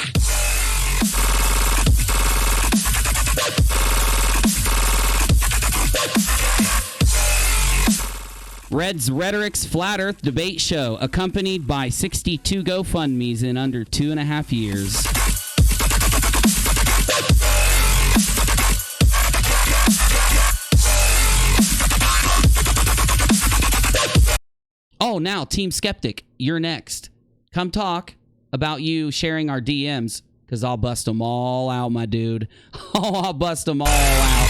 Red's Rhetoric's Flat Earth Debate Show, accompanied by 62 GoFundMes in under 2.5 years. Oh, now, Team Skeptic, you're next. Come talk about you sharing our DMs, because I'll bust them all out, my dude. Oh, I'll bust them all out.